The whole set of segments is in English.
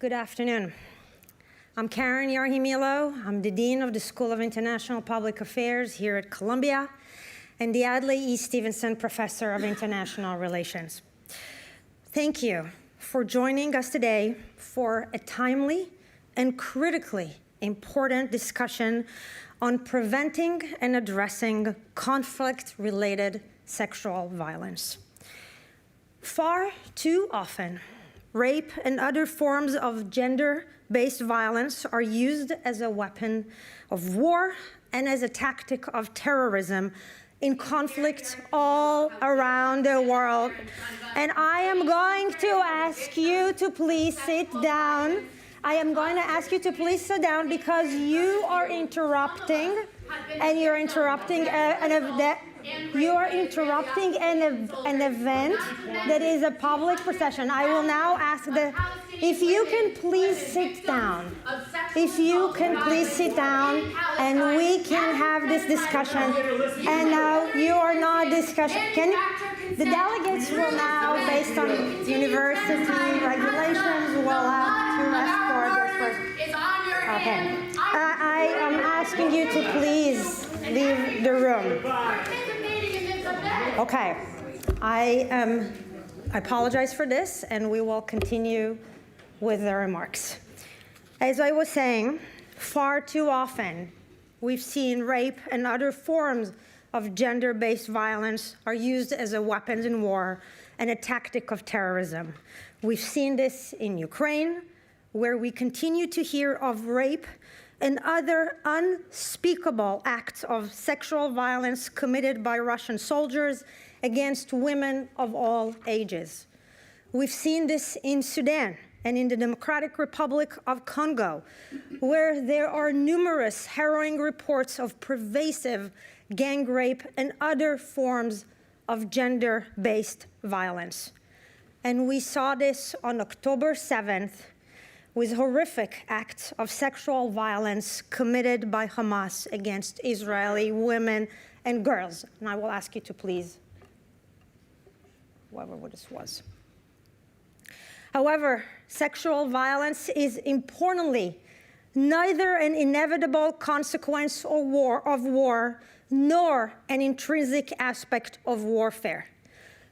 Good afternoon. I'm Karen Yarhimilo. I'm the Dean of the School of International Public Affairs here at Columbia and the Adlai E. Stevenson Professor of International Relations. Thank you for joining us today for a timely and critically important discussion on preventing and addressing conflict-related sexual violence. Far too often, rape and other forms of gender-based violence are used as a weapon of war and as a tactic of terrorism in conflicts all around the world. And I am going to ask you to please sit down. I am going to ask you to please sit down because you are interrupting, and you're interrupting an event that is a public procession. I will now ask if you can please sit down. If you can please sit down and we can have this discussion. And now you are not discussing. The delegates will now, based on university regulations, will have to escort this person. Okay. I am asking you to please leave the room. Okay, I apologize for this, and we will continue with the remarks. As I was saying, far too often we've seen rape and other forms of gender-based violence are used as a weapon in war and a tactic of terrorism. We've seen this in Ukraine, where we continue to hear of rape and other unspeakable acts of sexual violence committed by Russian soldiers against women of all ages. We've seen this in Sudan and in the Democratic Republic of Congo, where there are numerous harrowing reports of pervasive gang rape and other forms of gender-based violence. And we saw this on October 7th, with horrific acts of sexual violence committed by Hamas against Israeli women and girls. And I will ask you to please, whatever this was. However, sexual violence is importantly neither an inevitable consequence of war, nor an intrinsic aspect of warfare.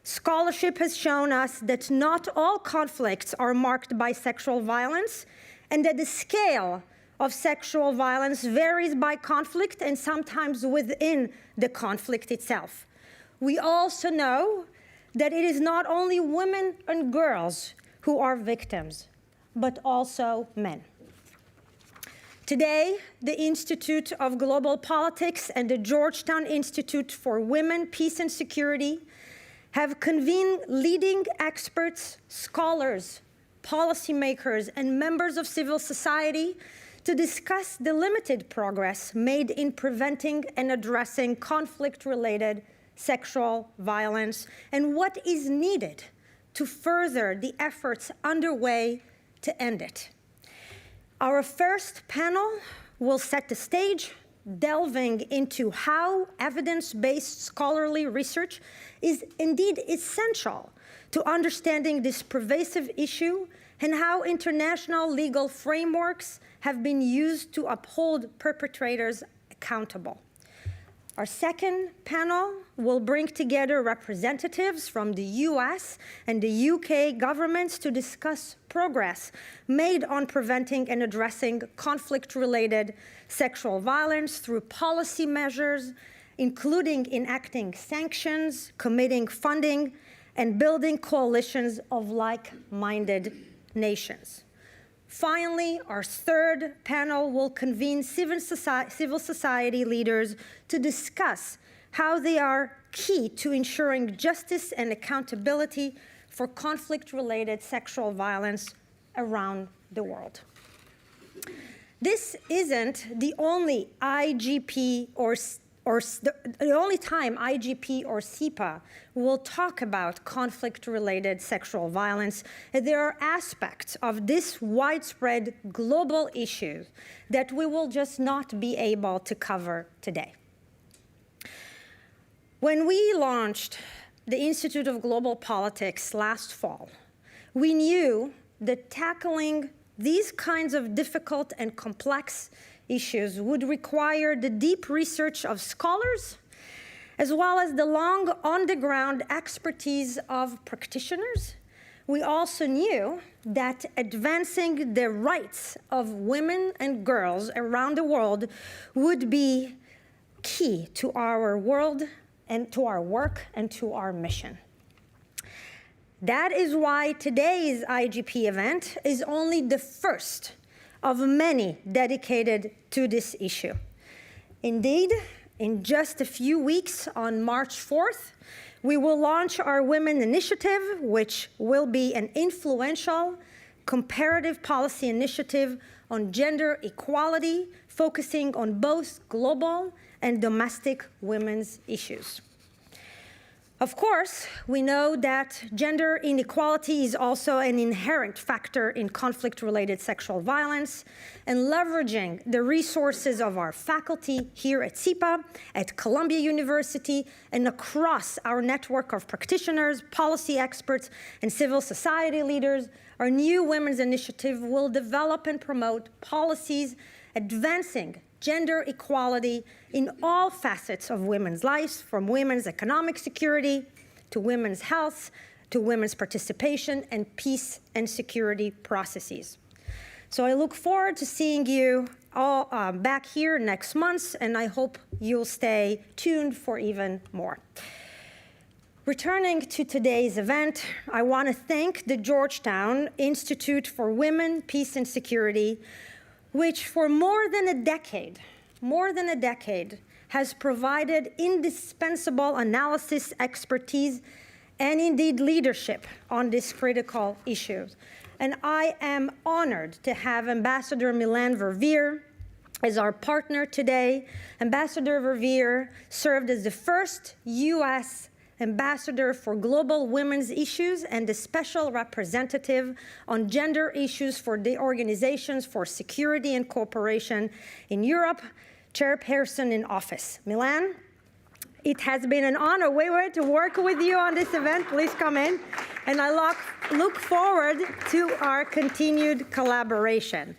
Scholarship has shown us that not all conflicts are marked by sexual violence, and that the scale of sexual violence varies by conflict and sometimes within the conflict itself. We also know that it is not only women and girls who are victims, but also men. Today, the Institute of Global Politics and the Georgetown Institute for Women, Peace and Security have convened leading experts, scholars, policymakers, and members of civil society to discuss the limited progress made in preventing and addressing conflict-related sexual violence and what is needed to further the efforts underway to end it. Our first panel will set the stage, delving into how evidence-based scholarly research is indeed essential to understanding this pervasive issue and how international legal frameworks have been used to uphold perpetrators accountable. Our second panel will bring together representatives from the US and the UK governments to discuss progress made on preventing and addressing conflict-related sexual violence through policy measures, including enacting sanctions, committing funding, and building coalitions of like-minded nations. Finally, our third panel will convene civil society leaders to discuss how they are key to ensuring justice and accountability for conflict-related sexual violence around the world. This isn't the only IGP or the only time IGP or CEPA will talk about conflict-related sexual violence. There are aspects of this widespread global issue that we will just not be able to cover today. When we launched the Institute of Global Politics last fall, we knew that tackling these kinds of difficult and complex issues would require the deep research of scholars, as well as the long on-the-ground expertise of practitioners. We also knew that advancing the rights of women and girls around the world would be key to our world and to our work and to our mission. That is why today's IGP event is only the first of many dedicated to this issue. Indeed, in just a few weeks, on March 4th, we will launch our Women Initiative, which will be an influential, comparative policy initiative on gender equality, focusing on both global and domestic women's issues. Of course, we know that gender inequality is also an inherent factor in conflict-related sexual violence, and leveraging the resources of our faculty here at CIPA, at Columbia University, and across our network of practitioners, policy experts, and civil society leaders, our new Women's Initiative will develop and promote policies advancing gender equality in all facets of women's lives, from women's economic security to women's health, to women's participation and peace and security processes. So I look forward to seeing you all back here next month, and I hope you'll stay tuned for even more. Returning to today's event, I want to thank the Georgetown Institute for Women, Peace and Security, which for more than a decade, has provided indispensable analysis, expertise, and indeed leadership on these critical issues. And I am honored to have Ambassador Milan Verveer as our partner today. Ambassador Verveer served as the first U.S. Ambassador for Global Women's Issues and the Special Representative on Gender Issues for the Organizations for Security and Cooperation in Europe, chairperson in office. Milan, it has been an honor to work with you on this event. Please come in. And I look forward to our continued collaboration.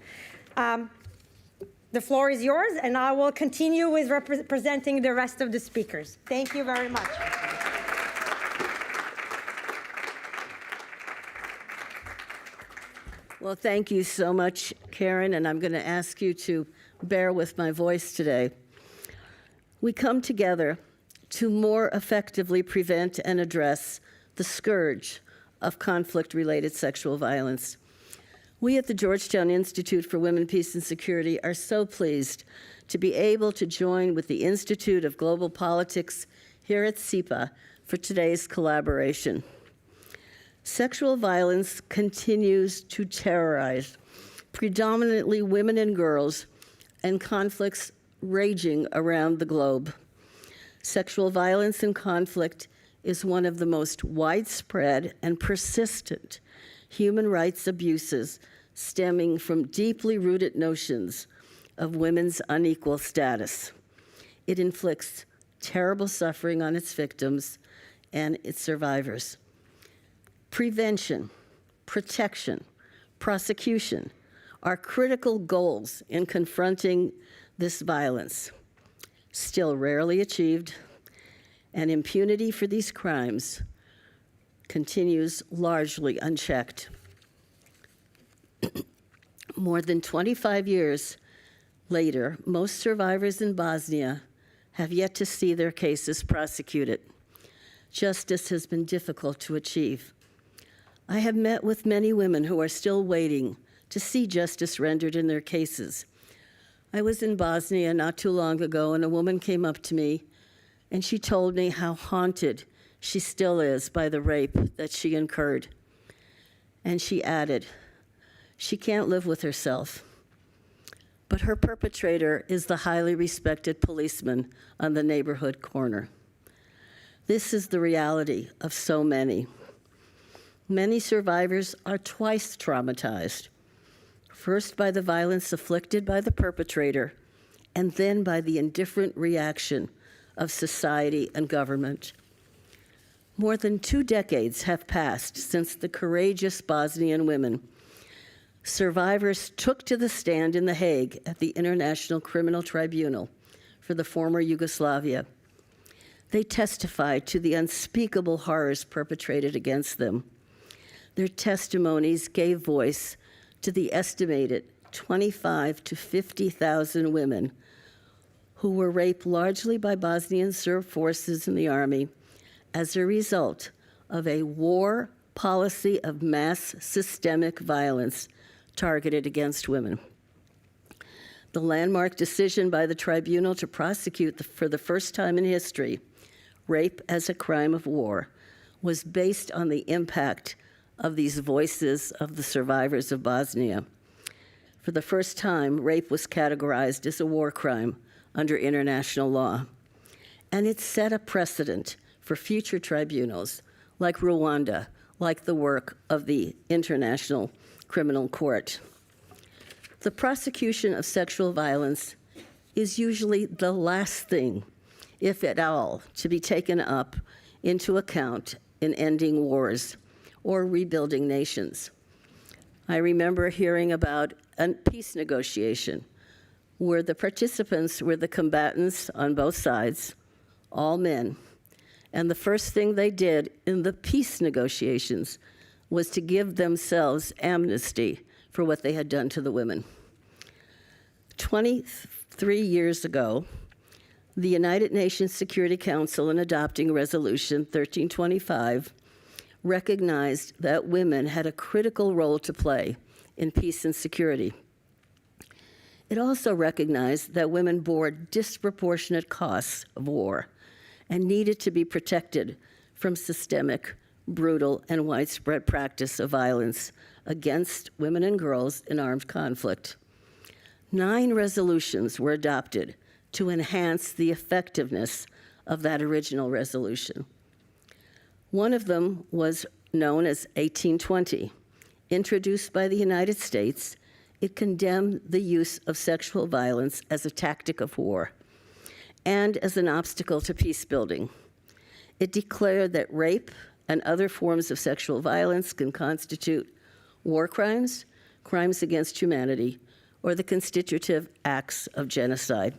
The floor is yours, and I will continue with representing the rest of the speakers. Thank you very much. Well, thank you so much, Karen, and I'm going to ask you to bear with my voice today. We come together to more effectively prevent and address the scourge of conflict-related sexual violence. We at the Georgetown Institute for Women, Peace and Security are so pleased to be able to join with the Institute of Global Politics here at CIPA for today's collaboration. Sexual violence continues to terrorize predominantly women and girls, and conflicts raging around the globe. Sexual violence and conflict is one of the most widespread and persistent human rights abuses stemming from deeply rooted notions of women's unequal status. It inflicts terrible suffering on its victims and its survivors. Prevention, protection, prosecution are critical goals in confronting this violence, still rarely achieved, and impunity for these crimes continues largely unchecked. More than 25 years later, most survivors in Bosnia have yet to see their cases prosecuted. Justice has been difficult to achieve. I have met with many women who are still waiting to see justice rendered in their cases. I was in Bosnia not too long ago, and a woman came up to me, and she told me how haunted she still is by the rape that she incurred. And she added, she can't live with herself, but her perpetrator is the highly respected policeman on the neighborhood corner. This is the reality of so many. Many survivors are twice traumatized, first by the violence afflicted by the perpetrator, and then by the indifferent reaction of society and government. More than 2 decades have passed since the courageous Bosnian women survivors took to the stand in The Hague at the International Criminal Tribunal for the former Yugoslavia. They testified to the unspeakable horrors perpetrated against them. Their testimonies gave voice to the estimated 25,000 to 50,000 women who were raped largely by Bosnian Serb forces in the army as a result of a war policy of mass systemic violence targeted against women. The landmark decision by the tribunal to prosecute for the first time in history rape as a crime of war was based on the impact of these voices of the survivors of Bosnia. For the first time, rape was categorized as a war crime under international law, and it set a precedent for future tribunals like Rwanda, like the work of the International Criminal Court. The prosecution of sexual violence is usually the last thing, if at all, to be taken up into account in ending wars or rebuilding nations. I remember hearing about a peace negotiation where the participants were the combatants on both sides, all men. And the first thing they did in the peace negotiations was to give themselves amnesty for what they had done to the women. 23 years ago, the United Nations Security Council, in adopting Resolution 1325, recognized that women had a critical role to play in peace and security. It also recognized that women bore disproportionate costs of war and needed to be protected from systemic, brutal, and widespread practice of violence against women and girls in armed conflict. 9 resolutions were adopted to enhance the effectiveness of that original resolution. One of them was known as 1820. Introduced by the United States, it condemned the use of sexual violence as a tactic of war and as an obstacle to peace building. It declared that rape and other forms of sexual violence can constitute war crimes, crimes against humanity, or the constitutive acts of genocide.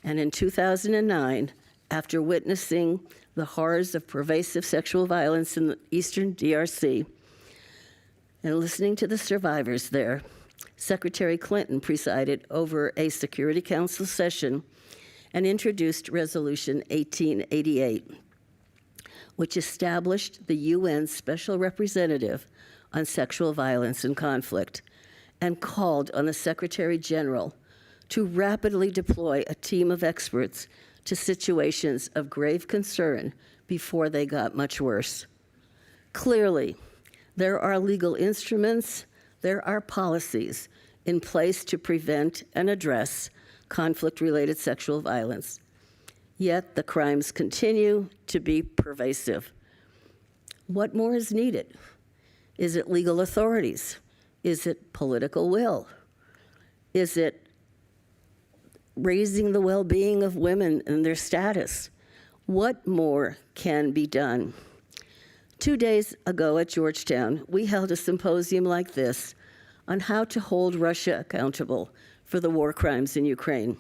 And in 2009, after witnessing the horrors of pervasive sexual violence in the eastern DRC and listening to the survivors there, Secretary Clinton presided over a Security Council session and introduced Resolution 1888, which established the UN Special Representative on Sexual Violence and Conflict and called on the Secretary General to rapidly deploy a team of experts to situations of grave concern before they got much worse. Clearly, there are legal instruments, there are policies in place to prevent and address conflict-related sexual violence. Yet the crimes continue to be pervasive. What more is needed? Is it legal authorities? Is it political will? Is it raising the well-being of women and their status? What more can be done? 2 days ago at Georgetown, we held a symposium like this on how to hold Russia accountable for the war crimes in Ukraine,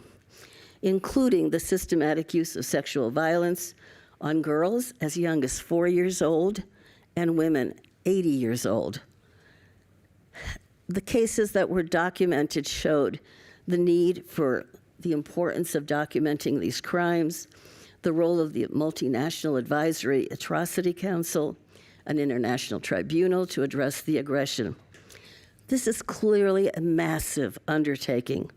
including the systematic use of sexual violence on girls as young as 4 years old and women 80 years old. The cases that were documented showed the need for the importance of documenting these crimes, the role of the Multinational Advisory Atrocity Council, an international tribunal to address the aggression. This is clearly a massive undertaking,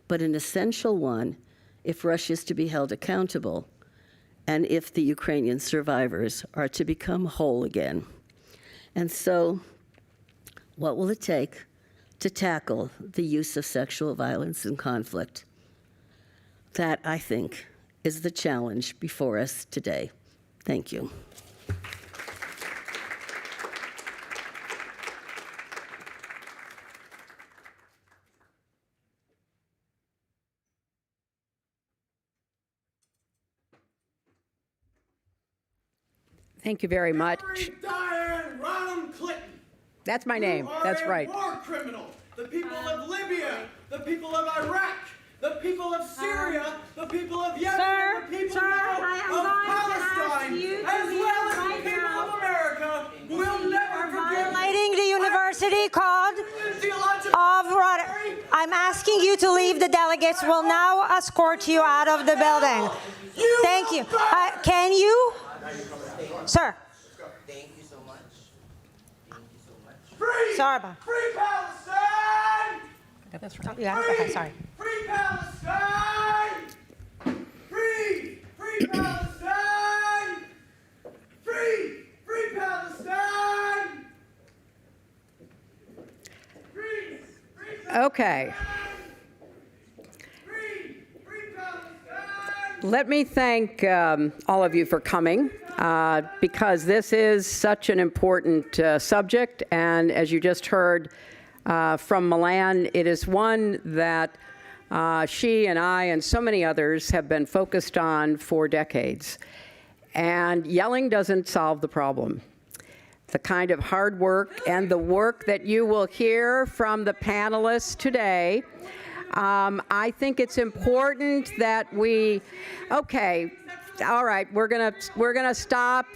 but an essential one if Russia is to be held accountable and if the Ukrainian survivors are to become whole again. And so, what will it take to tackle the use of sexual violence in conflict? That, I think, is the challenge before us today. Thank you. Thank you very much. Diane Ronald Clinton That's my name. That's right. War criminal. The people of Libya, the people of Iraq, the people of Syria, the people of Yemen, Sir, the people sir, now I am of going to Palestine, ask you to as leave well as right the people now. of America, will never forgive Violating the university code theological. of Rotary. I'm asking you to leave. The delegates will now escort you out of the building. Thank you. Can you? Sir. Thank you so much. Thank you so much. Free! Sorry about- Free Palestine! That's right. Yeah, okay, sorry. Free Palestine! Free! Free Palestine! Free! Free Palestine! Free! Free Okay. Free! Free Palestine! Let me thank all of you for coming because this is such an important subject. And as you just heard from Milan, it is one that she and I and so many others have been focused on for decades. And yelling doesn't solve the problem. The kind of hard work and the work that you will hear from the panelists today, I think it's important that we, okay, all right, we're gonna stop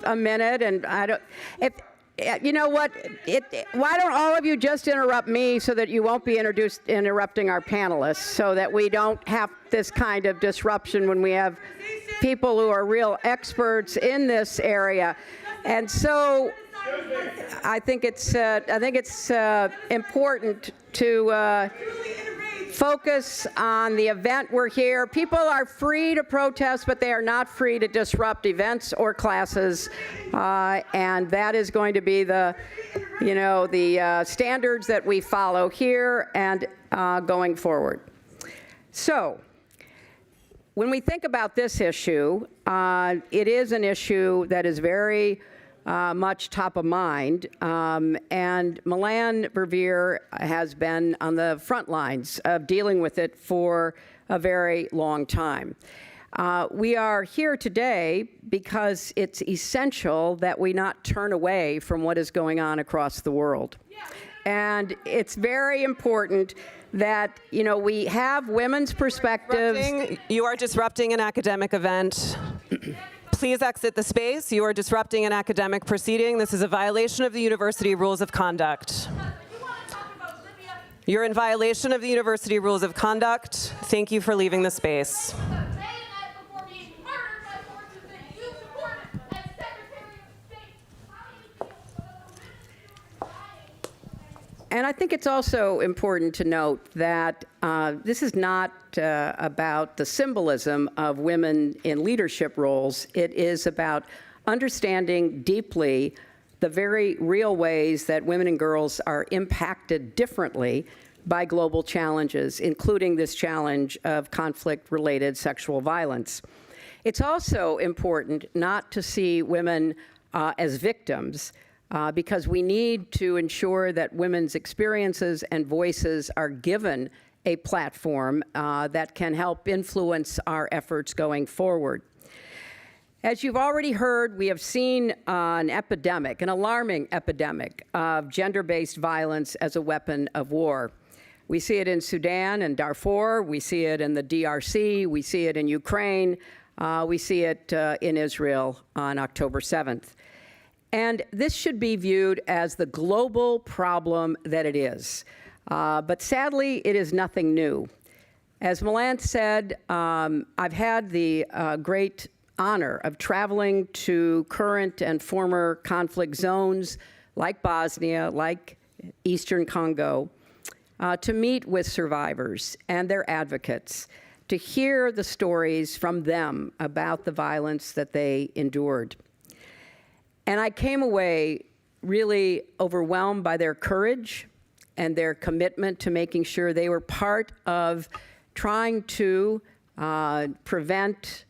a minute, and I don't, if, you know what, why don't all of you just interrupt me so that you won't be interrupting our panelists, so that we don't have this kind of disruption when we have people who are real experts in this area. And so I think it's important to focus on the event we're here. People are free to protest, but they are not free to disrupt events or classes, and that is going to be the standards that we follow here and going forward. So, when we think about this issue, it is an issue that is very much top of mind, and Milan Verveer has been on the front lines of dealing with it for a very long time. We are here today because it's essential that we not turn away from what is going on across the world. And it's very important that, we have women's perspectives. You are disrupting an academic event. Please exit the space. You are disrupting an academic proceeding. This is a violation of the university rules of conduct. You're in violation of the university rules of conduct. Thank you for leaving the space. And I think it's also important to note that this is not about the symbolism of women in leadership roles. It is about understanding deeply the very real ways that women and girls are impacted differently by global challenges, including this challenge of conflict-related sexual violence. It's also important not to see women as victims, because we need to ensure that women's experiences and voices are given a platform that can help influence our efforts going forward. As you've already heard, we have seen an epidemic, an alarming epidemic of gender-based violence as a weapon of war. We see it in Sudan and Darfur, we see it in the DRC, we see it in Ukraine, we see it in Israel on October 7th. And this should be viewed as the global problem that it is. But sadly, it is nothing new. As Milan said, I've had the great honor of traveling to current and former conflict zones like Bosnia, like Eastern Congo, to meet with survivors and their advocates, to hear the stories from them about the violence that they endured. And I came away really overwhelmed by their courage and their commitment to making sure they were part of trying to prevent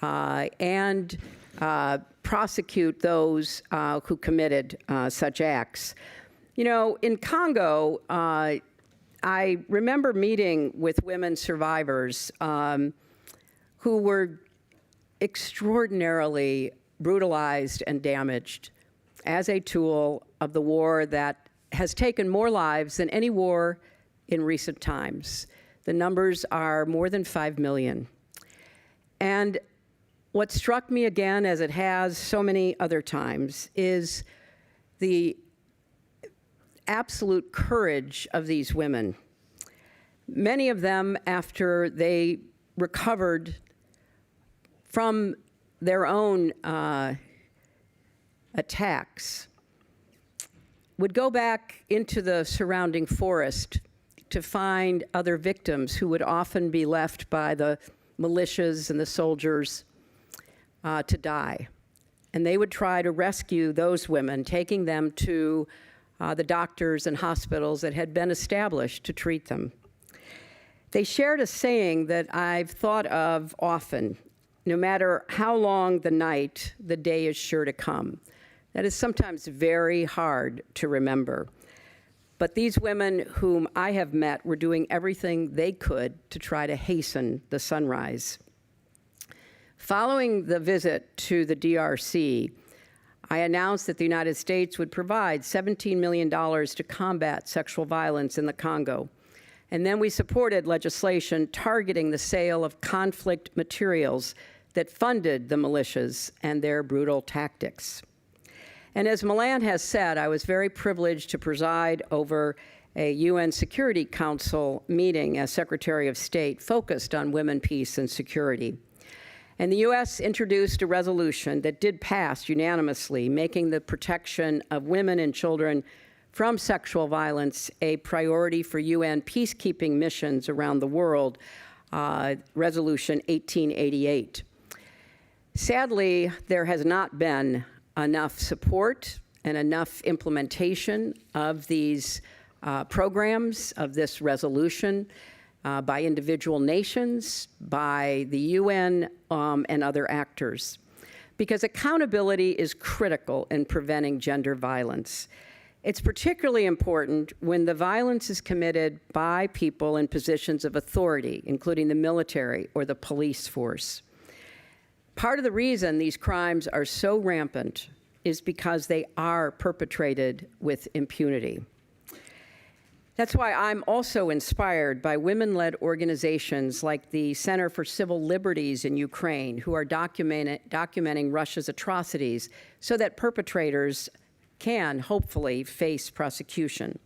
and prosecute those who committed such acts. In Congo, I remember meeting with women survivors who were extraordinarily brutalized and damaged as a tool of the war that has taken more lives than any war in recent times. The numbers are more than 5 million. And what struck me again, as it has so many other times, is the absolute courage of these women. Many of them, after they recovered from their own attacks, would go back into the surrounding forest to find other victims who would often be left by the militias and the soldiers to die. And they would try to rescue those women, taking them to the doctors and hospitals that had been established to treat them. They shared a saying that I've thought of often: no matter how long the night, the day is sure to come. That is sometimes very hard to remember. But these women whom I have met were doing everything they could to try to hasten the sunrise. Following the visit to the DRC, I announced that the United States would provide $17 million to combat sexual violence in the Congo. And then we supported legislation targeting the sale of conflict materials that funded the militias and their brutal tactics. And as Milan has said, I was very privileged to preside over a UN Security Council meeting as Secretary of State focused on women, peace, and security. And the U.S. introduced a resolution that did pass unanimously, making the protection of women and children from sexual violence a priority for UN peacekeeping missions around the world, Resolution 1888. Sadly, there has not been enough support and enough implementation of these programs, of this resolution, by individual nations, by the UN, and other actors. Because accountability is critical in preventing gender violence. It's particularly important when the violence is committed by people in positions of authority, including the military or the police force. Part of the reason these crimes are so rampant is because they are perpetrated with impunity. That's why I'm also inspired by women-led organizations like the Center for Civil Liberties in Ukraine, who are documenting Russia's atrocities so that perpetrators can hopefully face prosecution.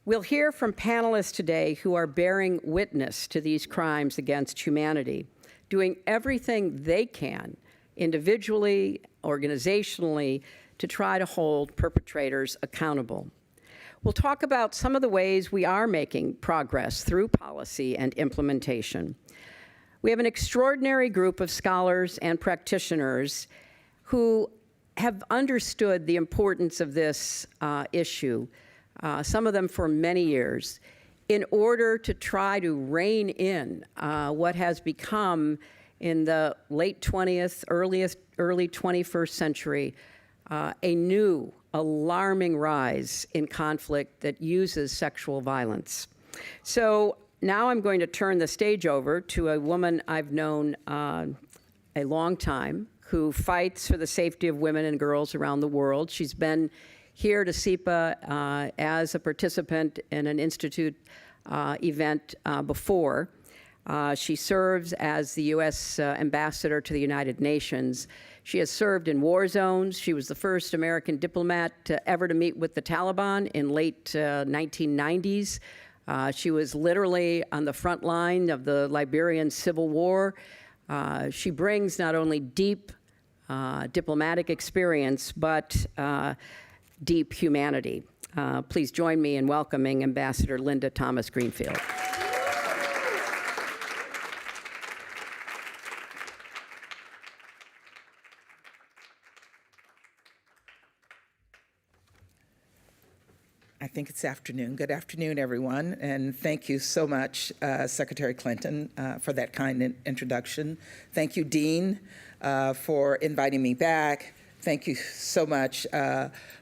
We'll hear from panelists today who are bearing witness to these crimes against humanity, doing everything they can, individually, organizationally, to try to hold perpetrators accountable. We'll talk about some of the ways we are making progress through policy and implementation. We have an extraordinary group of scholars and practitioners who have understood the importance of this issue, some of them for many years, in order to try to rein in what has become, in the late 20th, early 21st century, a new alarming rise in conflict that uses sexual violence. So now I'm going to turn the stage over to a woman I've known a long time, who fights for the safety of women and girls around the world. She's been here to SIPA as a participant in an Institute event before. She serves as the U.S. ambassador to the United Nations. She has served in war zones. She was the first American diplomat ever to meet with the Taliban in late 1990s. She was literally on the front line of the Liberian Civil War. She brings not only deep diplomatic experience, but deep humanity. Please join me in welcoming Ambassador Linda Thomas-Greenfield. I think it's afternoon. Good afternoon, everyone, and thank you so much, Secretary Clinton, for that kind introduction. Thank you, Dean, for inviting me back. Thank you so much,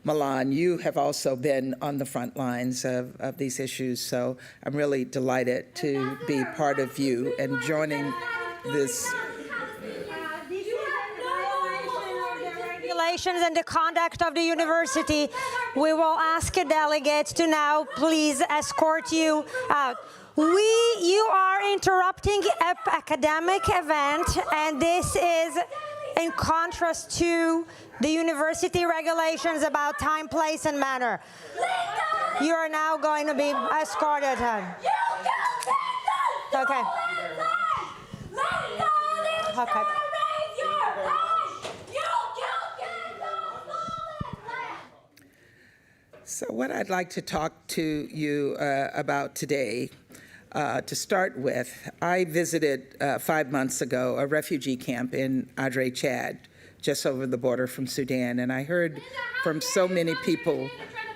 Milan. You have also been on the front lines of these issues, so I'm really delighted to be part of you and joining this. regulations and the conduct of the university, we will ask delegates to now please escort you out. You are interrupting an academic event, and this is in contrast to the university regulations about time, place, and manner. You are now going to be escorted. Okay. Okay. So what I'd like to talk to you about today, to start with, I visited 5 months ago a refugee camp in Adre, Chad, just over the border from Sudan, and I heard from so many people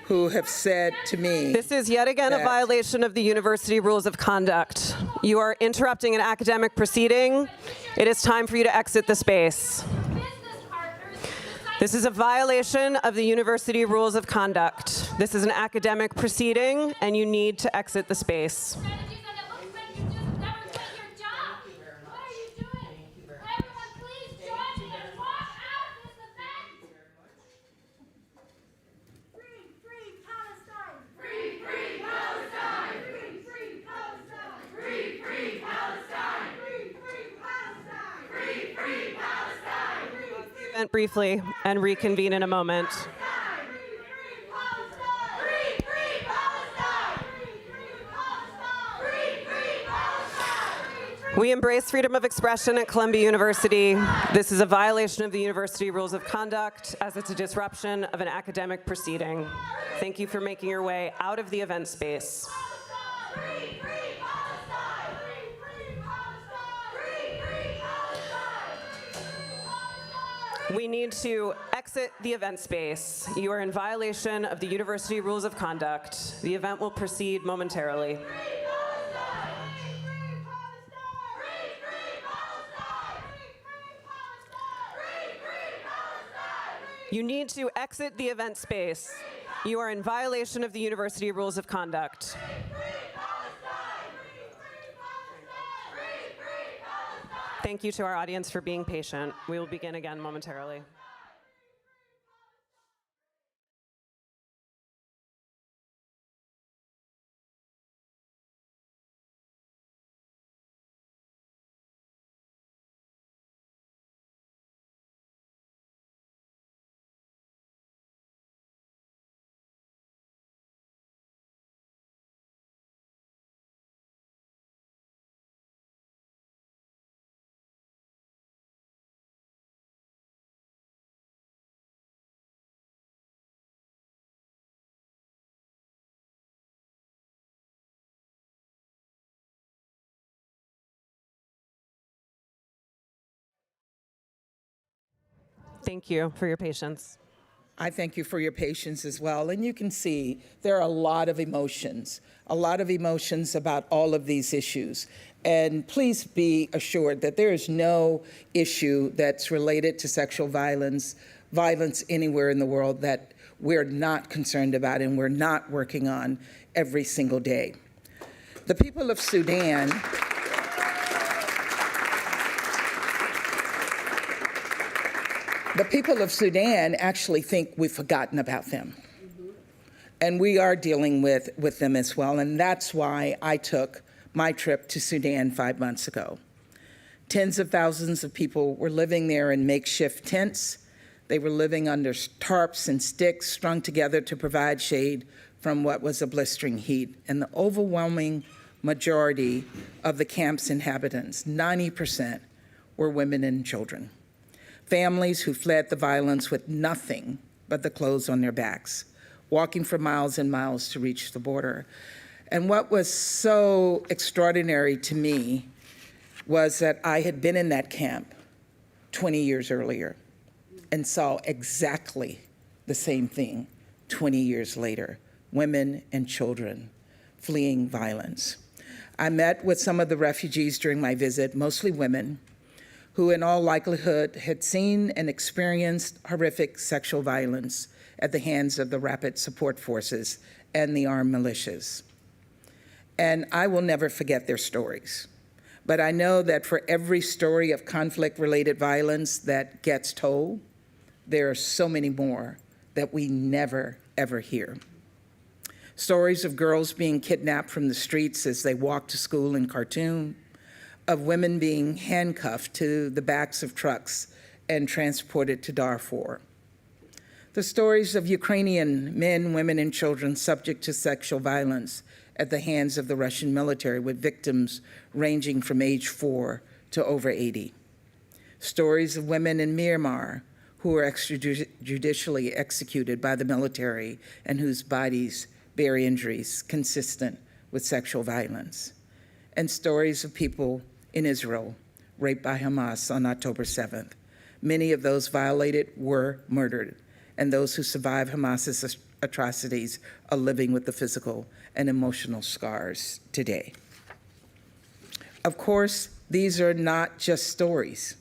who have said to me— This is yet again a violation of the university rules of conduct. You are interrupting an academic proceeding. It is time for you to exit the space. This is a violation of the university rules of conduct. This is an academic proceeding, and you need to exit the space. Briefly and reconvene in a moment. We embrace freedom of expression at Columbia University. This is a violation of the university rules of conduct, as it's a disruption of an academic proceeding. Thank you for making your way out of the event space. We need to exit the event space. You are in violation of the university rules of conduct. The event will proceed momentarily. You need to exit the event space. You are in violation of the university rules of conduct. Thank you to our audience for being patient. We will begin again momentarily. Thank you for your patience. I thank you for your patience as well. And you can see there are a lot of emotions about all of these issues. And please be assured that there is no issue that's related to sexual violence anywhere in the world that we're not concerned about and we're not working on every single day. The people of Sudan— The people of Sudan actually think we've forgotten about them. And we are dealing with them as well. And that's why I took my trip to Sudan 5 months ago. Tens of thousands of people were living there in makeshift tents. They were living under tarps and sticks strung together to provide shade from what was a blistering heat. And the overwhelming majority of the camp's inhabitants, 90%, were women and children. Families who fled the violence with nothing but the clothes on their backs, walking for miles and miles to reach the border. And what was so extraordinary to me was that I had been in that camp 20 years earlier and saw exactly the same thing 20 years later, women and children fleeing violence. I met with some of the refugees during my visit, mostly women, who in all likelihood had seen and experienced horrific sexual violence at the hands of the Rapid Support Forces and the armed militias. And I will never forget their stories. But I know that for every story of conflict-related violence that gets told, there are so many more that we never, ever hear. Stories of girls being kidnapped from the streets as they walk to school in Khartoum, of women being handcuffed to the backs of trucks and transported to Darfur. The stories of Ukrainian men, women, and children subject to sexual violence at the hands of the Russian military, with victims ranging from age 4 to over 80. Stories of women in Myanmar who were extrajudicially executed by the military and whose bodies bear injuries consistent with sexual violence. And stories of people in Israel raped by Hamas on October 7th. Many of those violated were murdered, and those who survived Hamas's atrocities are living with the physical and emotional scars today. Of course, these are not just stories.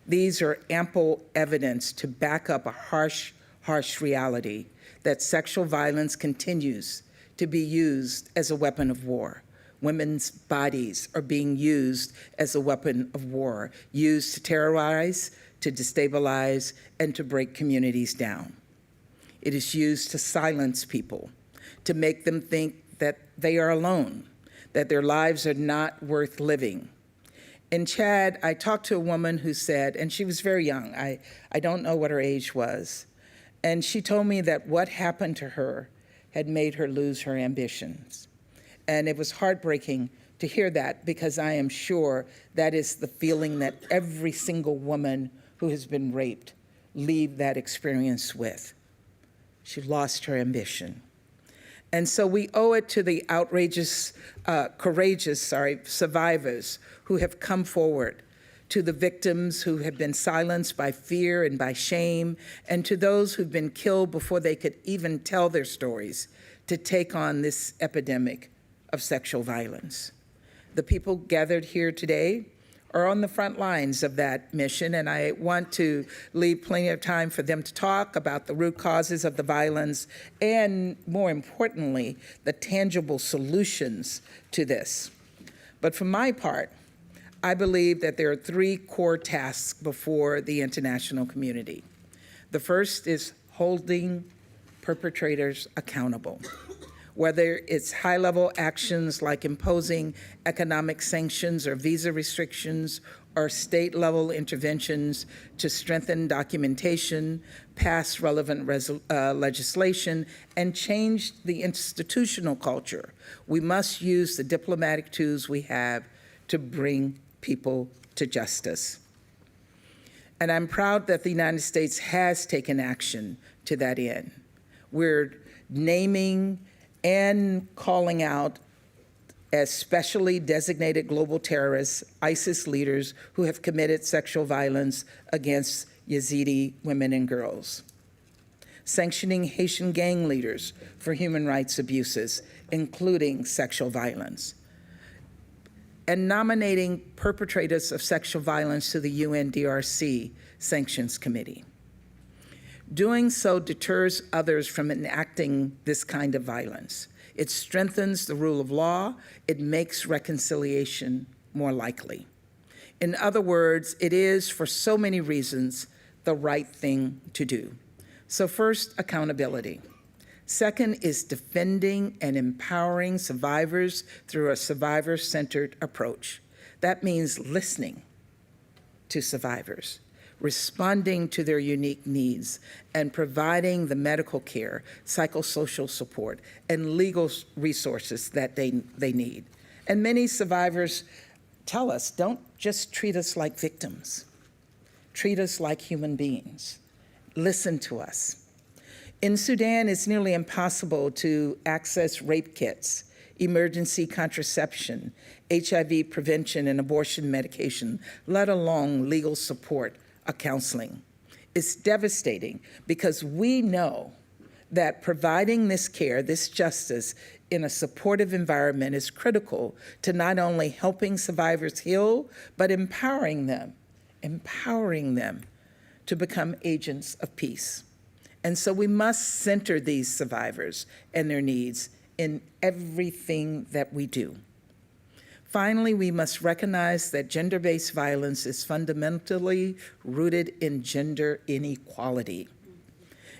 These are ample evidence to back up a harsh, harsh reality that sexual violence continues to be used as a weapon of war. Women's bodies are being used as a weapon of war, used to terrorize, to destabilize, and to break communities down. It is used to silence people, to make them think that they are alone, that their lives are not worth living. In Chad, I talked to a woman who said, and she was very young, I don't know what her age was, and she told me that what happened to her had made her lose her ambitions. And it was heartbreaking to hear that, because I am sure that is the feeling that every single woman who has been raped leave that experience with. She lost her ambition. And so we owe it to the courageous survivors who have come forward, to the victims who have been silenced by fear and by shame, and to those who've been killed before they could even tell their stories, to take on this epidemic of sexual violence. The people gathered here today are on the front lines of that mission, and I want to leave plenty of time for them to talk about the root causes of the violence and, more importantly, the tangible solutions to this. But for my part, I believe that there are 3 core tasks before the international community. The first is holding perpetrators accountable, whether it's high-level actions like imposing economic sanctions or visa restrictions, or state-level interventions to strengthen documentation, pass relevant legislation, and change the institutional culture. We must use the diplomatic tools we have to bring people to justice. And I'm proud that the United States has taken action to that end. We're naming and calling out as specially designated global terrorists, ISIS leaders who have committed sexual violence against Yazidi women and girls. Sanctioning Haitian gang leaders for human rights abuses, including sexual violence. And nominating perpetrators of sexual violence to the UNDRC Sanctions Committee. Doing so deters others from enacting this kind of violence. It strengthens the rule of law. It makes reconciliation more likely. In other words, it is, for so many reasons, the right thing to do. So first, accountability. Second is defending and empowering survivors through a survivor-centered approach. That means listening to survivors, responding to their unique needs, and providing the medical care, psychosocial support, and legal resources that they need. And many survivors tell us, don't just treat us like victims. Treat us like human beings. Listen to us. In Sudan, it's nearly impossible to access rape kits, emergency contraception, HIV prevention and abortion medication, let alone legal support or counseling. It's devastating because we know that providing this care, this justice in a supportive environment is critical to not only helping survivors heal, but empowering them to become agents of peace. And so we must center these survivors and their needs in everything that we do. Finally, we must recognize that gender-based violence is fundamentally rooted in gender inequality.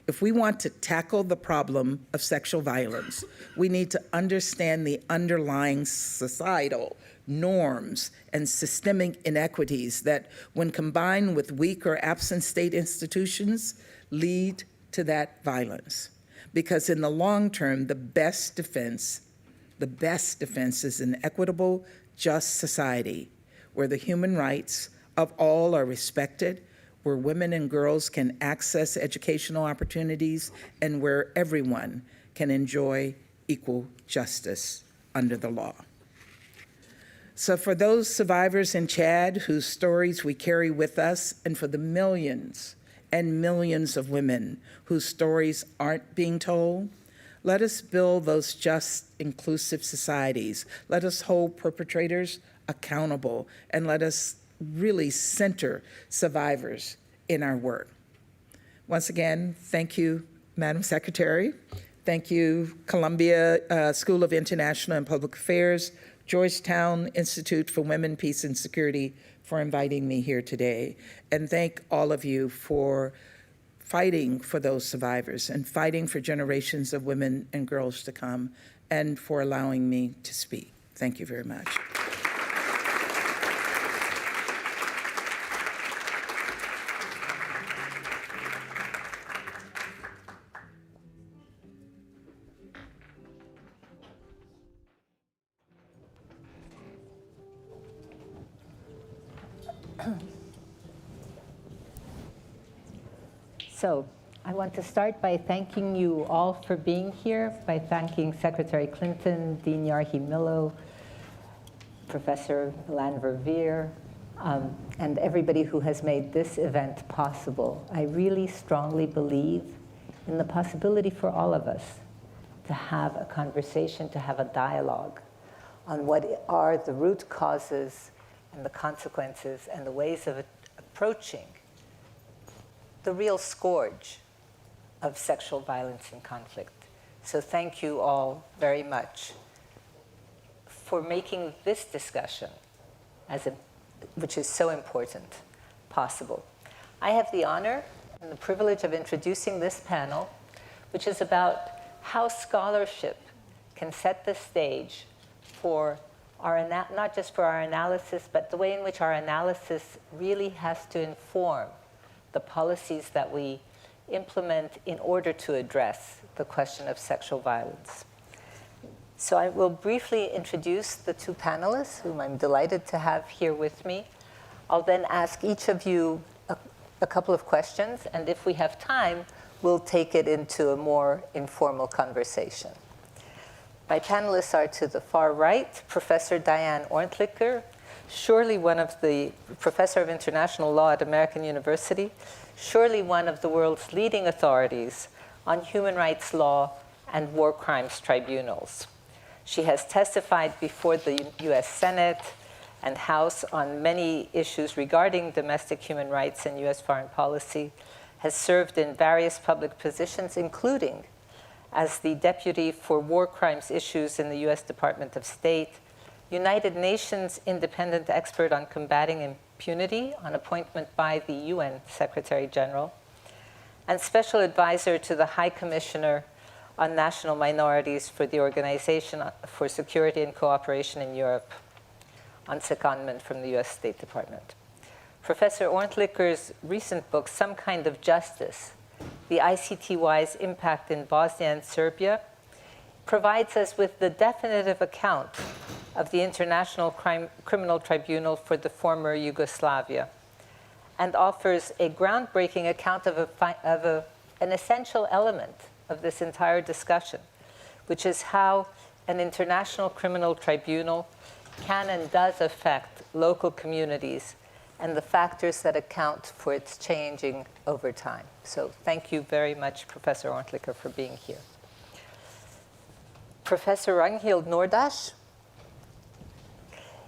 If we want to tackle the problem of sexual violence, we need to understand the underlying societal norms and systemic inequities that, when combined with weak or absent state institutions, lead to that violence. Because in the long term, the best defense is an equitable, just society where the human rights of all are respected, where women and girls can access educational opportunities, and where everyone can enjoy equal justice under the law. So for those survivors in Chad whose stories we carry with us, and for the millions and millions of women whose stories aren't being told, let us build those just, inclusive societies. Let us hold perpetrators accountable, and let us really center survivors in our work. Once again, thank you, Madam Secretary. Thank you, Columbia School of International and Public Affairs, Georgetown Institute for Women, Peace, and Security for inviting me here today. And thank all of you for fighting for those survivors and fighting for generations of women and girls to come, and for allowing me to speak. Thank you very much. So I want to start by thanking you all for being here, by thanking Secretary Clinton, Dean Yarhi-Millo, Professor Milan Verveer, and everybody who has made this event possible. I really strongly believe in the possibility for all of us to have a conversation, to have a dialogue on what are the root causes and the consequences and the ways of approaching the real scourge of sexual violence and conflict. So thank you all very much for making this discussion, which is so important, possible. I have the honor and the privilege of introducing this panel, which is about how scholarship can set the stage for our, not just for our analysis, but the way in which our analysis really has to inform the policies that we implement in order to address the question of sexual violence. So I will briefly introduce the two panelists, whom I'm delighted to have here with me. I'll then ask each of you a couple of questions, and if we have time, we'll take it into a more informal conversation. My panelists are to the far right, Professor Diane Orntlicher, surely one of the professor of international law at American University, surely one of the world's leading authorities on human rights law and war crimes tribunals. She has testified before the US Senate and House on many issues regarding domestic human rights and US foreign policy, has served in various public positions, including as the Deputy for War Crimes Issues in the US Department of State, United Nations Independent Expert on Combating Impunity on appointment by the UN Secretary General, and Special Advisor to the High Commissioner on National Minorities for the Organization for Security and Cooperation in Europe, on secondment from the US State Department. Professor Orntlicher's recent book, Some Kind of Justice, The ICTY's Impact in Bosnia and Serbia, provides us with the definitive account of the International Criminal Tribunal for the former Yugoslavia, and offers a groundbreaking account of an essential element of this entire discussion, which is how an international criminal tribunal can and does affect local communities and the factors that account for its changing over time. So thank you very much, Professor Orntlicher, for being here. Professor Ragnhild Nordash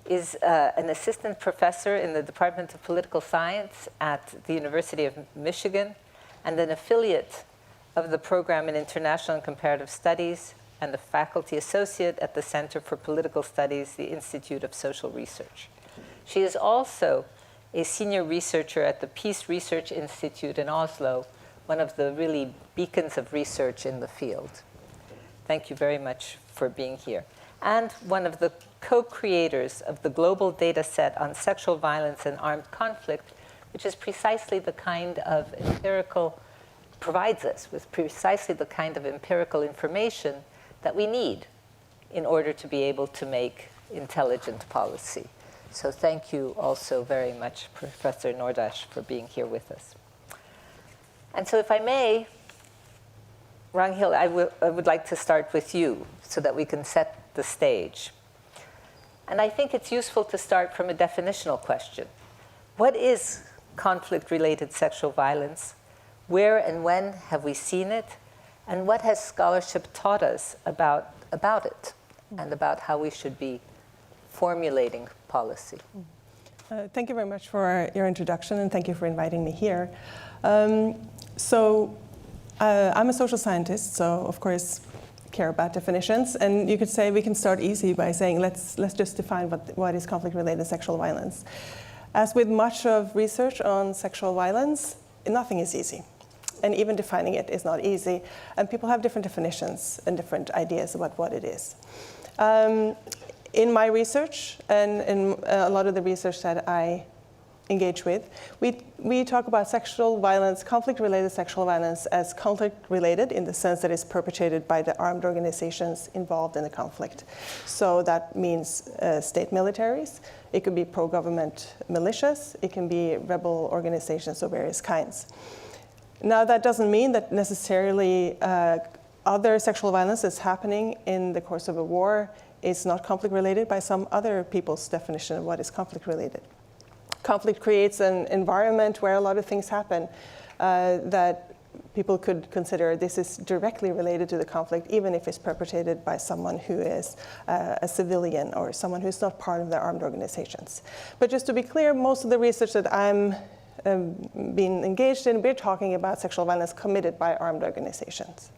is an assistant professor in the Department of Political Science at the University of Michigan and an affiliate of the program in International and Comparative Studies and a faculty associate at the Center for Political Studies, the Institute of Social Research. She is also a senior researcher at the Peace Research Institute in Oslo, one of the really beacons of research in the field. Thank you very much for being here. And one of the co-creators of the global data set on sexual violence and armed conflict, which is precisely the kind of provides us with precisely the kind of empirical information that we need in order to be able to make intelligent policy. So thank you also very much, Professor Nordash, for being here with us. And so if I may, Ragnhild, I would like to start with you so that we can set the stage. And I think it's useful to start from a definitional question. What is conflict-related sexual violence? Where and when have we seen it? And what has scholarship taught us about it and about how we should be formulating policy? Thank you very much for your introduction, and thank you for inviting me here. I'm a social scientist, so of course care about definitions. And you could say we can start easy by saying let's just define what is conflict-related sexual violence. As with much of research on sexual violence, nothing is easy. And even defining it is not easy. And people have different definitions and different ideas about what it is. In my research, and in a lot of the research that I engage with, we talk about sexual violence, conflict-related sexual violence, as conflict-related in the sense that it's perpetrated by the armed organizations involved in the conflict. So that means state militaries. It could be pro-government militias. It can be rebel organizations of various kinds. Now, that doesn't mean that necessarily other sexual violence that's happening in the course of a war is not conflict-related by some other people's definition of what is conflict-related. Conflict creates an environment where a lot of things happen that people could consider this is directly related to the conflict, even if it's perpetrated by someone who is a civilian or someone who's not part of the armed organizations. But just to be clear, most of the research that I'm being engaged in, we're talking about sexual violence committed by armed organizations.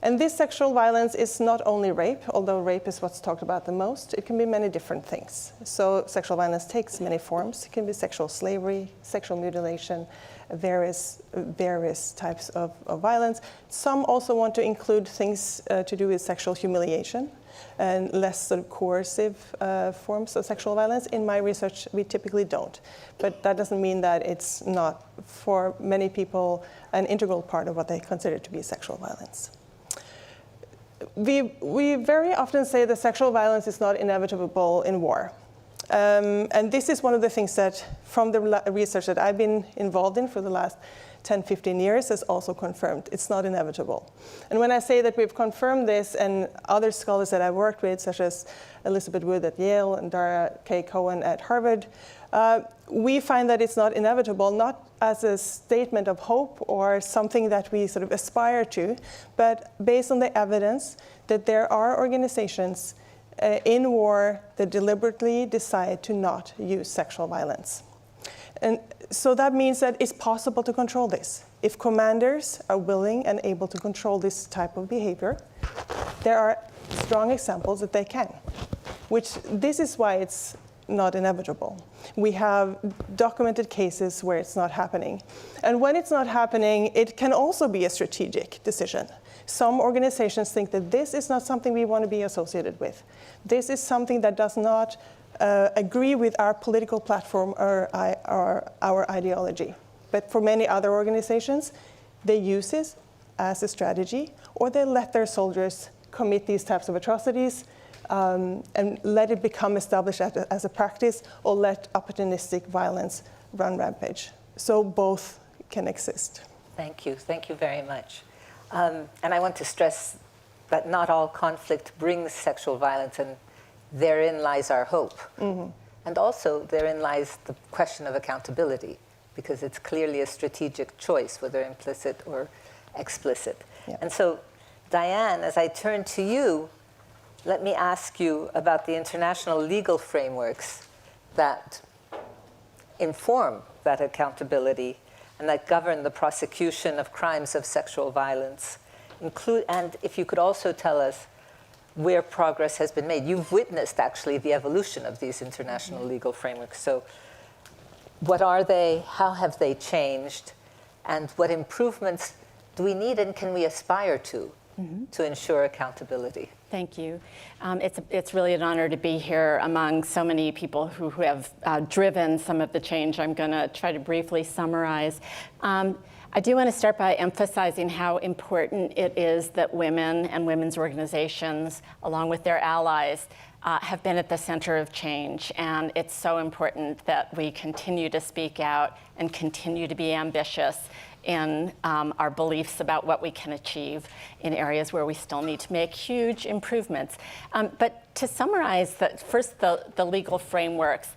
And this sexual violence is not only rape, although rape is what's talked about the most. It can be many different things. So sexual violence takes many forms. It can be sexual slavery, sexual mutilation, various types of violence. Some also want to include things to do with sexual humiliation and less sort of coercive forms of sexual violence. In my research, we typically don't. But that doesn't mean that it's not, for many people, an integral part of what they consider to be sexual violence. We very often say that sexual violence is not inevitable in war. And this is one of the things that, from the research that I've been involved in for the last 10, 15 years, has also confirmed it's not inevitable. And when I say that we've confirmed this, and other scholars that I've worked with, such as Elizabeth Wood at Yale and Dara K. Cohen at Harvard, we find that it's not inevitable, not as a statement of hope or something that we sort of aspire to, but based on the evidence that there are organizations in war that deliberately decide to not use sexual violence. And so that means that it's possible to control this. If commanders are willing and able to control this type of behavior, there are strong examples that they can, which this is why it's not inevitable. We have documented cases where it's not happening. And when it's not happening, it can also be a strategic decision. Some organizations think that this is not something we want to be associated with. This is something that does not agree with our political platform or our ideology. But for many other organizations, they use this as a strategy, or they let their soldiers commit these types of atrocities and let it become established as a practice, or let opportunistic violence run rampage. So both can exist. Thank you very much. And I want to stress that not all conflict brings sexual violence, and therein lies our hope. Mm-hmm. And also therein lies the question of accountability, because it's clearly a strategic choice, whether implicit or explicit. Yeah. And so, Diane, as I turn to you, let me ask you about the international legal frameworks that inform that accountability and that govern the prosecution of crimes of sexual violence, and if you could also tell us where progress has been made. You've witnessed, actually, the evolution of these international legal frameworks. So what are they? How have they changed? And what improvements do we need and can we aspire to ensure accountability? Thank you. It's really an honor to be here among so many people who have driven some of the change. I'm going to try to briefly summarize. I do want to start by emphasizing how important it is that women and women's organizations, along with their allies, have been at the center of change. And it's so important that we continue to speak out and continue to be ambitious in our beliefs about what we can achieve in areas where we still need to make huge improvements. But to summarize, first the legal frameworks.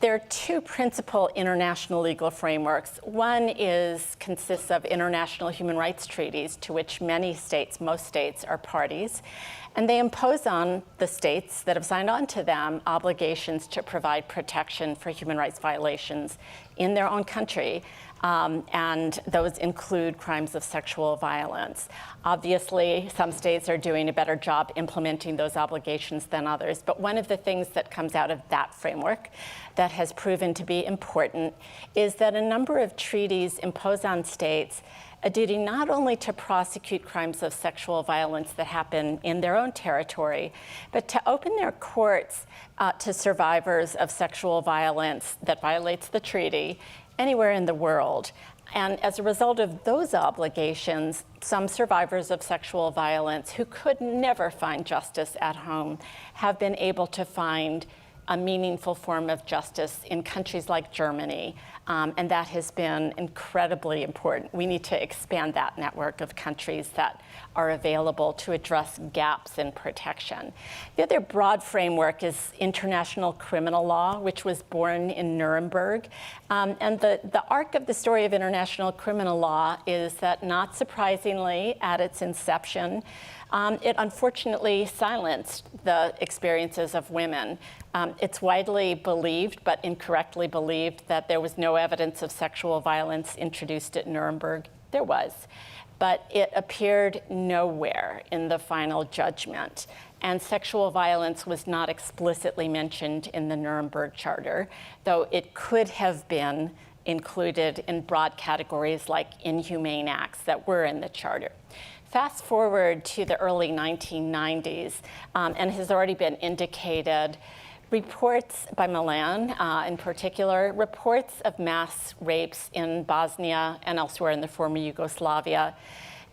There are two principal international legal frameworks. One consists of international human rights treaties to which many states, most states, are parties. And they impose on the states that have signed on to them obligations to provide protection for human rights violations in their own country. And those include crimes of sexual violence. Obviously, some states are doing a better job implementing those obligations than others. But one of the things that comes out of that framework that has proven to be important is that a number of treaties impose on states a duty not only to prosecute crimes of sexual violence that happen in their own territory, but to open their courts to survivors of sexual violence that violates the treaty anywhere in the world. And as a result of those obligations, some survivors of sexual violence who could never find justice at home have been able to find a meaningful form of justice in countries like Germany. And that has been incredibly important. We need to expand that network of countries that are available to address gaps in protection. The other broad framework is international criminal law, which was born in Nuremberg. And the arc of the story of international criminal law is that, not surprisingly, at its inception, it unfortunately silenced the experiences of women. It's widely believed, but incorrectly believed, that there was no evidence of sexual violence introduced at Nuremberg. There was, but it appeared nowhere in the final judgment. And sexual violence was not explicitly mentioned in the Nuremberg Charter, though it could have been included in broad categories like inhumane acts that were in the Charter. Fast forward to the early 1990s, and has already been indicated, reports by Milan, in particular, reports of mass rapes in Bosnia and elsewhere in the former Yugoslavia,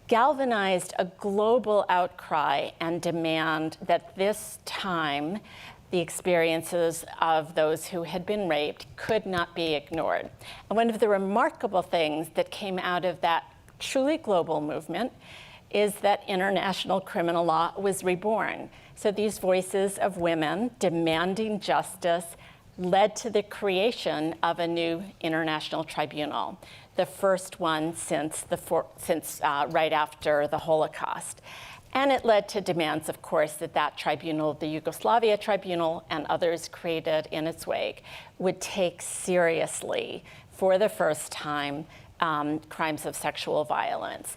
galvanized a global outcry and demand that this time the experiences of those who had been raped could not be ignored. And one of the remarkable things that came out of that truly global movement is that international criminal law was reborn. So these voices of women demanding justice led to the creation of a new international tribunal, the first one since right after the Holocaust. And it led to demands, of course, that tribunal, the Yugoslavia Tribunal, and others created in its wake, would take seriously, for the first time, crimes of sexual violence.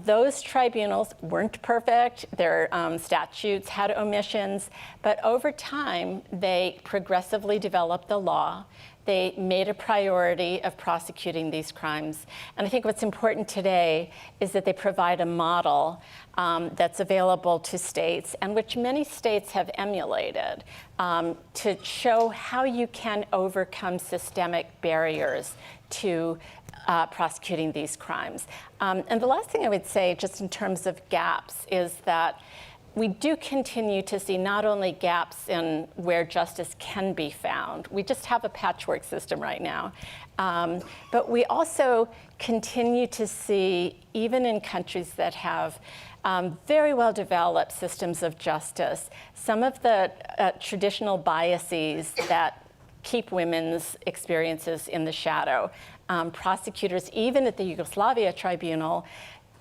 Those tribunals weren't perfect. Their statutes had omissions, but over time, they progressively developed the law. They made a priority of prosecuting these crimes. And I think what's important today is that they provide a model that's available to states, and which many states have emulated, to show how you can overcome systemic barriers to prosecuting these crimes. And the last thing I would say, just in terms of gaps, is that we do continue to see not only gaps in where justice can be found, we just have a patchwork system right now, but we also continue to see, even in countries that have very well-developed systems of justice, some of the traditional biases that keep women's experiences in the shadow. Prosecutors, even at the Yugoslavia Tribunal,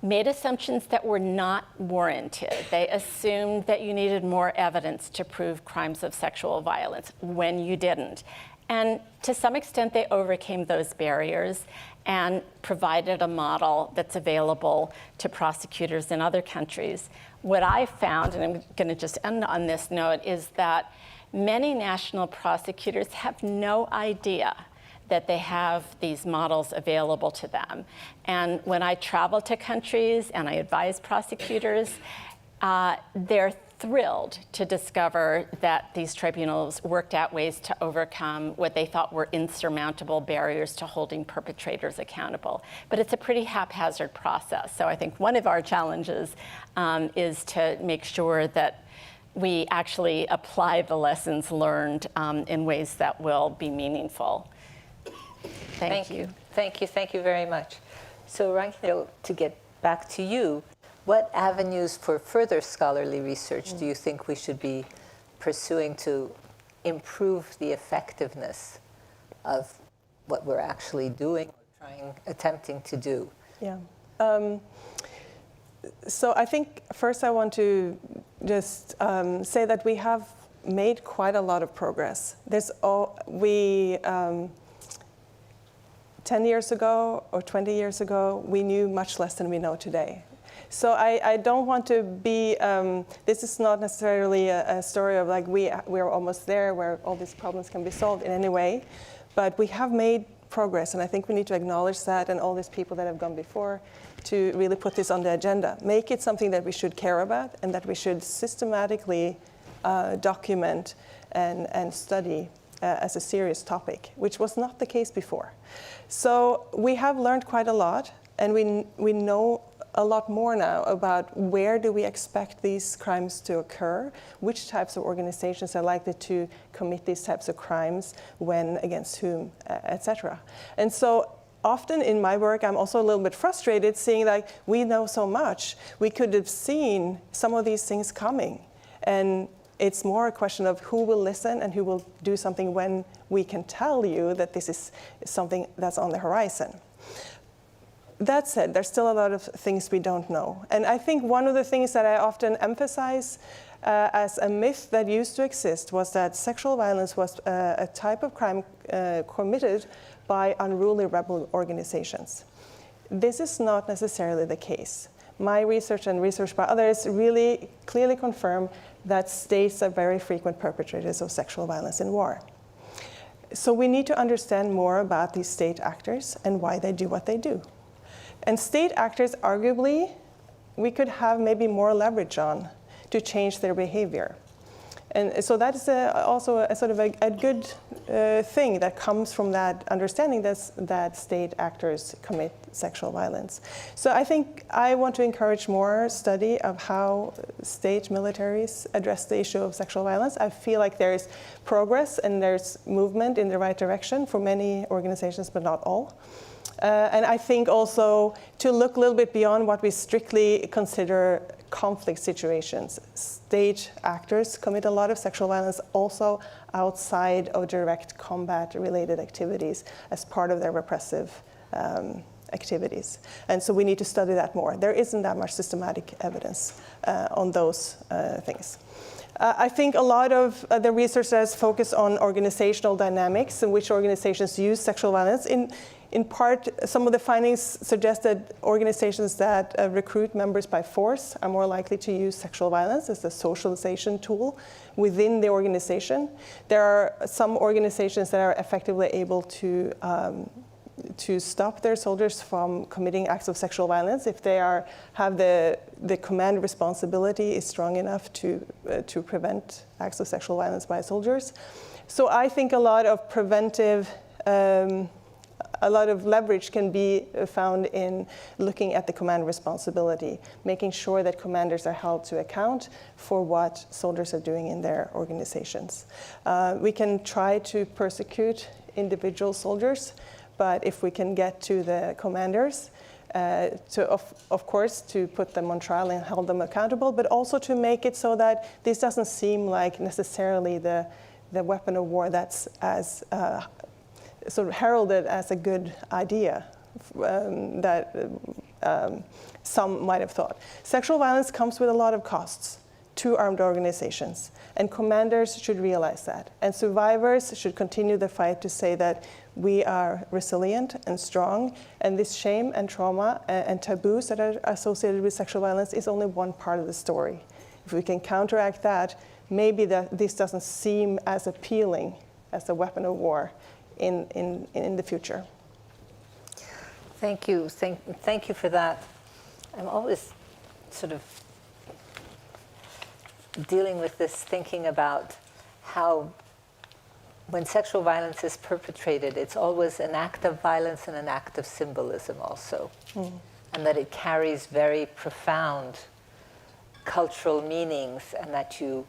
made assumptions that were not warranted. They assumed that you needed more evidence to prove crimes of sexual violence when you didn't. And to some extent, they overcame those barriers and provided a model that's available to prosecutors in other countries. What I found, and I'm going to just end on this note, is that many national prosecutors have no idea that they have these models available to them. And when I travel to countries and I advise prosecutors, they're thrilled to discover that these tribunals worked out ways to overcome what they thought were insurmountable barriers to holding perpetrators accountable. But it's a pretty haphazard process. So I think one of our challenges is to make sure that we actually apply the lessons learned in ways that will be meaningful. Thank you. Thank you very much. So Ragnhild, to get back to you, what avenues for further scholarly research do you think we should be pursuing to improve the effectiveness of what we're actually doing or attempting to do? Yeah. So I think first I want to just say that we have made quite a lot of progress. 10 years ago or 20 years ago, we knew much less than we know today. So I don't want to be, this is not necessarily a story of like we're almost there where all these problems can be solved in any way, but we have made progress, and I think we need to acknowledge that, and all these people that have gone before, to really put this on the agenda. Make it something that we should care about and that we should systematically document and study as a serious topic, which was not the case before. So we have learned quite a lot, and we know a lot more now about where do we expect these crimes to occur, which types of organizations are likely to commit these types of crimes, when, against whom, etc. And so often in my work, I'm also a little bit frustrated seeing like we know so much. We could have seen some of these things coming. And it's more a question of who will listen and who will do something when we can tell you that this is something that's on the horizon. That said, there's still a lot of things we don't know. And I think one of the things that I often emphasize as a myth that used to exist was that sexual violence was a type of crime committed by unruly rebel organizations. This is not necessarily the case. My research and research by others really clearly confirm that states are very frequent perpetrators of sexual violence in war. So we need to understand more about these state actors and why they do what they do. And state actors, arguably, we could have maybe more leverage on to change their behavior. And so that is also a sort of a good thing that comes from that understanding that state actors commit sexual violence. So I think I want to encourage more study of how state militaries address the issue of sexual violence. I feel like there's progress and there's movement in the right direction for many organizations, but not all. And I think also to look a little bit beyond what we strictly consider conflict situations. State actors commit a lot of sexual violence also outside of direct combat-related activities as part of their repressive activities. And so we need to study that more. There isn't that much systematic evidence on those things. I think a lot of the research has focused on organizational dynamics in which organizations use sexual violence. In part, some of the findings suggest that organizations that recruit members by force are more likely to use sexual violence as a socialization tool within the organization. There are some organizations that are effectively able to stop their soldiers from committing acts of sexual violence if they have the command responsibility is strong enough to prevent acts of sexual violence by soldiers. So I think a lot of preventive a lot of leverage can be found in looking at the command responsibility, making sure that commanders are held to account for what soldiers are doing in their organizations. We can try to persecute individual soldiers, but if we can get to the commanders, of course, to put them on trial and hold them accountable, but also to make it so that this doesn't seem like necessarily the weapon of war that's as sort of heralded as a good idea that some might have thought. Sexual violence comes with a lot of costs. to armed organizations. And commanders should realize that. And survivors should continue the fight to say that we are resilient and strong, and this shame and trauma and taboos that are associated with sexual violence is only one part of the story. If we can counteract that, maybe this doesn't seem as appealing as a weapon of war in the future. Thank you. Thank you for that. I'm always sort of dealing with this, thinking about how when sexual violence is perpetrated, it's always an act of violence and an act of symbolism also. And that it carries very profound cultural meanings, and that you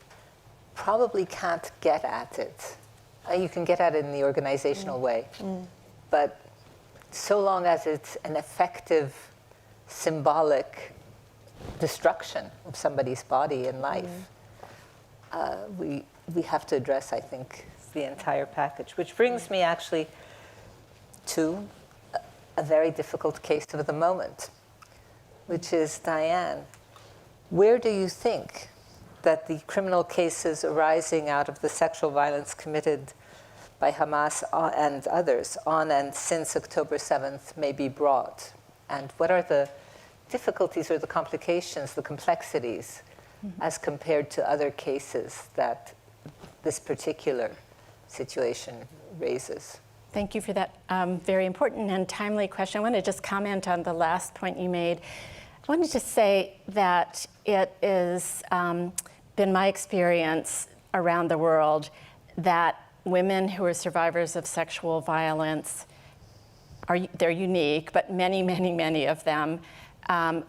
probably can't get at it. You can get at it in the organizational way, but so long as it's an effective, symbolic destruction of somebody's body and life, we have to address, I think, the entire package. Which brings me actually to a very difficult case of the moment, which is, Diane, where do you think that the criminal cases arising out of the sexual violence committed by Hamas and others on and since October 7th may be brought? And what are the difficulties or the complications, the complexities, as compared to other cases that this particular situation raises? Thank you for that very important and timely question. I want to just comment on the last point you made. I wanted to say that it has been my experience around the world that women who are survivors of sexual violence they're unique, but many, many, many of them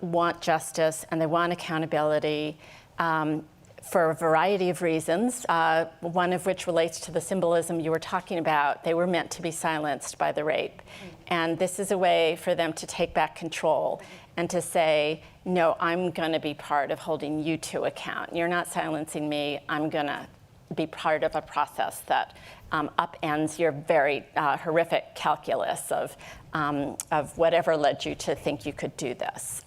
want justice and they want accountability for a variety of reasons, one of which relates to the symbolism you were talking about. They were meant to be silenced by the rape. And this is a way for them to take back control and to say, no, I'm going to be part of holding you to account. You're not silencing me. I'm going to be part of a process that upends your very horrific calculus of whatever led you to think you could do this.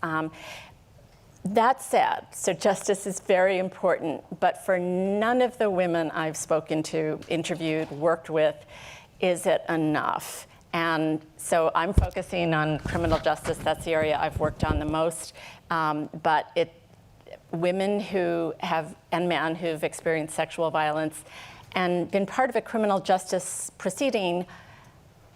That said, so justice is very important, but for none of the women I've spoken to, interviewed, worked with, is it enough? And so I'm focusing on criminal justice. That's the area I've worked on the most. But women who have, and men who've experienced sexual violence and been part of a criminal justice proceeding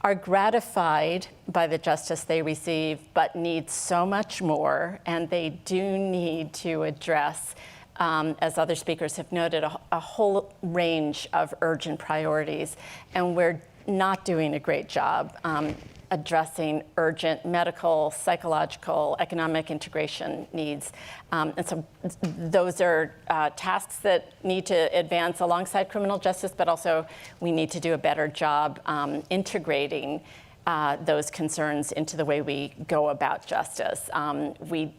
are gratified by the justice they receive, but need so much more, and they do need to address, as other speakers have noted, a whole range of urgent priorities, and we're not doing a great job addressing urgent medical, psychological, economic integration needs. And so those are tasks that need to advance alongside criminal justice, but also we need to do a better job integrating those concerns into the way we go about justice. We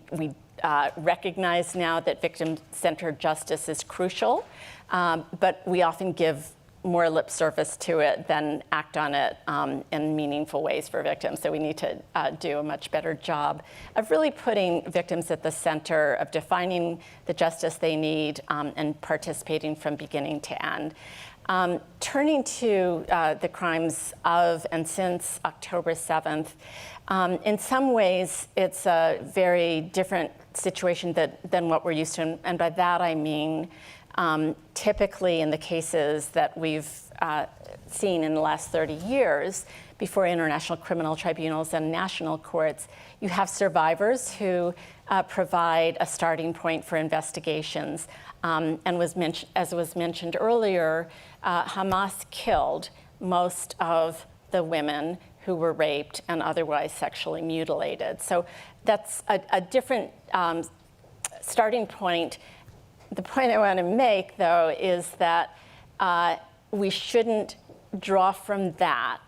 recognize now that victim-centered justice is crucial, but we often give more lip service to it than act on it in meaningful ways for victims. So we need to do a much better job of really putting victims at the center of defining the justice they need and participating from beginning to end. Turning to the crimes of and since October 7th, in some ways it's a very different situation than what we're used to, and by that I mean typically in the cases that we've seen in the last 30 years before international criminal tribunals and national courts, you have survivors who provide a starting point for investigations. And as was mentioned earlier, Hamas killed most of the women who were raped and otherwise sexually mutilated. So that's a different starting point. The point I want to make, though, is that we shouldn't draw from that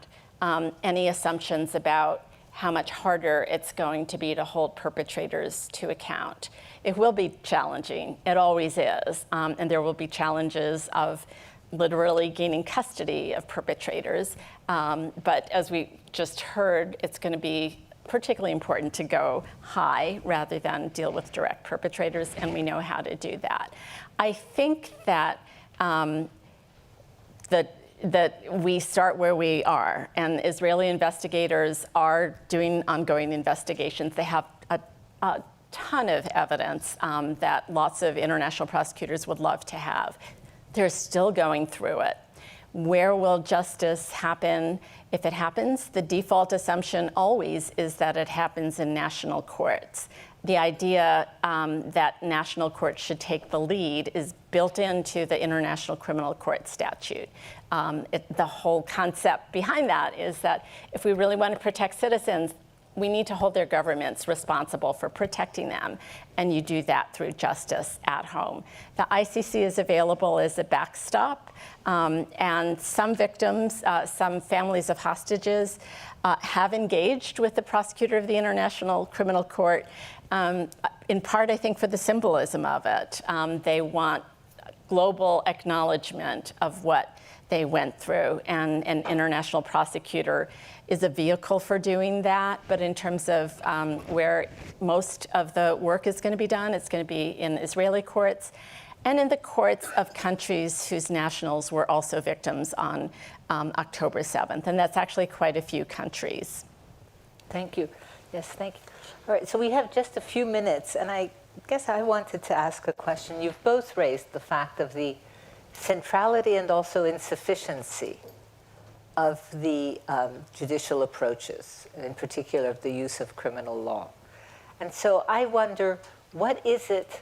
any assumptions about how much harder it's going to be to hold perpetrators to account. It will be challenging. It always is. And there will be challenges of literally gaining custody of perpetrators. But as we just heard, it's going to be particularly important to go high rather than deal with direct perpetrators, and we know how to do that. I think that that we start where we are, and Israeli investigators are doing ongoing investigations. They have a ton of evidence that lots of international prosecutors would love to have. They're still going through it. Where will justice happen? If it happens, the default assumption always is that it happens in national courts. The idea that national courts should take the lead is built into the International Criminal Court statute. The whole concept behind that is that if we really want to protect citizens, we need to hold their governments responsible for protecting them, and you do that through justice at home. The ICC is available as a backstop, and some victims, some families of hostages have engaged with the prosecutor of the International Criminal Court, in part, I think, for the symbolism of it. They want global acknowledgement of what they went through, and an international prosecutor is a vehicle for doing that. But in terms of where most of the work is going to be done, it's going to be in Israeli courts and in the courts of countries whose nationals were also victims on October 7th. And that's actually quite a few countries. Thank you. Yes, thank you. All right, so we have just a few minutes, and I guess I wanted to ask a question. You've both raised the fact of the centrality and also insufficiency of the judicial approaches, in particular the use of criminal law. And so I wonder, what is it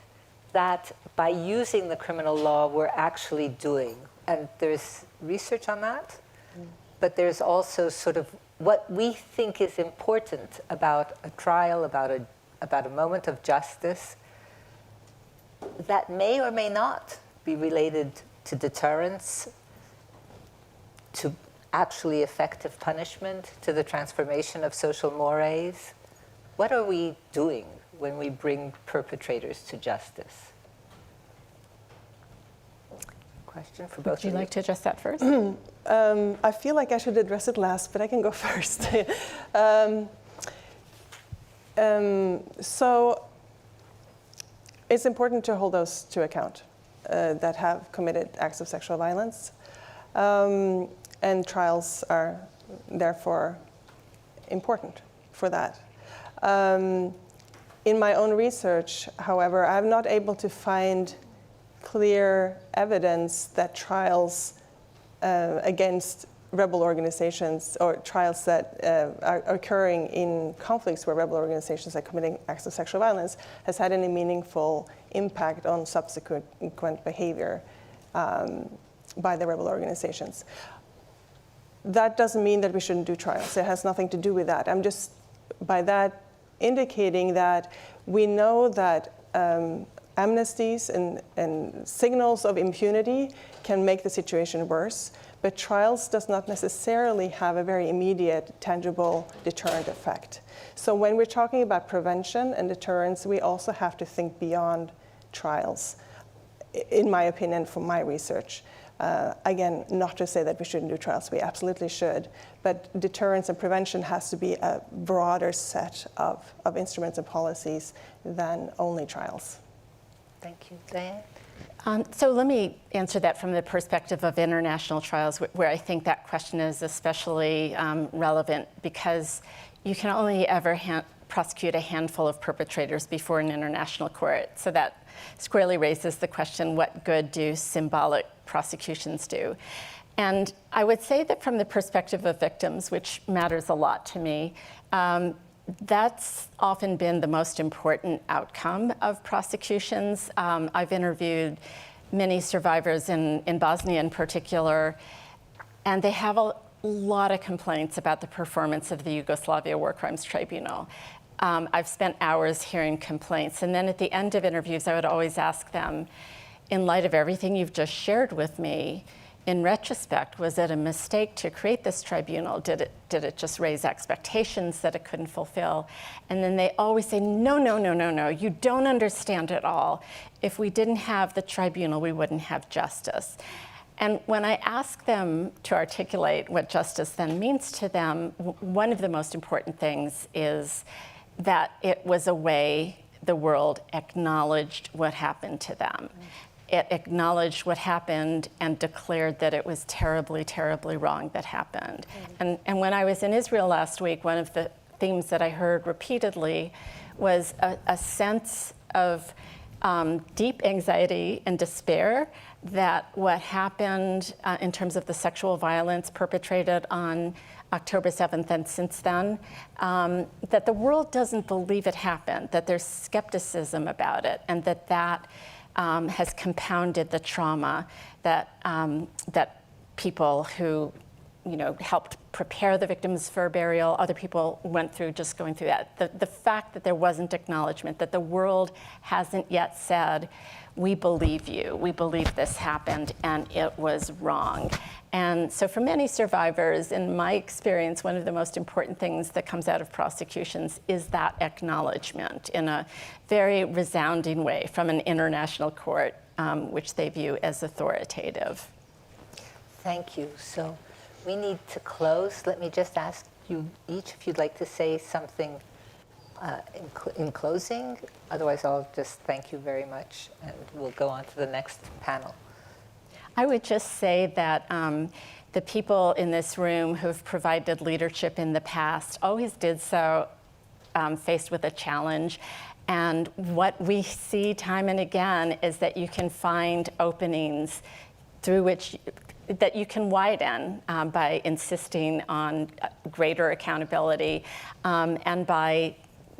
that by using the criminal law we're actually doing? And there's research on that, but there's also sort of what we think is important about a trial, about a moment of justice that may or may not be related to deterrence, to actually effective punishment, to the transformation of social mores. What are we doing when we bring perpetrators to justice? Question for both of you. Would you like to address that first? I feel like I should address it last, but I can go first. So it's important to hold those to account that have committed acts of sexual violence. And trials are therefore important for that. In my own research, however, I'm not able to find clear evidence that trials against rebel organizations or trials that are occurring in conflicts where rebel organizations are committing acts of sexual violence has had any meaningful impact on subsequent behavior by the rebel organizations. That doesn't mean that we shouldn't do trials. It has nothing to do with that. I'm just, by that, indicating that we know that amnesties and signals of impunity can make the situation worse, but trials does not necessarily have a very immediate, tangible deterrent effect. So when we're talking about prevention and deterrence, we also have to think beyond trials, in my opinion, from my research. Again, not to say that we shouldn't do trials, we absolutely should, but deterrence and prevention has to be a broader set of instruments and policies than only trials. Thank you. Diane? So let me answer that from the perspective of international trials, where I think that question is especially relevant, because you can only ever prosecute a handful of perpetrators before an international court. So that squarely raises the question, what good do symbolic prosecutions do? And I would say that from the perspective of victims, which matters a lot to me, that's often been the most important outcome of prosecutions. I've interviewed many survivors in Bosnia in particular, and they have a lot of complaints about the performance of the Yugoslavia War Crimes Tribunal. I've spent hours hearing complaints, and then at the end of interviews, I would always ask them, in light of everything you've just shared with me, in retrospect, was it a mistake to create this tribunal? Did it just raise expectations that it couldn't fulfill? And then they always say, no, no, no, no, no, you don't understand it all. If we didn't have the tribunal, we wouldn't have justice. And when I ask them to articulate what justice then means to them, one of the most important things is that it was a way the world acknowledged what happened to them. It acknowledged what happened and declared that it was terribly, terribly wrong that happened. And when I was in Israel last week, one of the themes that I heard repeatedly was a sense of deep anxiety and despair that what happened in terms of the sexual violence perpetrated on October 7th and since then, that the world doesn't believe it happened, that there's skepticism about it, and that has compounded the trauma that people who helped prepare the victims for burial, other people went through just going through that. The fact that there wasn't acknowledgement, that the world hasn't yet said, we believe you, we believe this happened and it was wrong. And so for many survivors, in my experience, one of the most important things that comes out of prosecutions is that acknowledgement in a very resounding way from an international court, which they view as authoritative. Thank you. So we need to close. Let me just ask you each if you'd like to say something in closing. Otherwise, I'll just thank you very much, and we'll go on to the next panel. I would just say that the people in this room who've provided leadership in the past always did so faced with a challenge. And what we see time and again is that you can find openings through which that you can widen by insisting on greater accountability and by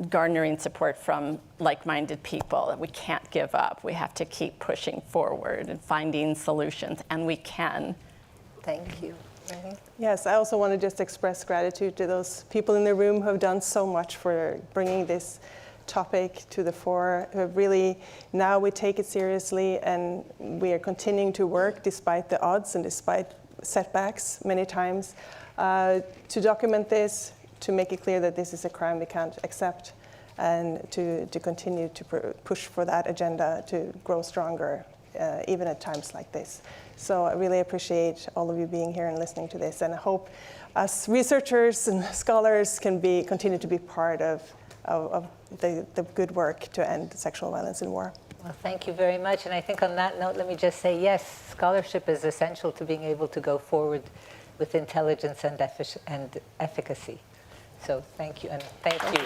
garnering support from like-minded people. We can't give up. We have to keep pushing forward and finding solutions, and we can. Thank you. Yes, I also want to just express gratitude to those people in the room who have done so much for bringing this topic to the fore. Really, now we take it seriously, and we are continuing to work despite the odds and despite setbacks many times to document this, to make it clear that this is a crime we can't accept, and to continue to push for that agenda to grow stronger, even at times like this. So I really appreciate all of you being here and listening to this, and I hope us researchers and scholars can continue to be part of the good work to end sexual violence in war. Well, thank you very much. And I think on that note, let me just say, yes, scholarship is essential to being able to go forward with intelligence and efficacy. So thank you, and thank you.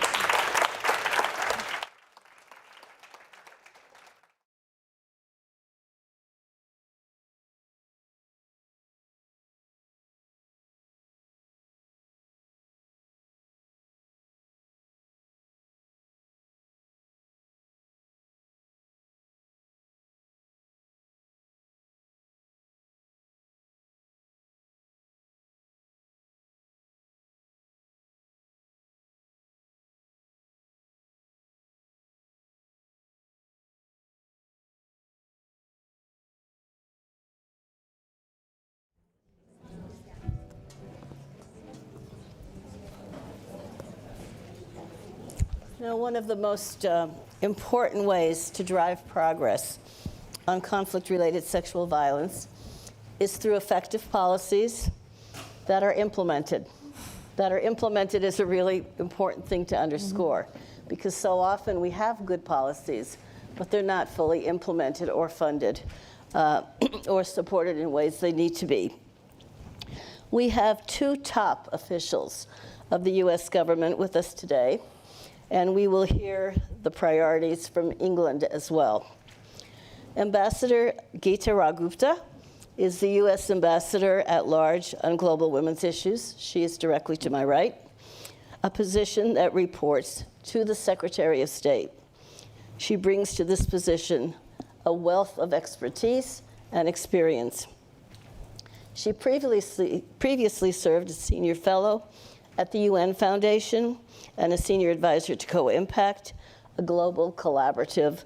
Now, one of the most important ways to drive progress on conflict-related sexual violence is through effective policies that are implemented. That are implemented is a really important thing to underscore, because so often we have good policies, but they're not fully implemented or funded or supported in ways they need to be. We have two top officials of the U.S. government with us today, and we will hear the priorities from England as well. Ambassador GIWPS is the U.S. Ambassador at Large on Global Women's Issues. She is directly to my right, a position that reports to the Secretary of State. She brings to this position a wealth of expertise and experience. She previously served as Senior Fellow at the UN Foundation and a Senior Advisor to Co-Impact, a global collaborative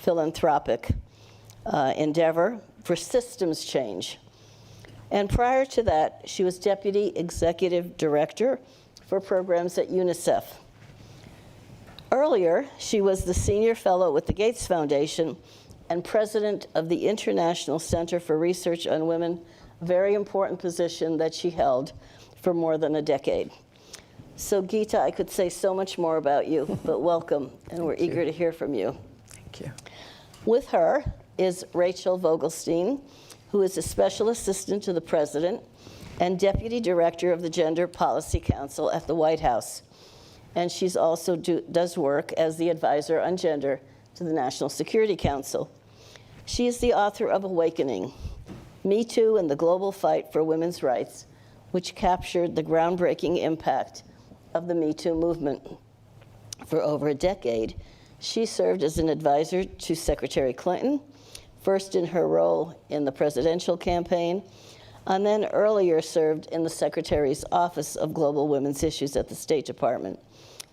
philanthropic endeavor for systems change. And prior to that, she was Deputy Executive Director for programs at UNICEF. Earlier, she was the Senior Fellow with the Gates Foundation and president of the International Center for Research on Women, a very important position that she held for more than a decade. So Geeta, I could say so much more about you, but welcome, and we're eager to hear from you. Thank you. With her is Rachel Vogelstein, who is a special assistant to the president and deputy director of the Gender Policy Council at the White House. And she's also does work as the advisor on gender to the National Security Council. She is the author of Awakening, Me Too and the Global Fight for Women's Rights, which captured the groundbreaking impact of the Me Too movement. For over a decade, she served as an advisor to Secretary Clinton, first in her role in the presidential campaign, and then earlier served in the Secretary's Office of Global Women's Issues at the State Department,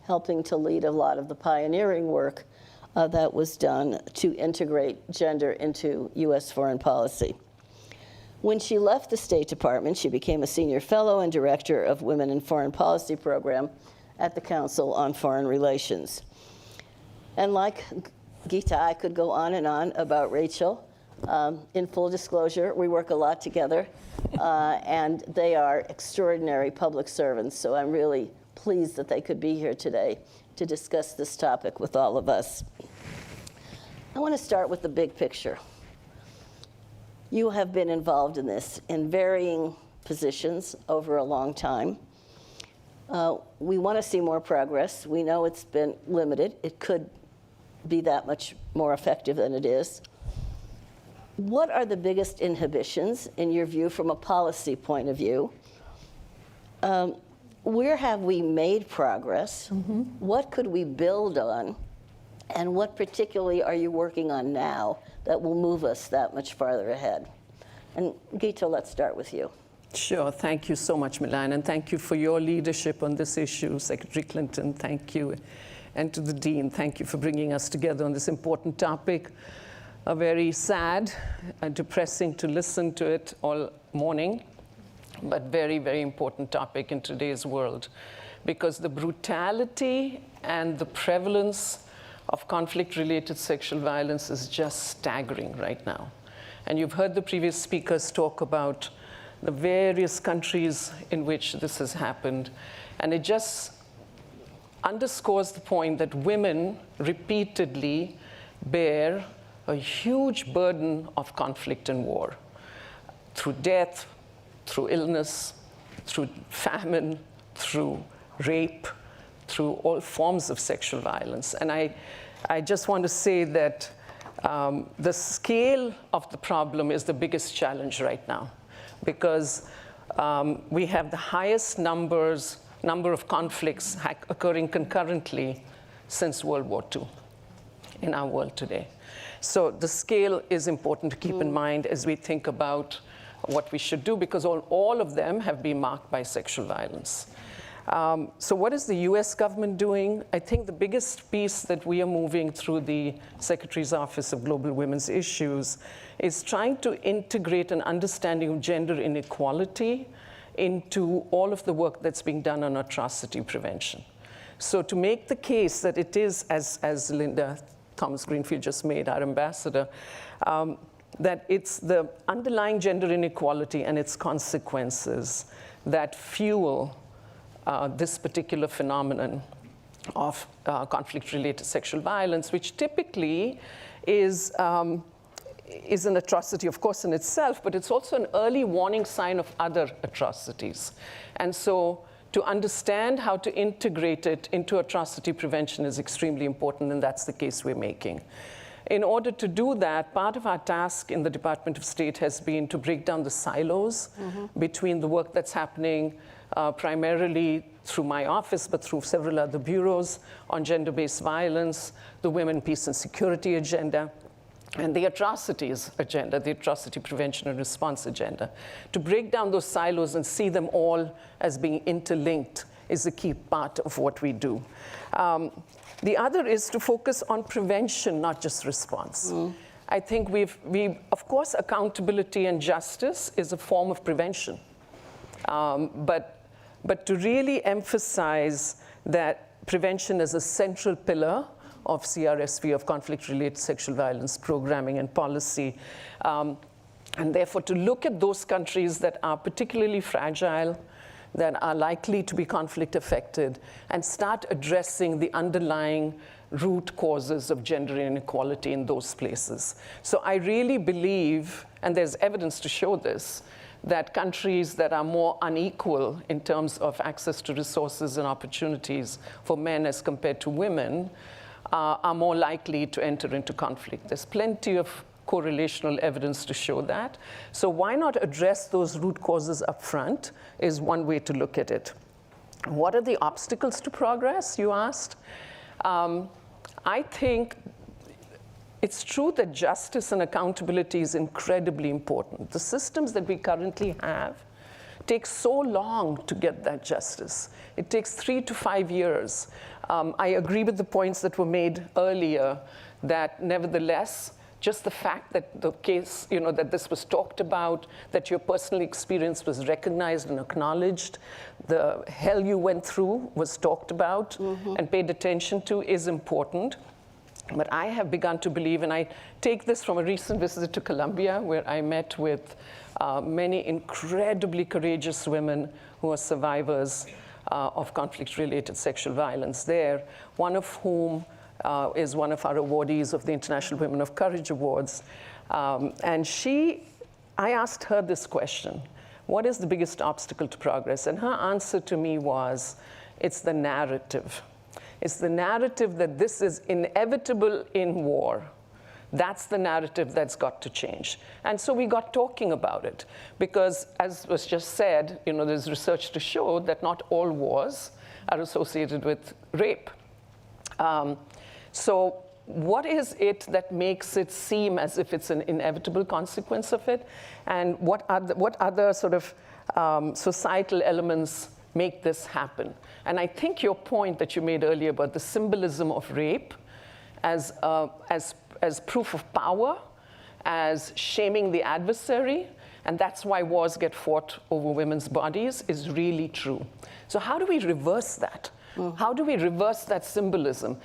helping to lead a lot of the pioneering work that was done to integrate gender into U.S. foreign policy. When she left the State Department, she became a senior fellow and director of Women in Foreign Policy program at the Council on Foreign Relations. And like Geeta, I could go on and on about Rachel. In full disclosure, we work a lot together, and they are extraordinary public servants, so I'm really pleased that they could be here today to discuss this topic with all of us. I want to start with the big picture. You have been involved in this in varying positions over a long time. We want to see more progress. We know it's been limited. It could be that much more effective than it is. What are the biggest inhibitions, in your view, from a policy point of view? Where have we made progress? Mm-hmm. What could we build on? And what particularly are you working on now that will move us that much farther ahead? And Geeta, let's start with you. Sure. Thank you so much, Milan, and thank you for your leadership on this issue. Secretary Clinton, thank you. And to the Dean, thank you for bringing us together on this important topic. A very sad and depressing to listen to it all morning, but very, very important topic in today's world, because the brutality and the prevalence of conflict-related sexual violence is just staggering right now. And you've heard the previous speakers talk about the various countries in which this has happened. And it just underscores the point that women repeatedly bear a huge burden of conflict and war, through death, through illness, through famine, through rape, through all forms of sexual violence. And I just want to say that the scale of the problem is the biggest challenge right now, because we have the highest number of conflicts occurring concurrently since World War II in our world today. So the scale is important to keep in mind as we think about what we should do, because all of them have been marked by sexual violence. So what is the US government doing? I think the biggest piece that we are moving through the Secretary's Office of Global Women's Issues is trying to integrate an understanding of gender inequality into all of the work that's being done on atrocity prevention. So to make the case that it is, as Linda Thomas-Greenfield just made, our ambassador, that it's the underlying gender inequality and its consequences that fuel this particular phenomenon of conflict-related sexual violence, which typically is an atrocity, of course, in itself, but it's also an early warning sign of other atrocities. And so to understand how to integrate it into atrocity prevention is extremely important, and that's the case we're making. In order to do that, part of our task in the Department of State has been to break down the silos between the work that's happening primarily through my office, but through several other bureaus on gender-based violence, the Women, Peace, and Security agenda, and the atrocities agenda, the atrocity prevention and response agenda. To break down those silos and see them all as being interlinked is a key part of what we do. The other is to focus on prevention, not just response. I think of course, accountability and justice is a form of prevention. But to really emphasize that prevention is a central pillar of CRSV, of conflict-related sexual violence programming and policy. And therefore, to look at those countries that are particularly fragile, that are likely to be conflict affected, and start addressing the underlying root causes of gender inequality in those places. So I really believe, and there's evidence to show this, that countries that are more unequal in terms of access to resources and opportunities for men as compared to women are more likely to enter into conflict. There's plenty of correlational evidence to show that. So why not address those root causes up front is one way to look at it. What are the obstacles to progress, you asked? I think it's true that justice and accountability is incredibly important. The systems that we currently have take so long to get that justice. It takes 3 to 5 years. I agree with the points that were made earlier that nevertheless, just the fact that the case, that this was talked about, that your personal experience was recognized and acknowledged, the hell you went through was talked about and paid attention to is important. But I have begun to believe, and I take this from a recent visit to Colombia, where I met with many incredibly courageous women who are survivors of conflict-related sexual violence there, one of whom is one of our awardees of the International Women of Courage Awards. And I asked her this question: what is the biggest obstacle to progress? And her answer to me was, it's the narrative. It's the narrative that this is inevitable in war. That's the narrative that's got to change. And so we got talking about it, because as was just said, there's research to show that not all wars are associated with rape. So what is it that makes it seem as if it's an inevitable consequence of it? And what other sort of societal elements make this happen? And I think your point that you made earlier about the symbolism of rape as proof of power, as shaming the adversary, and that's why wars get fought over women's bodies, is really true. So how do we reverse that? How do we reverse that symbolism?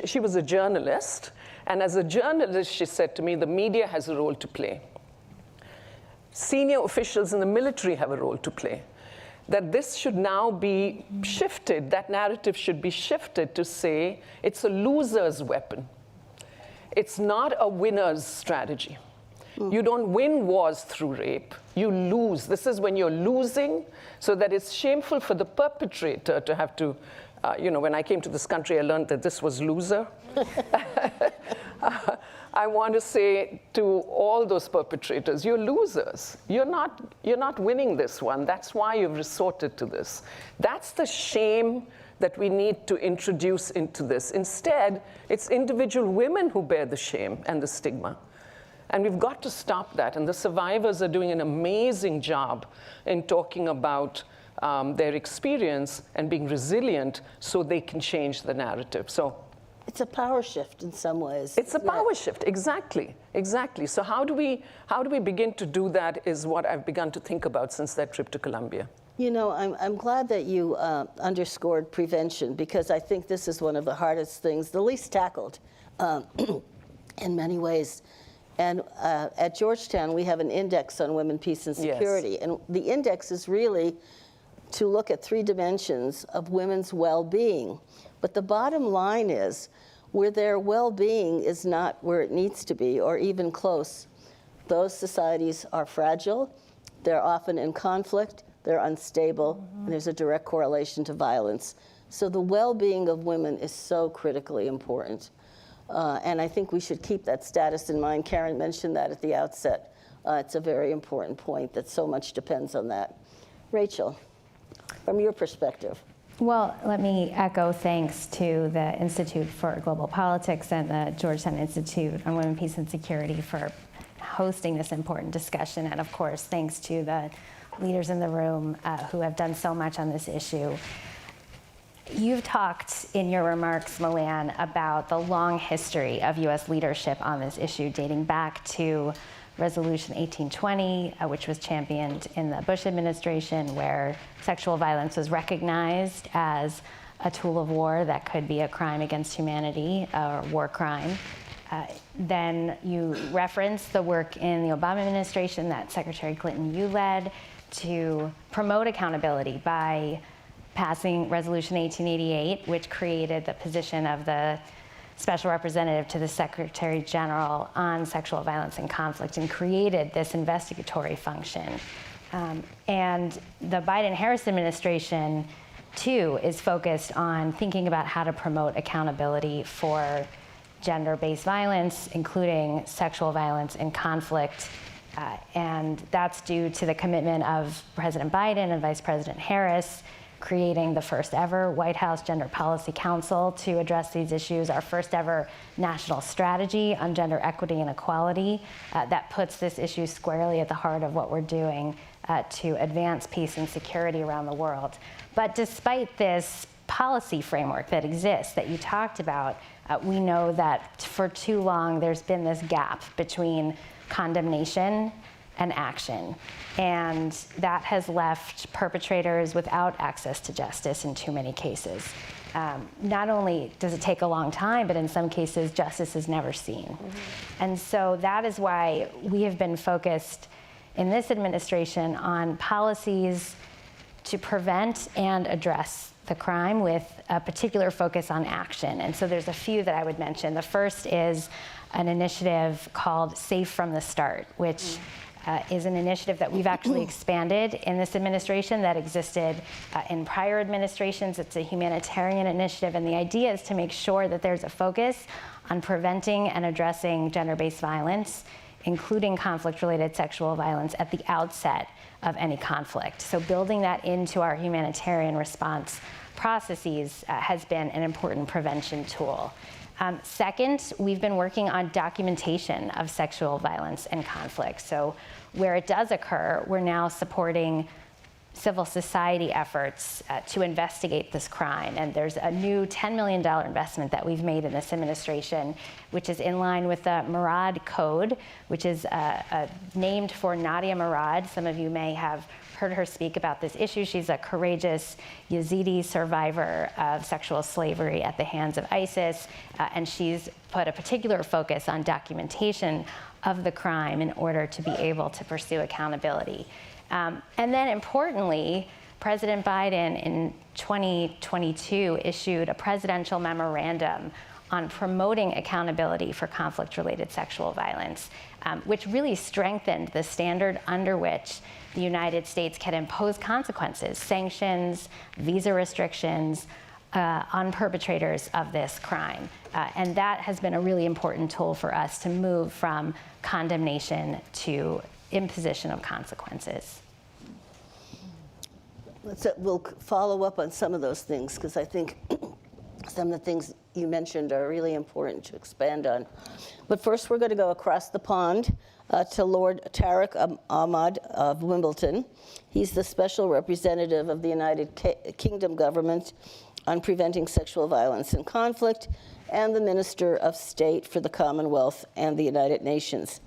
She was a journalist, and as a journalist, she said to me, the media has a role to play. Senior officials in the military have a role to play. That this should now be shifted, that narrative should be shifted to say it's a loser's weapon. It's not a winner's strategy. You don't win wars through rape, you lose. This is when you're losing, so that it's shameful for the perpetrator to have to, when I came to this country, I learned that this was loser. I want to say to all those perpetrators, you're losers. You're not winning this one. That's why you've resorted to this. That's the shame that we need to introduce into this. Instead, it's individual women who bear the shame and the stigma. And we've got to stop that. And the survivors are doing an amazing job in talking about their experience and being resilient so they can change the narrative. So it's a power shift in some ways. It's a power shift, exactly. So how do we begin to do that is what I've begun to think about since that trip to Colombia. I'm glad that you underscored prevention, because I think this is one of the hardest things, the least tackled in many ways. And at Georgetown, we have an index on women, peace, and security. Yes. And the index is really to look at 3 dimensions of women's well-being. But the bottom line is, where their well-being is not where it needs to be, or even close, those societies are fragile, they're often in conflict, they're unstable, and there's a direct correlation to violence. So the well-being of women is so critically important. And I think we should keep that status in mind. Karen mentioned that at the outset. It's a very important point that so much depends on that. Rachel, from your perspective. Well, let me echo thanks to the Institute for Global Politics and the Georgetown Institute on Women, Peace, and Security for hosting this important discussion. And of course, thanks to the leaders in the room who have done so much on this issue. You've talked in your remarks, Milan, about the long history of U.S. leadership on this issue, dating back to Resolution 1820, which was championed in the Bush administration, where sexual violence was recognized as a tool of war that could be a crime against humanity or war crime. Then you reference the work in the Obama administration that Secretary Clinton, you led to promote accountability by passing Resolution 1888, which created the position of the Special Representative to the Secretary General on sexual violence and conflict, and created this investigatory function. And the Biden-Harris administration, too, is focused on thinking about how to promote accountability for gender-based violence, including sexual violence and conflict. And that's due to the commitment of President Biden and Vice President Harris creating the first ever White House Gender Policy Council to address these issues, our first ever national strategy on gender equity and equality that puts this issue squarely at the heart of what we're doing to advance peace and security around the world. But despite this policy framework that exists that you talked about, we know that for too long there's been this gap between condemnation and action. And that has left perpetrators without access to justice in too many cases. Not only does it take a long time, but in some cases, justice is never seen. Mm-hmm. And so that is why we have been focused in this administration on policies to prevent and address the crime with a particular focus on action. And so there's a few that I would mention. The first is an initiative called Safe from the Start, which is an initiative that we've actually expanded in this administration that existed in prior administrations. It's a humanitarian initiative, and the idea is to make sure that there's a focus on preventing and addressing gender-based violence, including conflict-related sexual violence, at the outset of any conflict. So building that into our humanitarian response processes has been an important prevention tool. Second, we've been working on documentation of sexual violence and conflict. So where it does occur, we're now supporting civil society efforts to investigate this crime. And there's a new $10 million investment that we've made in this administration, which is in line with the Murad Code, which is named for Nadia Murad. Some of you may have heard her speak about this issue. She's a courageous Yazidi survivor of sexual slavery at the hands of ISIS, and she's put a particular focus on documentation of the crime in order to be able to pursue accountability. And then importantly, President Biden in 2022 issued a presidential memorandum on promoting accountability for conflict-related sexual violence, which really strengthened the standard under which the United States can impose consequences, sanctions, visa restrictions on perpetrators of this crime. And that has been a really important tool for us to move from condemnation to imposition of consequences. We'll follow up on some of those things, because I think some of the things you mentioned are really important to expand on. But first, we're going to go across the pond to Lord Tariq Ahmad of Wimbledon. He's the special representative of the United Kingdom government on preventing sexual violence and conflict, and the Minister of State for the Commonwealth and the United Nations.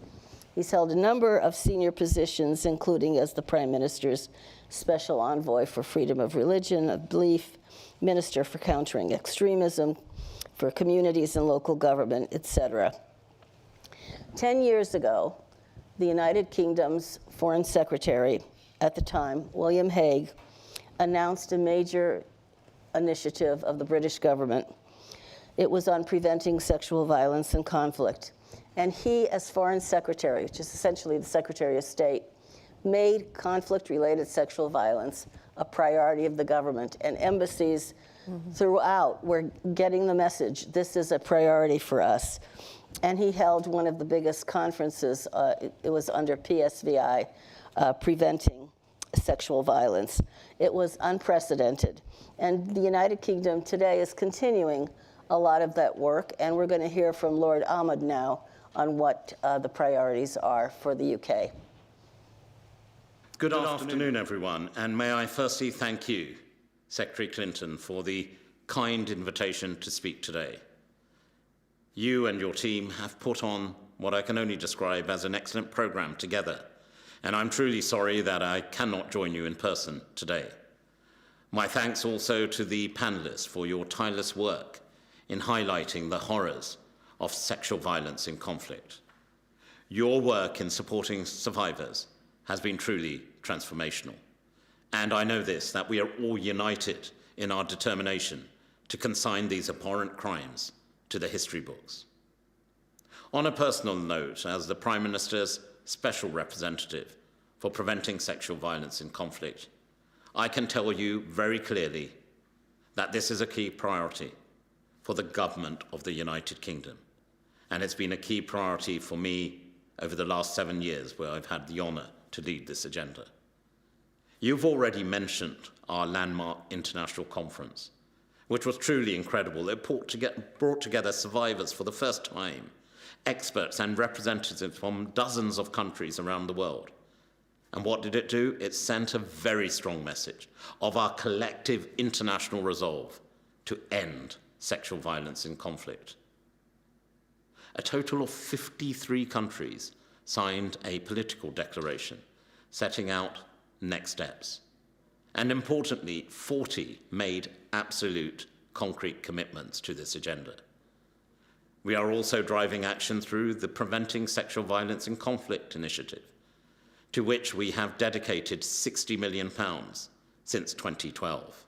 He's held a number of senior positions, including as the Prime Minister's Special Envoy for Freedom of Religion, of Belief, Minister for Countering Extremism, for Communities and Local Government, etc. 10 years ago, the United Kingdom's Foreign Secretary at the time, William Hague, announced a major initiative of the British government. It was on preventing sexual violence and conflict. And he, as Foreign Secretary, which is essentially the Secretary of State, made conflict-related sexual violence a priority of the government. And embassies throughout were getting the message, this is a priority for us. And he held one of the biggest conferences, it was under PSVI, preventing sexual violence. It was unprecedented. And the United Kingdom today is continuing a lot of that work, and we're going to hear from Lord Ahmad now on what the priorities are for the UK. Good afternoon, everyone, and may I firstly thank you, Secretary Clinton, for the kind invitation to speak today. You and your team have put on what I can only describe as an excellent program together, and I'm truly sorry that I cannot join you in person today. My thanks also to the panelists for your tireless work in highlighting the horrors of sexual violence in conflict. Your work in supporting survivors has been truly transformational. And I know this, that we are all united in our determination to consign these abhorrent crimes to the history books. On a personal note, as the Prime Minister's special representative for preventing sexual violence in conflict, I can tell you very clearly that this is a key priority for the government of the United Kingdom. And it's been a key priority for me over the last 7 years, where I've had the honor to lead this agenda. You've already mentioned our landmark international conference, which was truly incredible. It brought together survivors for the first time, experts and representatives from dozens of countries around the world. And what did it do? It sent a very strong message of our collective international resolve to end sexual violence in conflict. A total of 53 countries signed a political declaration setting out next steps. And importantly, 40 made absolute concrete commitments to this agenda. We are also driving action through the Preventing Sexual Violence in Conflict initiative, to which we have dedicated £60 million since 2012.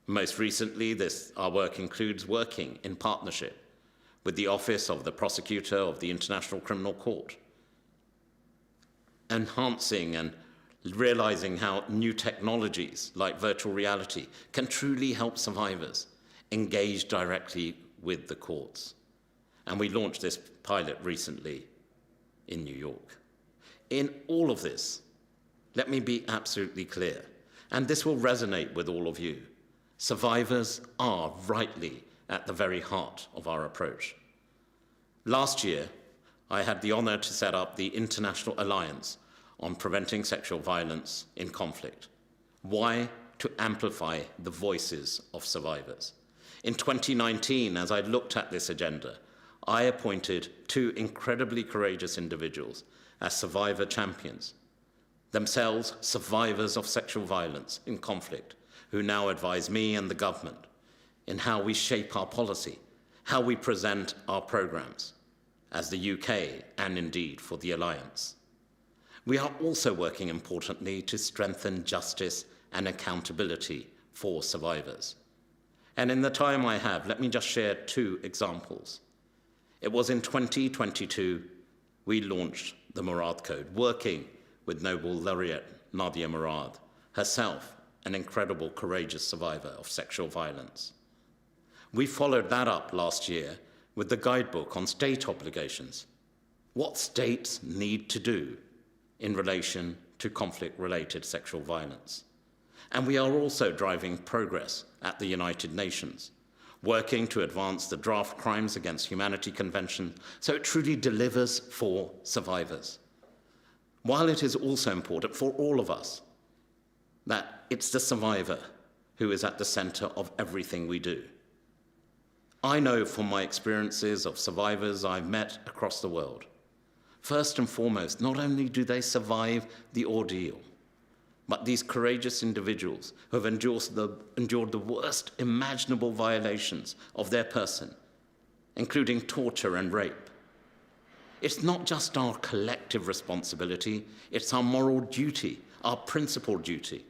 Most recently, our work includes working in partnership with the Office of the Prosecutor of the International Criminal Court, enhancing and realizing how new technologies like virtual reality can truly help survivors engage directly with the courts. And we launched this pilot recently in New York. In all of this, let me be absolutely clear, and this will resonate with all of you. Survivors are rightly at the very heart of our approach. Last year, I had the honor to set up the International Alliance on Preventing Sexual Violence in Conflict. Why? To amplify the voices of survivors. In 2019, as I looked at this agenda, I appointed 2 incredibly courageous individuals as survivor champions, themselves survivors of sexual violence in conflict, who now advise me and the government in how we shape our policy, how we present our programs as the UK and indeed for the Alliance. We are also working importantly to strengthen justice and accountability for survivors. And in the time I have, let me just share 2 examples. It was in 2022 we launched the Murad Code, working with Nobel laureate Nadia Murad, herself an incredible, courageous survivor of sexual violence. We followed that up last year with the guidebook on state obligations, what states need to do in relation to conflict-related sexual violence. And we are also driving progress at the United Nations, working to advance the draft Crimes Against Humanity Convention so it truly delivers for survivors. While it is also important for all of us that it's the survivor who is at the center of everything we do. I know from my experiences of survivors I've met across the world, first and foremost, not only do they survive the ordeal, but these courageous individuals who have endured the worst imaginable violations of their person, including torture and rape. It's not just our collective responsibility, it's our moral duty, our principal duty.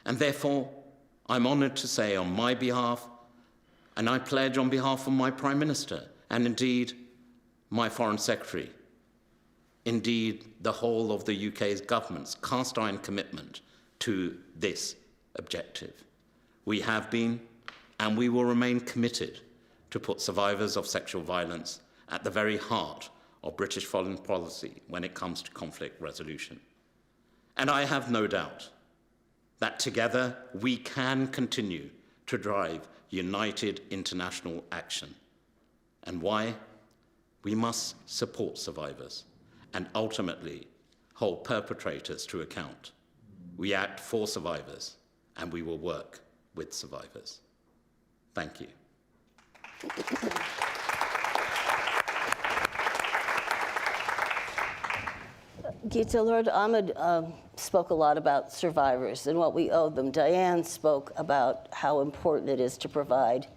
And therefore, I'm honored to say on my behalf, and I pledge on behalf of my Prime Minister, and indeed my Foreign Secretary, indeed the whole of the UK's government's cast iron commitment to this objective. We have been, and we will remain committed to put survivors of sexual violence at the very heart of British foreign policy when it comes to conflict resolution. And I have no doubt that together we can continue to drive united international action. And why? We must support survivors and ultimately hold perpetrators to account. We act for survivors and we will work with survivors. Thank you. Gita, Lord Ahmed spoke a lot about survivors and what we owe them. Diane spoke about how important it is to provide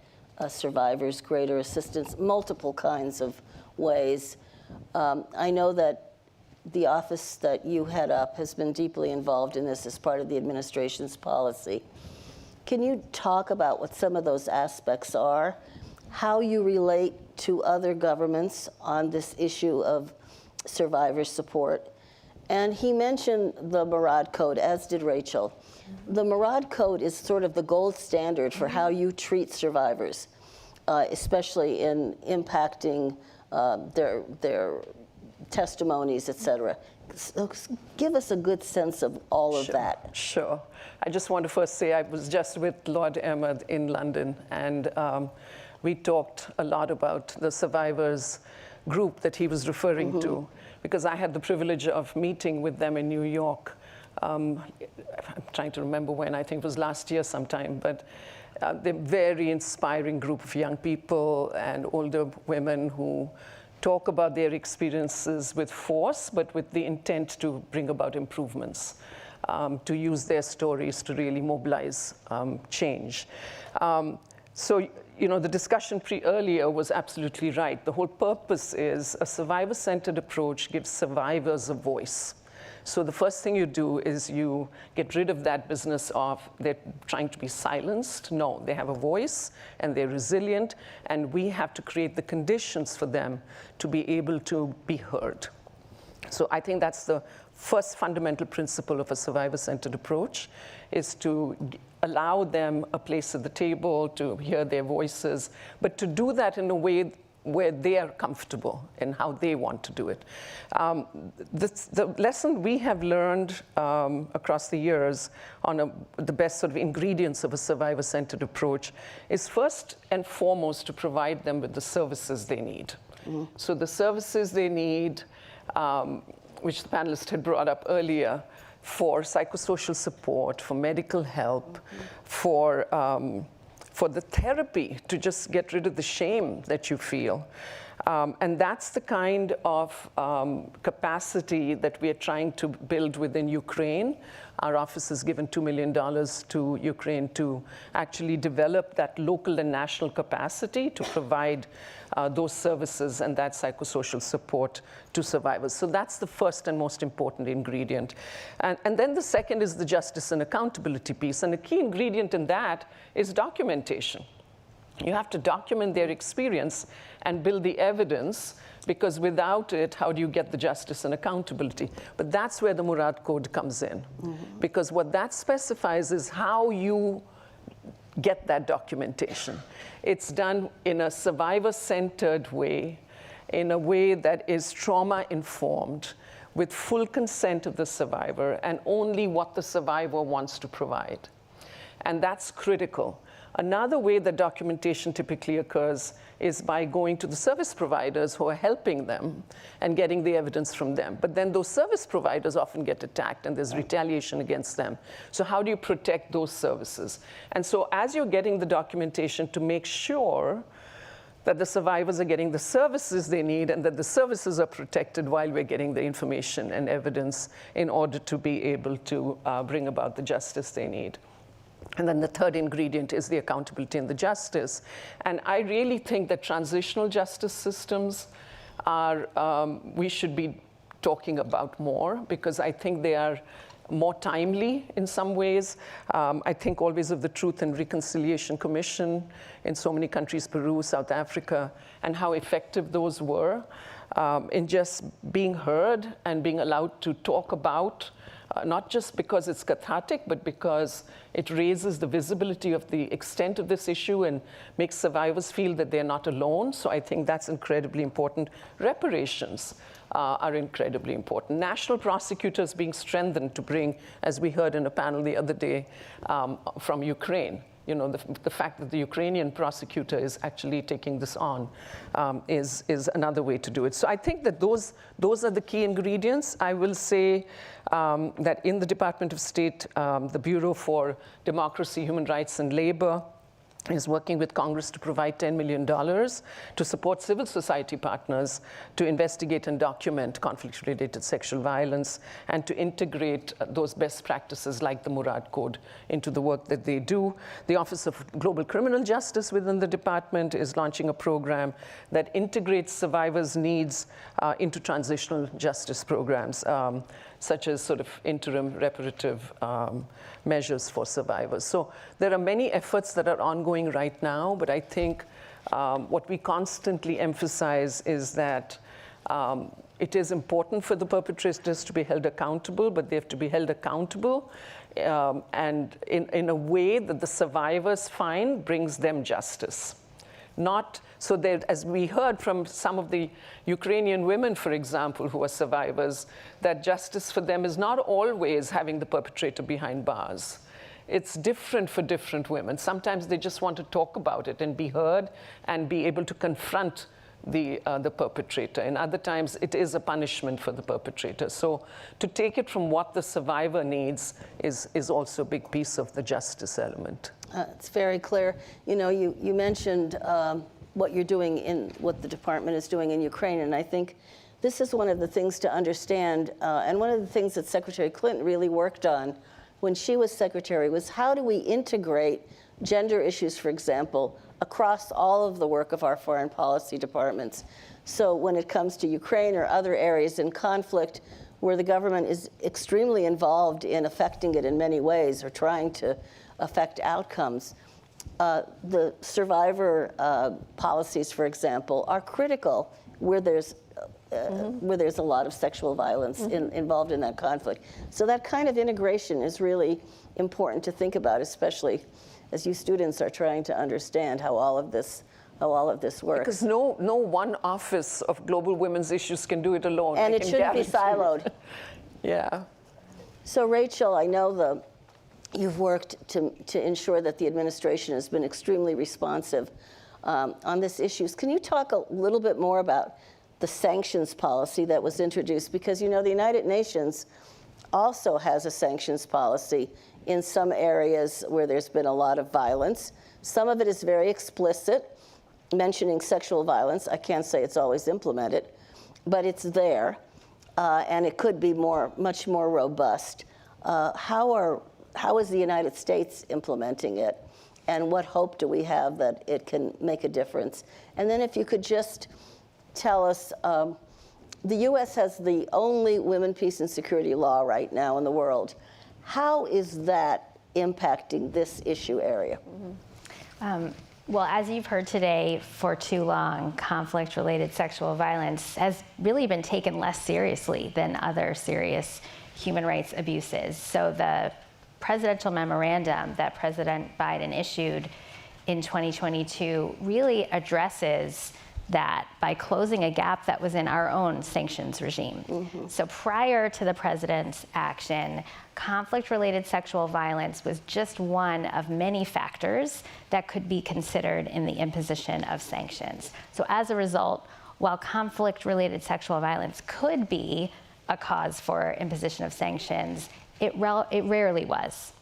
survivors greater assistance, multiple kinds of ways. I know that the office that you head up has been deeply involved in this as part of the administration's policy. Can you talk about what some of those aspects are, how you relate to other governments on this issue of survivor support? And he mentioned the Murad Code, as did Rachel. The Murad Code is sort of the gold standard for how you treat survivors, especially in impacting their testimonies, et cetera. So give us a good sense of all of that. Sure. I just want to first say I was just with Lord Ahmed in London, and we talked a lot about the survivors group that he was referring to, because I had the privilege of meeting with them in New York. I'm trying to remember when, I think it was last year sometime, but they're a very inspiring group of young people and older women who talk about their experiences with force, but with the intent to bring about improvements, to use their stories to really mobilize change. So, you know, the discussion earlier was absolutely right. The whole purpose is a survivor-centered approach gives survivors a voice. So the first thing you do is you get rid of that business of they're trying to be silenced. No, they have a voice and they're resilient, and we have to create the conditions for them to be able to be heard. So I think that's the first fundamental principle of a survivor-centered approach, is to allow them a place at the table, to hear their voices, but to do that in a way where they are comfortable and how they want to do it. The lesson we have learned across the years on the best sort of ingredients of a survivor-centered approach is first and foremost to provide them with the services they need. So the services they need, which the panelists had brought up earlier, for psychosocial support, for medical help, for the therapy, to just get rid of the shame that you feel. And that's the kind of capacity that we are trying to build within Ukraine. Our office has given $2 million to Ukraine to actually develop that local and national capacity to provide those services and that psychosocial support to survivors. So that's the first and most important ingredient. And then the second is the justice and accountability piece. And a key ingredient in that is documentation. You have to document their experience and build the evidence, because without it, how do you get the justice and accountability? But that's where the Murad Code comes in, because what that specifies is how you get that documentation. It's done in a survivor-centered way, in a way that is trauma-informed, with full consent of the survivor, and only what the survivor wants to provide. And that's critical. Another way that documentation typically occurs is by going to the service providers who are helping them and getting the evidence from them. But then those service providers often get attacked and there's retaliation against them. So how do you protect those services? And so as you're getting the documentation to make sure that the survivors are getting the services they need and that the services are protected while we're getting the information and evidence in order to be able to bring about the justice they need. And then the third ingredient is the accountability and the justice. And I really think that transitional justice systems are, we should be talking about more, because I think they are more timely in some ways. I think always of the Truth and Reconciliation Commission in so many countries, Peru, South Africa, and how effective those were in just being heard and being allowed to talk about, not just because it's cathartic, but because it raises the visibility of the extent of this issue and makes survivors feel that they're not alone. So I think that's incredibly important. Reparations are incredibly important. National prosecutors being strengthened to bring, as we heard in a panel the other day from Ukraine, you know, the fact that the Ukrainian prosecutor is actually taking this on is another way to do it. So I think that those are the key ingredients. I will say that in the Department of State, the Bureau for Democracy, Human Rights, and Labor is working with Congress to provide $10 million to support civil society partners to investigate and document conflict-related sexual violence and to integrate those best practices like the Murad Code into the work that they do. The Office of Global Criminal Justice within the department is launching a program that integrates survivors' needs into transitional justice programs, such as sort of interim reparative measures for survivors. So there are many efforts that are ongoing right now, but I think what we constantly emphasize is that it is important for the perpetrators to be held accountable, but they have to be held accountable and in a way that the survivors find brings them justice. Not so that, as we heard from some of the Ukrainian women, for example, who are survivors, that justice for them is not always having the perpetrator behind bars. It's different for different women. Sometimes they just want to talk about it and be heard and be able to confront the perpetrator. And other times it is a punishment for the perpetrator. So to take it from what the survivor needs is also a big piece of the justice element. It's very clear. You know, you mentioned what you're doing what the department is doing in Ukraine, and I think this is one of the things to understand, and one of the things that Secretary Clinton really worked on when she was secretary was how do we integrate gender issues, for example, across all of the work of our foreign policy departments. So when it comes to Ukraine or other areas in conflict where the government is extremely involved in affecting it in many ways or trying to affect outcomes, the survivor policies, for example, are critical where there's a lot of sexual violence involved in that conflict. So that kind of integration is really important to think about, especially as you students are trying to understand how all of this works. Because no one office of global women's issues can do it alone. And it shouldn't be siloed. Yeah. So Rachel, I know you've worked to ensure that the administration has been extremely responsive on this issues. Can you talk a little bit more about the sanctions policy that was introduced? Because, you know, the United Nations also has a sanctions policy in some areas where there's been a lot of violence. Some of it is very explicit, mentioning sexual violence. I can't say it's always implemented, but it's there, and it could be much more robust. How is the United States implementing it, and what hope do we have that it can make a difference? And then if you could just tell us, the U.S. has the only women, peace, and security law right now in the world. How is that impacting this issue area? Well, as you've heard today, for too long, conflict-related sexual violence has really been taken less seriously than other serious human rights abuses. So the presidential memorandum that President Biden issued in 2022 really addresses that by closing a gap that was in our own sanctions regime. So prior to the president's action, conflict-related sexual violence was just one of many factors that could be considered in the imposition of sanctions. So as a result, while conflict-related sexual violence could be a cause for imposition of sanctions, it rarely was.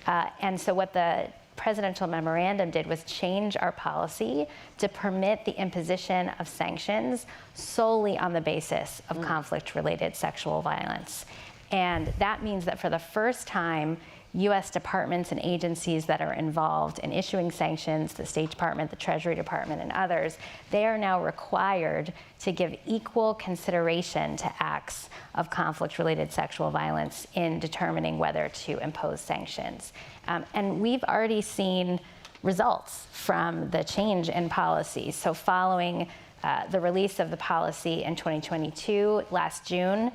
And so what the presidential memorandum did was change our policy to permit the imposition of sanctions solely on the basis of conflict-related sexual violence. And that means that for the first time, U.S. departments and agencies that are involved in issuing sanctions, the State Department, the Treasury Department, and others, they are now required to give equal consideration to acts of conflict-related sexual violence in determining whether to impose sanctions. And we've already seen results from the change in policy. So following the release of the policy in 2022, last June,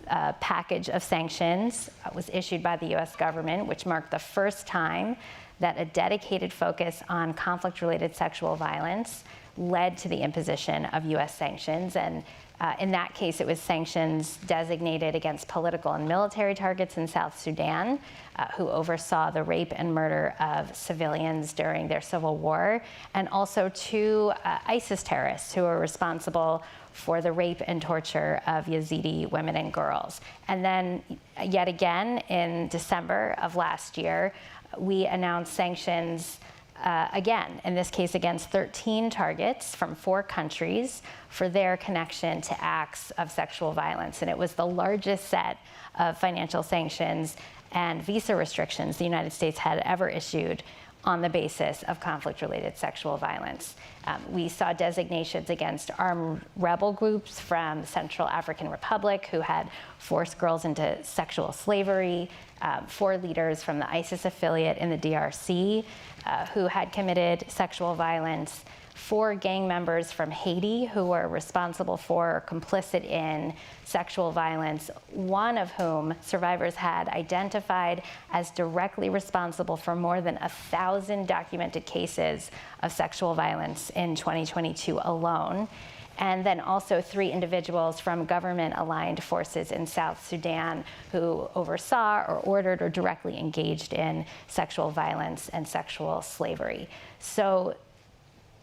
a package of sanctions was issued by the U.S. government, which marked the first time that a dedicated focus on conflict-related sexual violence led to the imposition of U.S. sanctions. And in that case, it was sanctions designated against political and military targets in South Sudan, who oversaw the rape and murder of civilians during their civil war, and also two ISIS terrorists who were responsible for the rape and torture of Yazidi women and girls. And then yet again, in December of last year, we announced sanctions again, in this case against 13 targets from 4 countries for their connection to acts of sexual violence. And it was the largest set of financial sanctions and visa restrictions the United States had ever issued on the basis of conflict-related sexual violence. We saw designations against armed rebel groups from the Central African Republic who had forced girls into sexual slavery, 4 leaders from the ISIS affiliate in the DRC who had committed sexual violence, 4 gang members from Haiti who were responsible for or complicit in sexual violence, one of whom survivors had identified as directly responsible for more than 1,000 documented cases of sexual violence in 2022 alone. And then also 3 individuals from government-aligned forces in South Sudan who oversaw or ordered or directly engaged in sexual violence and sexual slavery. So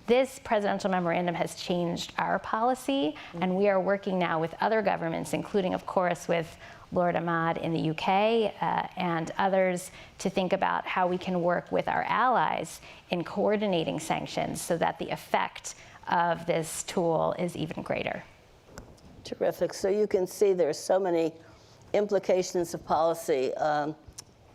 this presidential memorandum has changed our policy, and we are working now with other governments, including, of course, with Lord Ahmad in the UK and others, to think about how we can work with our allies in coordinating sanctions so that the effect of this tool is even greater. Terrific. So you can see there's so many implications of policy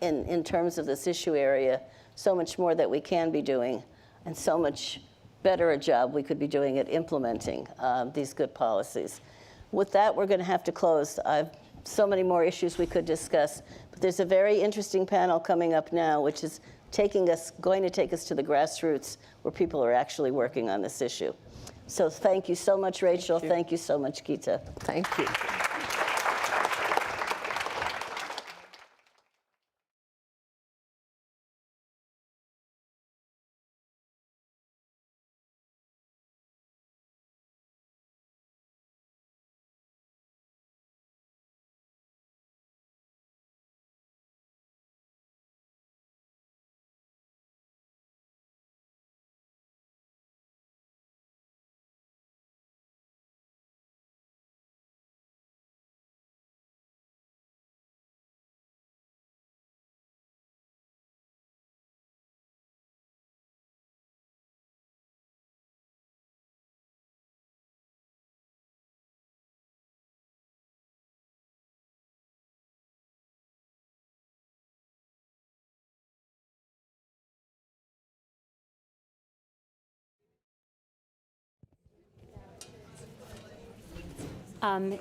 in terms of this issue area, so much more that we can be doing, and so much better a job we could be doing at implementing these good policies. With that, we're going to have to close. I've so many more issues we could discuss, but there's a very interesting panel coming up now, which is going to take us to the grassroots where people are actually working on this issue. So thank you so much, Rachel. Thank you so much, Geeta. Thank you.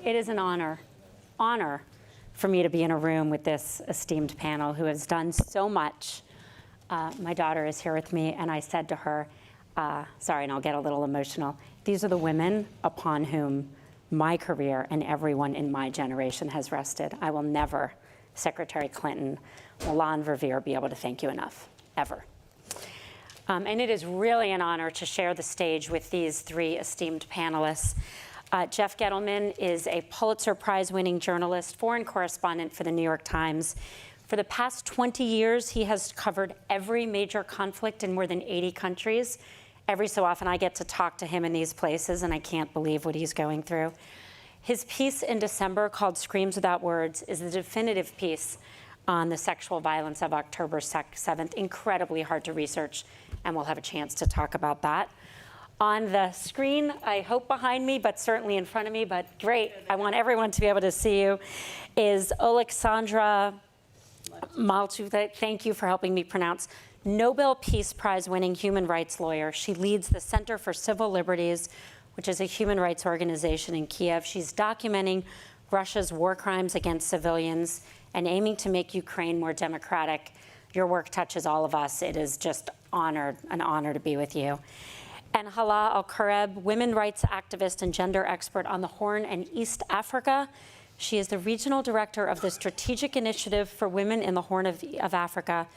It is an honor for me to be in a room with this esteemed panel who has done so much. My daughter is here with me, and I said to her, sorry, and I'll get a little emotional, these are the women upon whom my career and everyone in my generation has rested. I will never, Secretary Clinton, Milan Verveer, be able to thank you enough, ever. And it is really an honor to share the stage with these 3 esteemed panelists. Jeff Gettleman is a Pulitzer Prize-winning journalist, foreign correspondent for the New York Times. For the past 20 years, he has covered every major conflict in more than 80 countries. Every so often, I get to talk to him in these places, and I can't believe what he's going through. His piece in December, called Screams Without Words, is the definitive piece on the sexual violence of October 7th. Incredibly hard to research, and we'll have a chance to talk about that. On the screen, I hope behind me, but certainly in front of me, but great, I want everyone to be able to see you, is Oleksandra Maltu. Thank you for helping me pronounce. Nobel Peace Prize-winning human rights lawyer. She leads the Center for Civil Liberties, which is a human rights organization in Kiev. She's documenting Russia's war crimes against civilians and aiming to make Ukraine more democratic. Your work touches all of us. It is just an honor to be with you. And Hala Al-Kareb, women rights activist and gender expert on the Horn and East Africa. She is the regional director of the Strategic Initiative for Women in the Horn of Africa.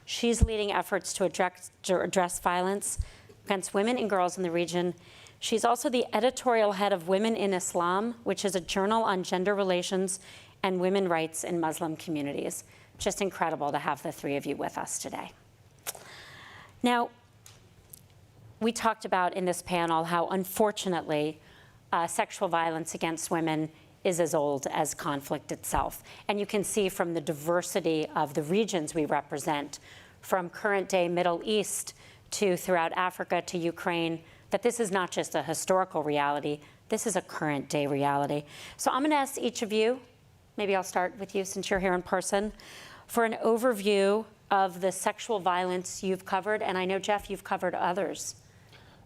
She's leading efforts to address violence against women and girls in the region. She's also the editorial head of Women in Islam, which is a journal on gender relations and women rights in Muslim communities. Just incredible to have the 3 of you with us today. Now, we talked about in this panel how, unfortunately, sexual violence against women is as old as conflict itself. And you can see from the diversity of the regions we represent, from current-day Middle East to throughout Africa, to Ukraine, that this is not just a historical reality, this is a current day reality. So I'm gonna ask each of you, maybe I'll start with you since you're here in person, for an overview of the sexual violence you've covered, and I know, Jeff, you've covered others.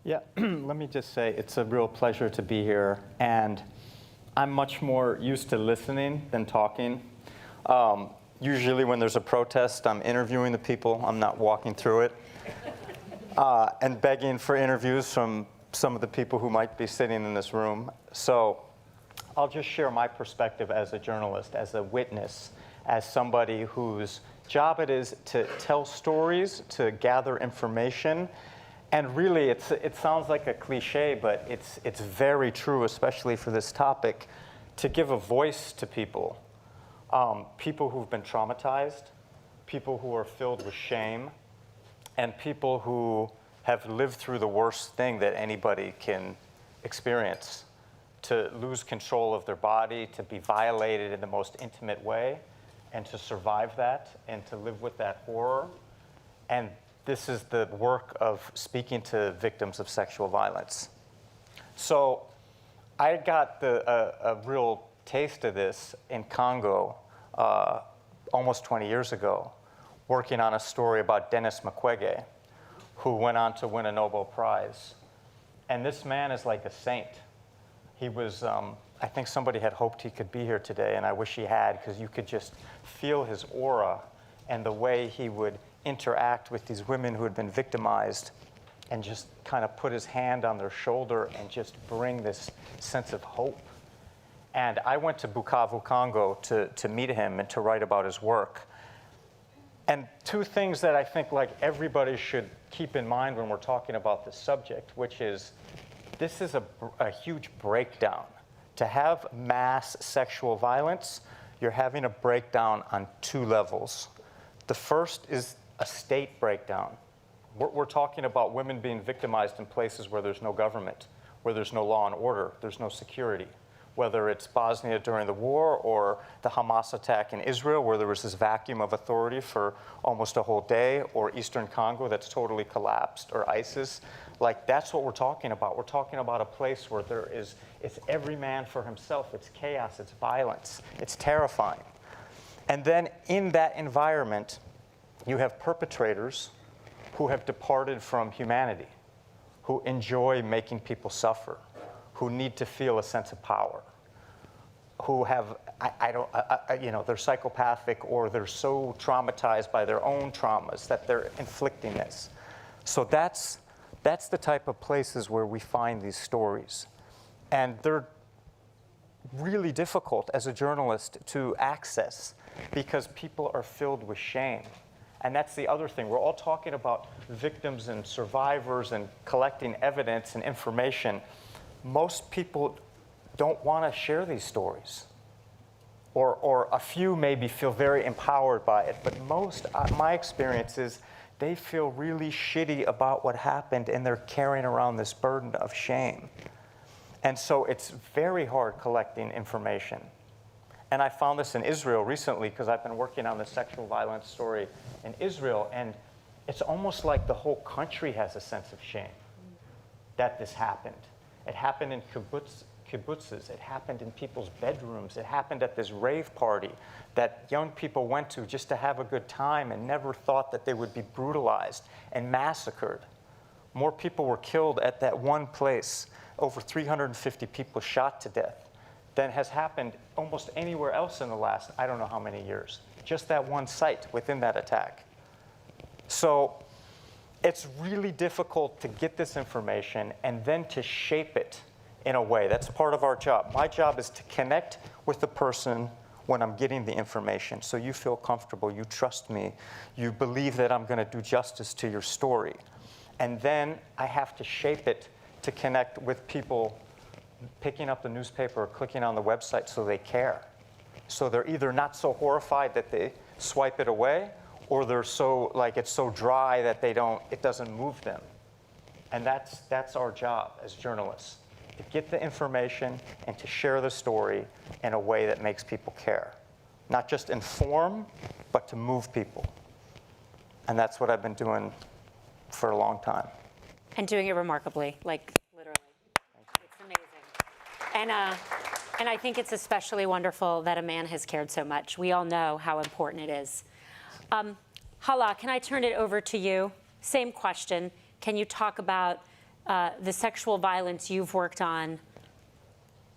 Yeah, let me just say it's a real pleasure to be here, and I'm much more used to listening than talking. Usually when there's a protest, I'm interviewing the people, I'm not walking through it, and begging for interviews from some of the people who might be sitting in this room. So I'll just share my perspective as a journalist, as a witness, as somebody whose job it is to tell stories, to gather information. And really, it sounds like a cliche, but it's very true, especially for this topic, to give a voice to people. People who've been traumatized, people who are filled with shame, and people who have lived through the worst thing that anybody can experience. To lose control of their body, to be violated in the most intimate way, and to survive that, and to live with that horror. And this is the work of speaking to victims of sexual violence. So I got a real taste of this in Congo almost 20 years ago, working on a story about Denis Mukwege, who went on to win a Nobel Prize. And this man is like a saint. He was, I think somebody had hoped he could be here today, and I wish he had, because you could just feel his aura and the way he would interact with these women who had been victimized, and just kind of put his hand on their shoulder and just bring this sense of hope. And I went to Bukavu, Congo to meet him and to write about his work. And two things that I think like everybody should keep in mind when we're talking about this subject, which is this is a huge breakdown. To have mass sexual violence, you're having a breakdown on two levels. The first is a state breakdown. We're talking about women being victimized in places where there's no government, where there's no law and order, there's no security. Whether it's Bosnia during the war or the Hamas attack in Israel, where there was this vacuum of authority for almost a whole day, or Eastern Congo that's totally collapsed, or ISIS. Like, that's what we're talking about. We're talking about a place where it's every man for himself. It's chaos, it's violence, it's terrifying. And then in that environment, you have perpetrators who have departed from humanity, who enjoy making people suffer, who need to feel a sense of power, who have, they're psychopathic, or they're so traumatized by their own traumas that they're inflicting this. So that's the type of places where we find these stories. And they're really difficult as a journalist to access because people are filled with shame. And that's the other thing. We're all talking about victims and survivors and collecting evidence and information. Most people don't want to share these stories. Or a few maybe feel very empowered by it. But most, my experience is, they feel really shitty about what happened, and they're carrying around this burden of shame. And so it's very hard collecting information. And I found this in Israel recently, because I've been working on the sexual violence story in Israel, and it's almost like the whole country has a sense of shame that this happened. It happened in kibbutzes, it happened in people's bedrooms, it happened at this rave party that young people went to just to have a good time and never thought that they would be brutalized and massacred. More people were killed at that one place, over 350 people shot to death, than has happened almost anywhere else in the last, I don't know how many years. Just that one site within that attack. So it's really difficult to get this information and then to shape it in a way. That's part of our job. My job is to connect with the person when I'm getting the information, so you feel comfortable, you trust me, you believe that I'm going to do justice to your story. And then I have to shape it to connect with people picking up the newspaper or clicking on the website so they care. So they're either not so horrified that they swipe it away, or they're so, like, it's so dry that it doesn't move them. And that's our job as journalists, to get the information and to share the story in a way that makes people care. Not just inform, but to move people. And that's what I've been doing for a long time. And doing it remarkably, like literally. It's amazing. And I think it's especially wonderful that a man has cared so much. We all know how important it is. Hala, can I turn it over to you? Same question. Can you talk about the sexual violence you've worked on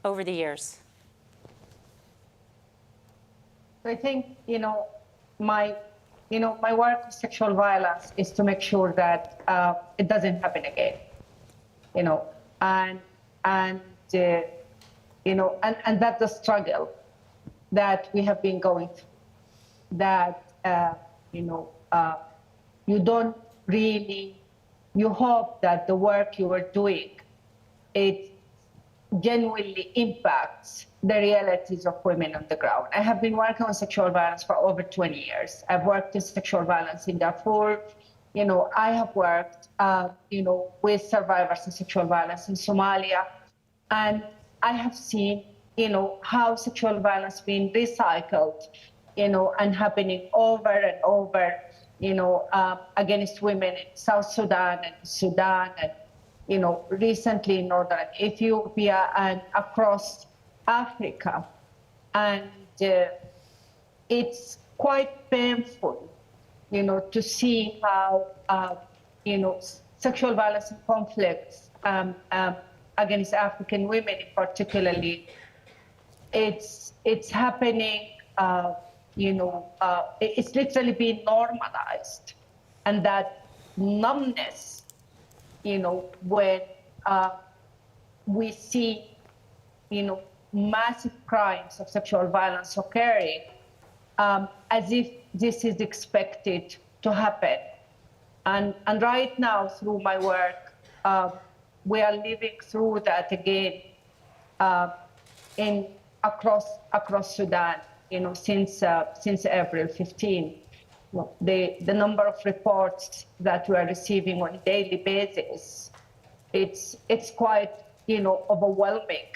over the years? I think, my work with sexual violence is to make sure that it doesn't happen again, and that's the struggle that we have been going through, that, you don't really, you hope that the work you are doing, it genuinely impacts the realities of women on the ground. I have been working on sexual violence for over 20 years. I've worked in sexual violence in Darfur. I have worked, with survivors of sexual violence in Somalia. And I have seen, how sexual violence being recycled, and happening over and over, against women in South Sudan and recently in Northern Ethiopia and across Africa. And it's quite painful, to see how, sexual violence and conflicts against African women particularly, it's happening, it's literally being normalized. And that numbness, when we see, massive crimes of sexual violence occurring, as if this is expected to happen. And right now, through my work, we are living through that again across Sudan, since April 15. The number of reports that we are receiving on a daily basis, it's quite, overwhelming.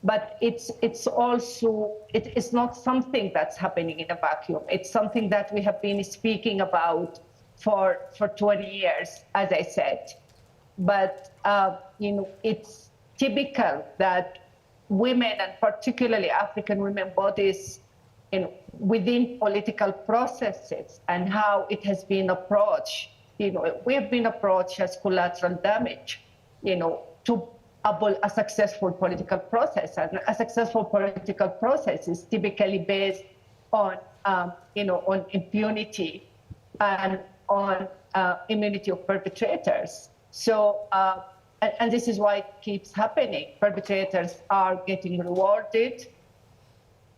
But it's also, it's not something that's happening in a vacuum. It's something that we have been speaking about for 20 years, as I said. But, it's typical that women, and particularly African women bodies, within political processes and how it has been approached, we have been approached as collateral damage, to a successful political process. And a successful political process is typically based on, on impunity and on immunity of perpetrators. So, and this is why it keeps happening. Perpetrators are getting rewarded,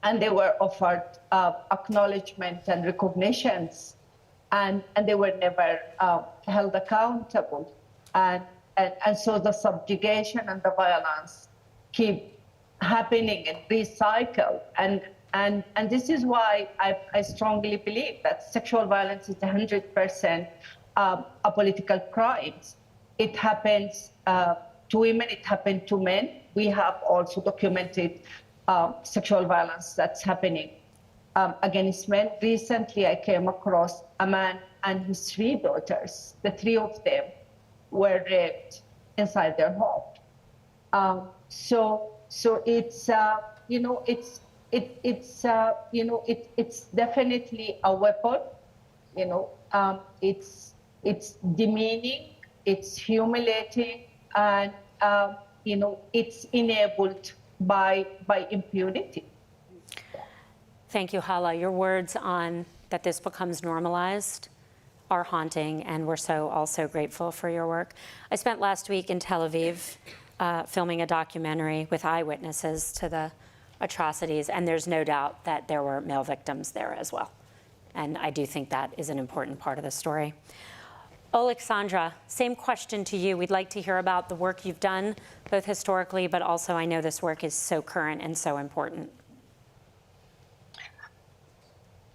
and they were offered acknowledgement and recognitions, and they were never held accountable. And so the subjugation and the violence keep happening and recycle. And this is why I strongly believe that sexual violence is 100% a political crime. It happens to women, it happens to men. We have also documented sexual violence that's happening against men. Recently, I came across a man and his 3 daughters. The 3 of them were raped inside their home. So it's it's definitely a weapon. It's demeaning, it's humiliating, and it's enabled by impunity. Thank you, Hala. Your words on that this becomes normalized are haunting, and we're so also grateful for your work. I spent last week in Tel Aviv filming a documentary with eyewitnesses to the atrocities, and there's no doubt that there were male victims there as well. And I do think that is an important part of the story. Alexandra, same question to you. We'd like to hear about the work you've done, both historically, but also I know this work is so current and so important.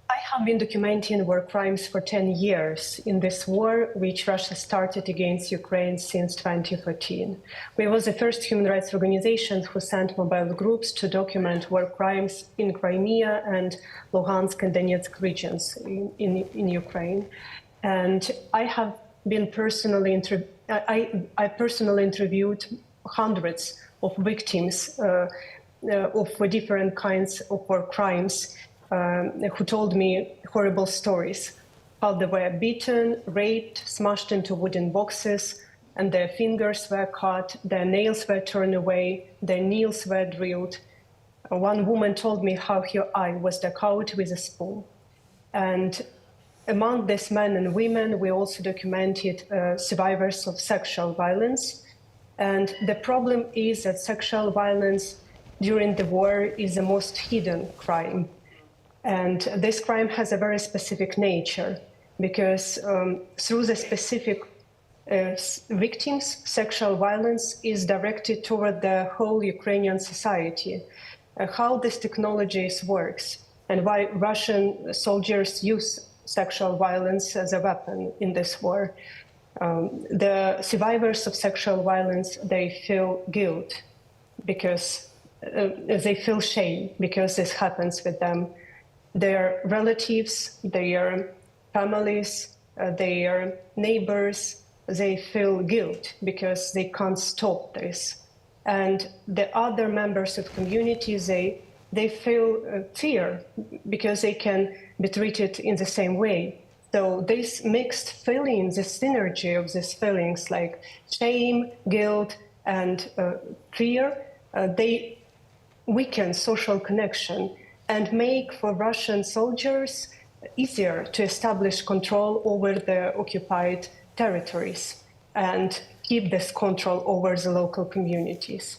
I have been documenting war crimes for 10 years in this war, which Russia started against Ukraine since 2014. We were the first human rights organization who sent mobile groups to document war crimes in Crimea and Luhansk and Donetsk regions in Ukraine. And I have been personally I personally interviewed hundreds of victims of different kinds of war crimes who told me horrible stories, how they were beaten, raped, smashed into wooden boxes, and their fingers were cut, their nails were torn away, their nails were drilled. One woman told me how her eye was dug out with a spoon. And among these men and women, we also documented survivors of sexual violence. And the problem is that sexual violence during the war is the most hidden crime. And this crime has a very specific nature because through the specific victims, sexual violence is directed toward the whole Ukrainian society. How this technology works and why Russian soldiers use sexual violence as a weapon in this war. The survivors of sexual violence, they feel guilt because they feel shame because this happens with them. Their relatives, their families, their neighbors, they feel guilt because they can't stop this. And the other members of communities, they feel fear because they can be treated in the same way. So this mixed feelings, the synergy of these feelings like shame, guilt, and fear, they weaken social connection and make for Russian soldiers easier to establish control over the occupied territories and keep this control over the local communities.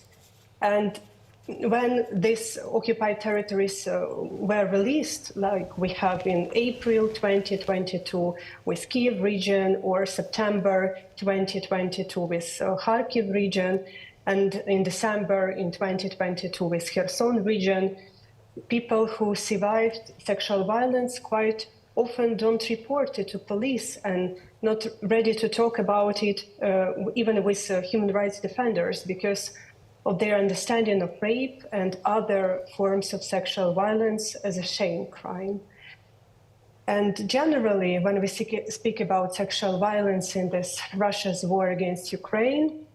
And when these occupied territories were released, like we have in April 2022 with Kiev region, or September 2022 with Kharkiv region, and in December in 2022 with Kherson region, people who survived sexual violence quite often don't report it to police and not ready to talk about it, even with human rights defenders, because of their understanding of rape and other forms of sexual violence as a shame crime. And generally, when we speak about sexual violence in this Russia's war against Ukraine,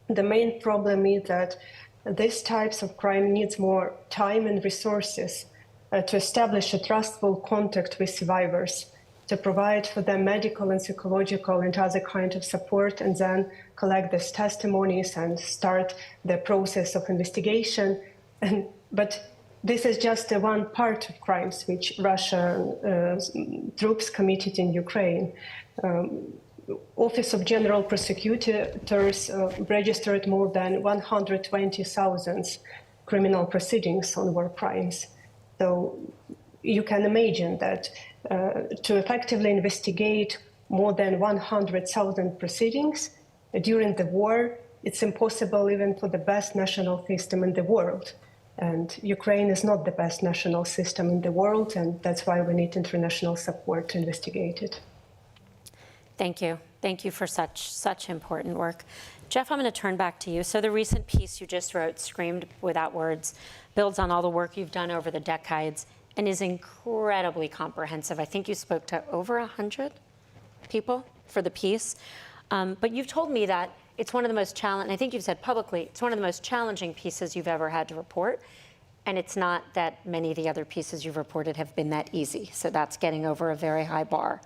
the main problem is that these types of crime needs more time and resources to establish a trustful contact with survivors, to provide for them medical and psychological and other kind of support, and then collect these testimonies and start the process of investigation. But this is just one part of crimes which Russian troops committed in Ukraine. Office of General Prosecutors registered more than 120,000 criminal proceedings on war crimes. So you can imagine that to effectively investigate more than 100,000 proceedings during the war, it's impossible even for the best national system in the world. And Ukraine is not the best national system in the world, and that's why we need international support to investigate it. Thank you. Thank you for such important work. Jeff, I'm going to turn back to you. So the recent piece you just wrote, Screamed Without Words, builds on all the work you've done over the decades and is incredibly comprehensive. I think you spoke to over 100 people for the piece. But you've told me that it's one of the most challenging, I think you've said publicly, it's one of the most challenging pieces you've ever had to report. And it's not that many of the other pieces you've reported have been that easy. So that's getting over a very high bar.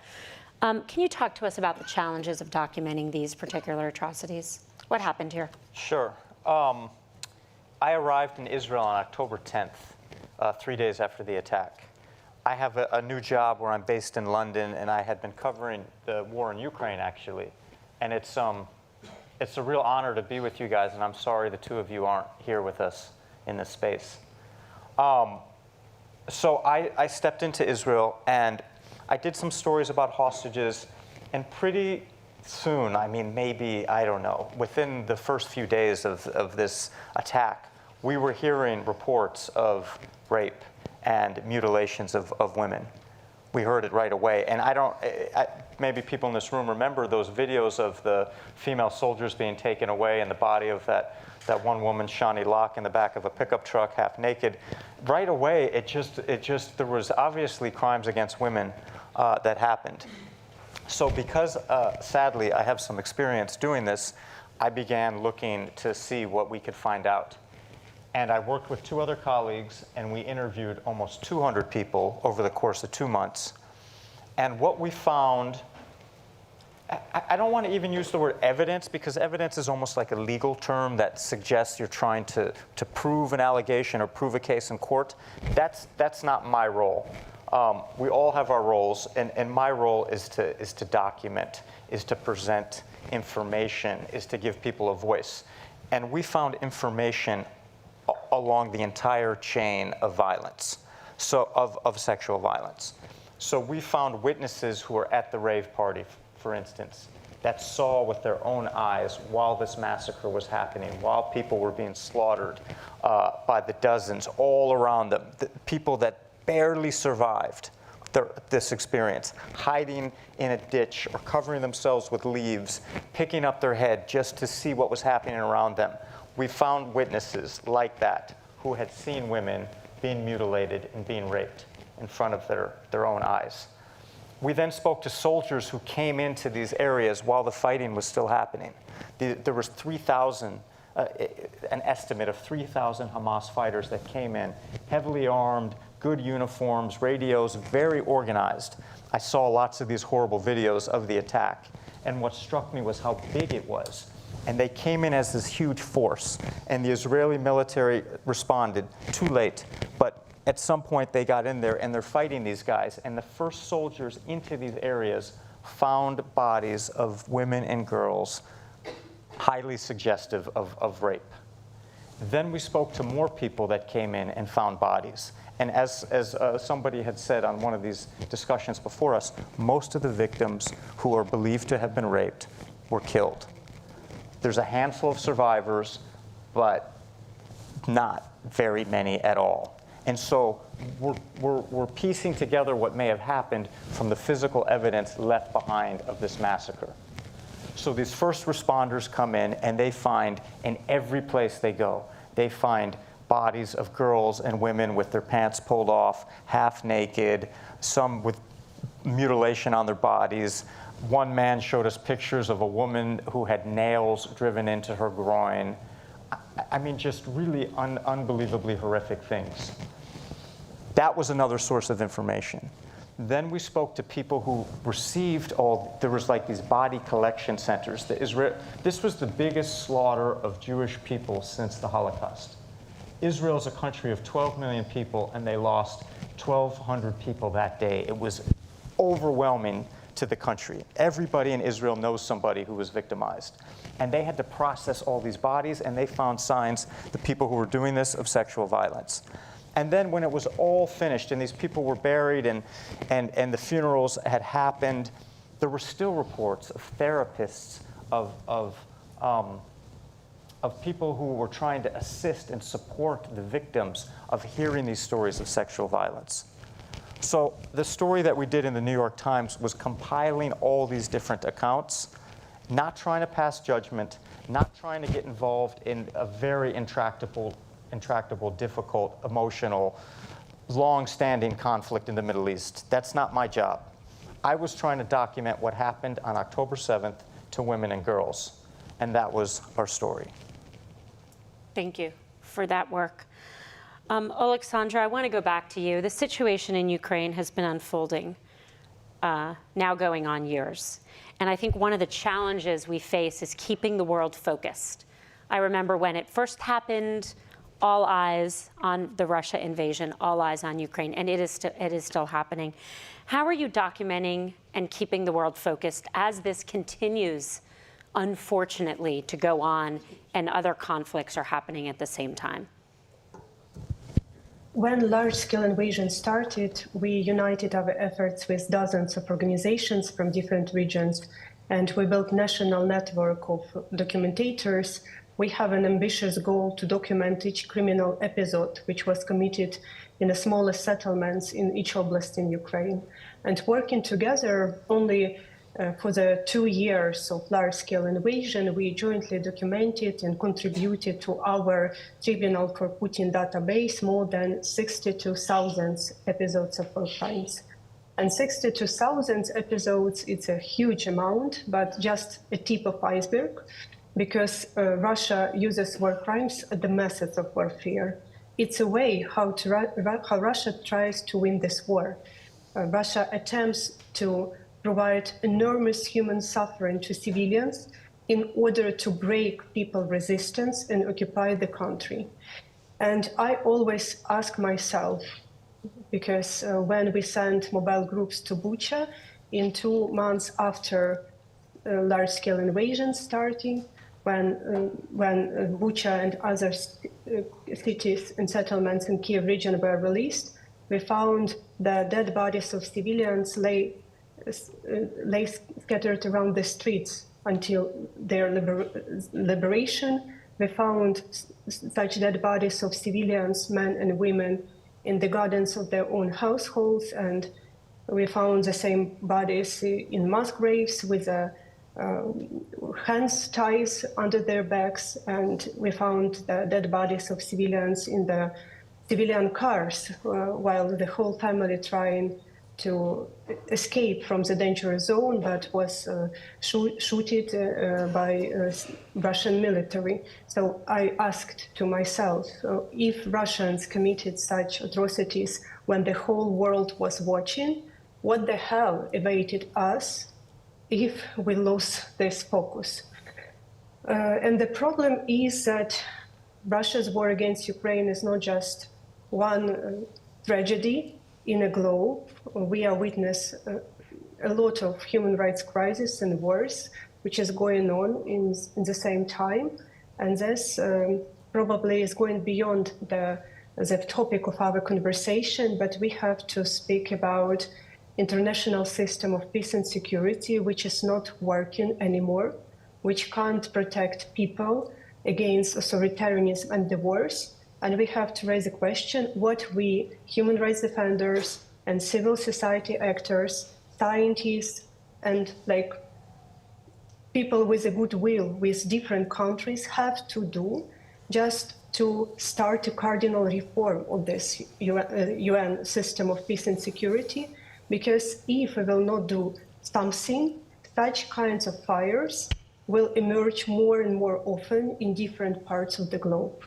Can you talk to us about the challenges of documenting these particular atrocities? What happened here? Sure. I arrived in Israel on October 10th, 3 days after the attack. I have a new job where I'm based in London, and I had been covering the war in Ukraine, actually. And it's a real honor to be with you guys, and I'm sorry the two of you aren't here with us in this space. So I stepped into Israel, and I did some stories about hostages, and pretty soon, I mean, maybe, I don't know, within the first few days of this attack, we were hearing reports of rape and mutilations of women. We heard it right away. And maybe people in this room remember those videos of the female soldiers being taken away and the body of that one woman, Shani Locke, in the back of a pickup truck, half naked. Right away, there was obviously crimes against women that happened. So because, sadly, I have some experience doing this, I began looking to see what we could find out. And I worked with 2 other colleagues, and we interviewed almost 200 people over the course of 2 months. And what we found, I don't want to even use the word evidence, because evidence is almost like a legal term that suggests you're trying to prove an allegation or prove a case in court. That's not my role. We all have our roles, and my role is to document, is to present information, is to give people a voice. And we found information along the entire chain of violence, so of sexual violence. So we found witnesses who were at the rave party, for instance, that saw with their own eyes while this massacre was happening, while people were being slaughtered by the dozens all around them, the people that barely survived this experience, hiding in a ditch or covering themselves with leaves, picking up their head just to see what was happening around them. We found witnesses like that who had seen women being mutilated and being raped in front of their own eyes. We then spoke to soldiers who came into these areas while the fighting was still happening. There was 3,000, an estimate of 3,000 Hamas fighters that came in, heavily armed, good uniforms, radios, very organized. I saw lots of these horrible videos of the attack. And what struck me was how big it was. And they came in as this huge force. And the Israeli military responded too late. But at some point, they got in there, and they're fighting these guys. And the first soldiers into these areas found bodies of women and girls highly suggestive of rape. Then we spoke to more people that came in and found bodies. And as somebody had said on one of these discussions before us, most of the victims who are believed to have been raped were killed. There's a handful of survivors, but not very many at all. And so we're piecing together what may have happened from the physical evidence left behind of this massacre. So these first responders come in, and they find in every place they go, they find bodies of girls and women with their pants pulled off, half naked, some with mutilation on their bodies. One man showed us pictures of a woman who had nails driven into her groin. I mean, just really unbelievably horrific things. That was another source of information. Then we spoke to people who received there was like these body collection centers. This was the biggest slaughter of Jewish people since the Holocaust. Israel is a country of 12 million people, and they lost 1,200 people that day. It was overwhelming to the country. Everybody in Israel knows somebody who was victimized. And they had to process all these bodies, and they found signs, the people who were doing this, of sexual violence. And then when it was all finished and these people were buried and the funerals had happened, there were still reports of therapists, of people who were trying to assist and support the victims of hearing these stories of sexual violence. So the story that we did in the New York Times was compiling all these different accounts, not trying to pass judgment, not trying to get involved in a very intractable, difficult, emotional, long-standing conflict in the Middle East. That's not my job. I was trying to document what happened on October 7th to women and girls, and that was our story. Thank you for that work. Alexandra, I want to go back to you. The situation in Ukraine has been unfolding, now going on years. And I think one of the challenges we face is keeping the world focused. I remember when it first happened, all eyes on the Russia invasion, all eyes on Ukraine, and it is still happening. How are you documenting and keeping the world focused as this continues, unfortunately, to go on and other conflicts are happening at the same time? When large-scale invasion started, we united our efforts with dozens of organizations from different regions, and we built a national network of documentators. We have an ambitious goal to document each criminal episode which was committed in the smallest settlements in each oblast in Ukraine. And working together only for the 2 years of large-scale invasion, we jointly documented and contributed to our Tribunal for Putin database more than 62,000 episodes of war crimes. And 62,000 episodes, it's a huge amount, but just a tip of iceberg, because Russia uses war crimes as the methods of warfare. It's a way how Russia tries to win this war. Russia attempts to provide enormous human suffering to civilians in order to break people's resistance and occupy the country. And I always ask myself, because when we sent mobile groups to Bucha in 2 months after large-scale invasion starting, when Bucha and other cities and settlements in Kiev region were released, we found the dead bodies of civilians lay scattered around the streets until their liberation. We found such dead bodies of civilians, men and women, in the gardens of their own households, and we found the same bodies in mass graves with hands ties under their backs, and we found the dead bodies of civilians in the civilian cars while the whole family trying to escape from the danger zone, but was shooted by Russian military. So I asked to myself, if Russians committed such atrocities when the whole world was watching, what the hell awaited us if we lose this focus? And the problem is that Russia's war against Ukraine is not just one tragedy in a globe. We are witness a lot of human rights crisis and wars, which is going on in the same time. And this probably is going beyond the topic of our conversation, but we have to speak about international system of peace and security, which is not working anymore, which can't protect people against authoritarianism and the wars. And we have to raise the question what we, human rights defenders and civil society actors, scientists, and people with a goodwill with different countries have to do just to start a cardinal reform of this UN system of peace and security. Because if we will not do something, such kinds of fires will emerge more and more often in different parts of the globe.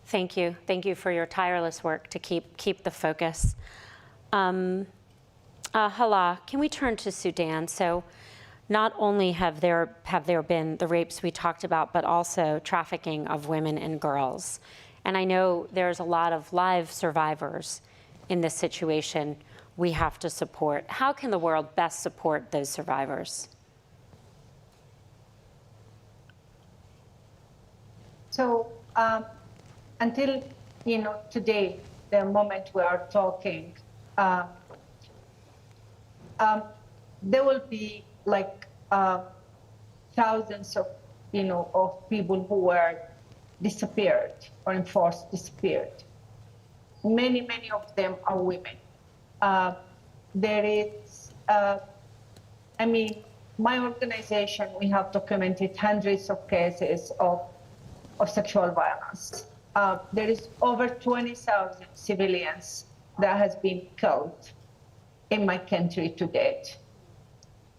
Thank you. Thank you for your tireless work to keep the focus. Hala, can we turn to Sudan? So not only have there been the rapes we talked about, but also trafficking of women and girls. And I know there's a lot of live survivors in this situation we have to support. How can the world best support those survivors? So until today, the moment we are talking, there will be thousands of people who were disappeared or enforced disappeared. Many of them are women. There is, my organization, we have documented hundreds of cases of sexual violence. There is over 20,000 civilians that has been killed in my country to date.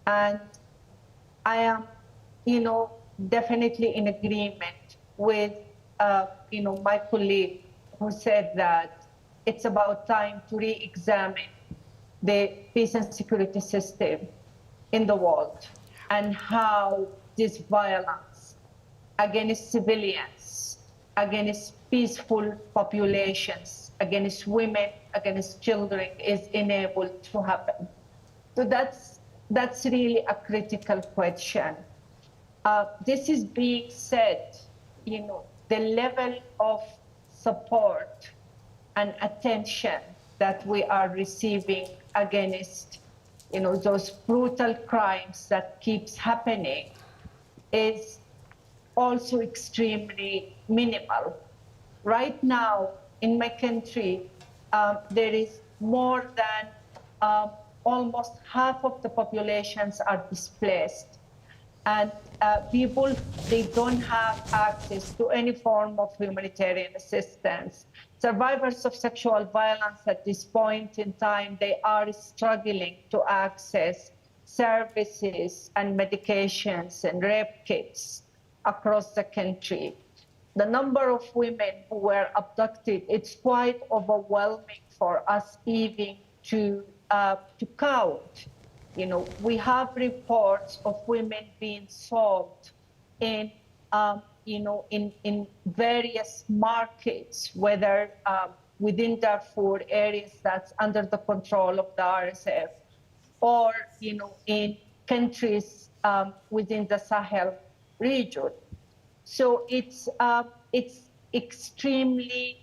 And I am, definitely in agreement with, my colleague who said that it's about time to re-examine the peace and security system in the world and how this violence against civilians, against peaceful populations, against women, against children is enabled to happen. So that's really a critical question. This is being said, the level of support and attention that we are receiving against, those brutal crimes that keeps happening is also extremely minimal. Right now in my country, there is more than almost half of the populations are displaced. And people, they don't have access to any form of humanitarian assistance. Survivors of sexual violence at this point in time, they are struggling to access services and medications and rape kits across the country. The number of women who were abducted, it's quite overwhelming for us even to count. You know, we have reports of women being sold in, you know, in various markets, whether within Darfur areas that's under the control of the RSF, or, you know, in countries within the Sahel region. So it's extremely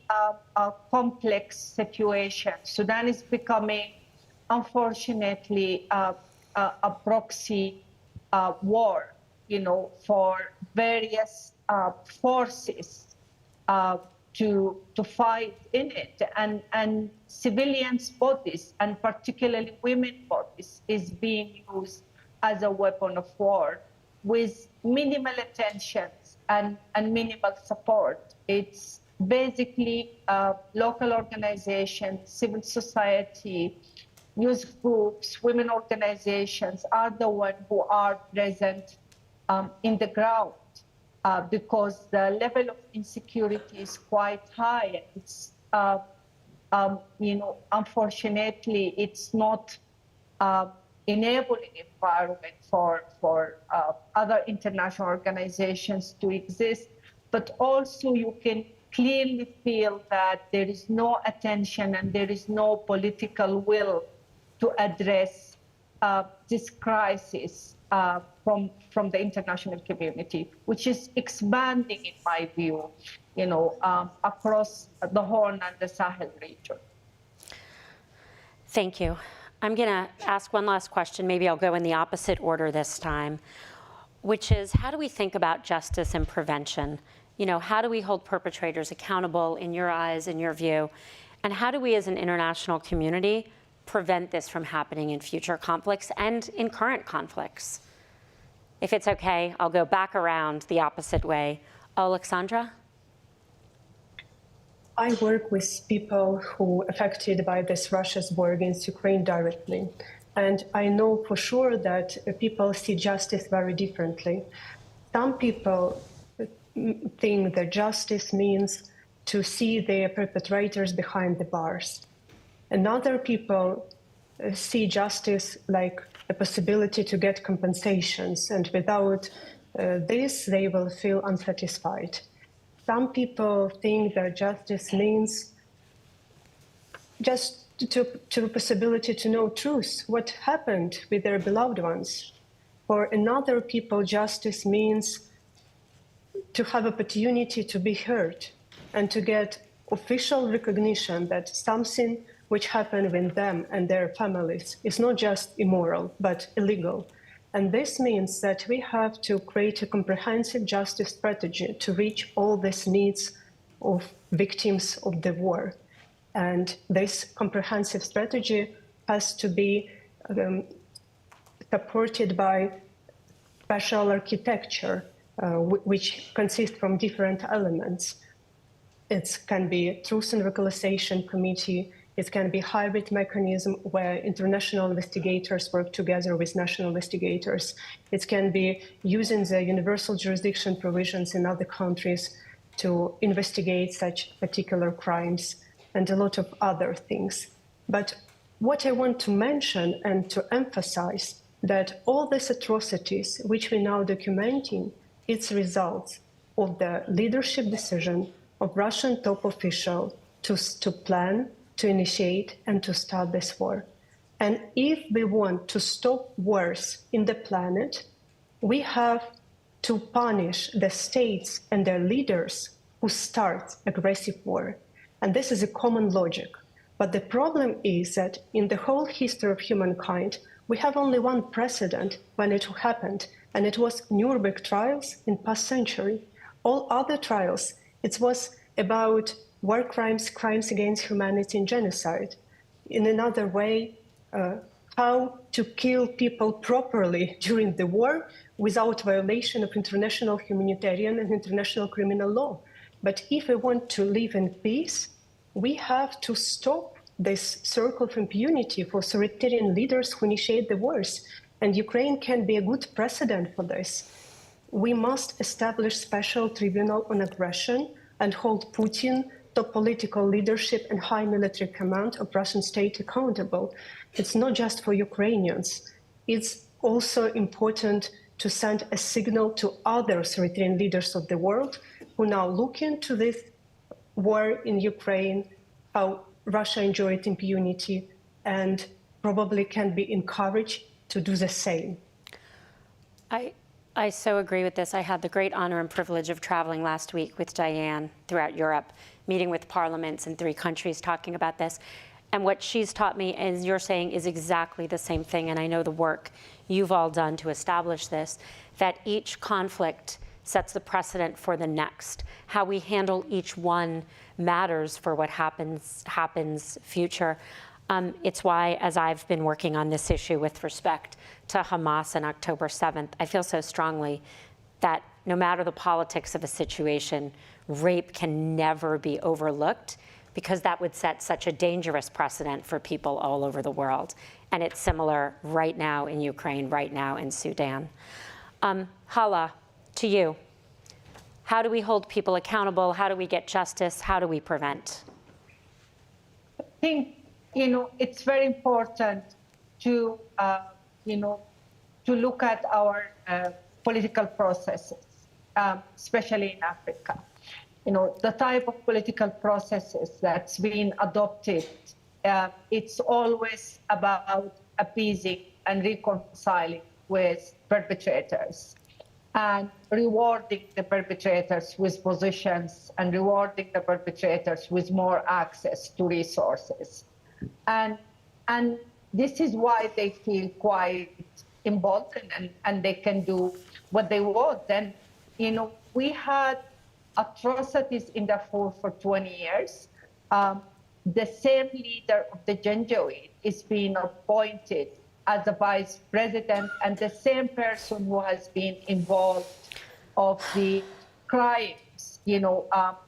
a complex situation. Sudan is becoming, unfortunately, a proxy war, you know, for various forces to fight in it, and civilians' bodies, and particularly women's bodies, is being used as a weapon of war with minimal attention and minimal support. It's basically local organizations, civil society, youth groups, women organizations are the ones who are present in the ground because the level of insecurity is quite high. It's, you know, unfortunately, it's not enabling environment for other international organizations to exist, but also you can clearly feel that there is no attention and there is no political will to address this crisis from the international community, which is expanding, in my view, you know, across the Horn and the Sahel region. Thank you. I'm going to ask one last question. Maybe I'll go in the opposite order this time, which is, how do we think about justice and prevention? You know, how do we hold perpetrators accountable in your eyes, in your view? And how do we as an international community prevent this from happening in future conflicts and in current conflicts? If it's okay, I'll go back around the opposite way. Alexandra? I work with people who are affected by this Russia's war against Ukraine directly. And I know for sure that people see justice very differently. Some people think that justice means to see their perpetrators behind the bars. And other people see justice like a possibility to get compensations. And without this, they will feel unsatisfied. Some people think that justice means just to possibility to know truth, what happened with their beloved ones. For another people, justice means to have opportunity to be heard and to get official recognition that something which happened with them and their families is not just immoral, but illegal. And this means that we have to create a comprehensive justice strategy to reach all these needs of victims of the war. And this comprehensive strategy has to be supported by special architecture, which consists from different elements. It can be a Truth and Reconciliation Committee. It can be a hybrid mechanism where international investigators work together with national investigators. It can be using the universal jurisdiction provisions in other countries to investigate such particular crimes, and a lot of other things. But what I want to mention and to emphasize that all these atrocities which we're now documenting, it's results of the leadership decision of Russian top official to plan, to initiate, and to start this war. And if we want to stop wars in the planet, we have to punish the states and their leaders who start aggressive war. And this is a common logic. But the problem is that in the whole history of humankind, we have only one precedent when it happened, and it was Nuremberg trials in past century. All other trials, it was about war crimes, crimes against humanity, and genocide. In another way, how to kill people properly during the war without violation of international humanitarian and international criminal law. But if we want to live in peace, We have to stop this circle of impunity for authoritarian leaders who initiate the wars. And Ukraine can be a good precedent for this. We must establish special tribunal on aggression and hold Putin, top political leadership and high military command of Russian state accountable. It's not just for Ukrainians. It's also important to send a signal to other authoritarian leaders of the world who now look into this war in Ukraine, how Russia enjoyed impunity, and probably can be encouraged to do the same. I so agree with this. I had the great honor and privilege of traveling last week with Diane throughout Europe, meeting with parliaments in 3 countries talking about this. And what she's taught me, as you're saying, is exactly the same thing. And I know the work you've all done to establish this, that each conflict sets the precedent for the next. How we handle each one matters for what happens future. It's why, as I've been working on this issue with respect to Hamas on October 7th, I feel so strongly that no matter the politics of a situation, rape can never be overlooked, because that would set such a dangerous precedent for people all over the world. And it's similar right now in Ukraine, right now in Sudan. Hala, to you. How do we hold people accountable? How do we get justice? How do we prevent? I think, it's very important to, to look at our political processes, especially in Africa. The type of political processes that's been adopted, it's always about appeasing and reconciling with perpetrators and rewarding the perpetrators with positions and rewarding the perpetrators with more access to resources. And this is why they feel quite emboldened and they can do what they want. And, we had atrocities in Darfur for 20 years. The same leader of the Janjaweed is being appointed as a vice president, and the same person who has been involved of the crimes,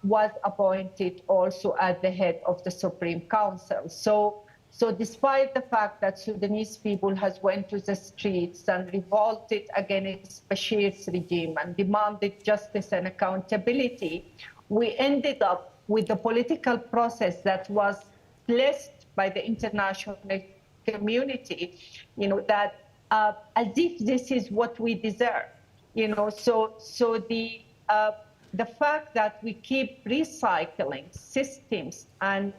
was appointed also as the head of the Supreme Council. So despite the fact that Sudanese people has went to the streets and revolted against Bashir's regime and demanded justice and accountability, we ended up with a political process that was blessed by the international community, that as if this is what we deserve, So the fact that we keep recycling systems and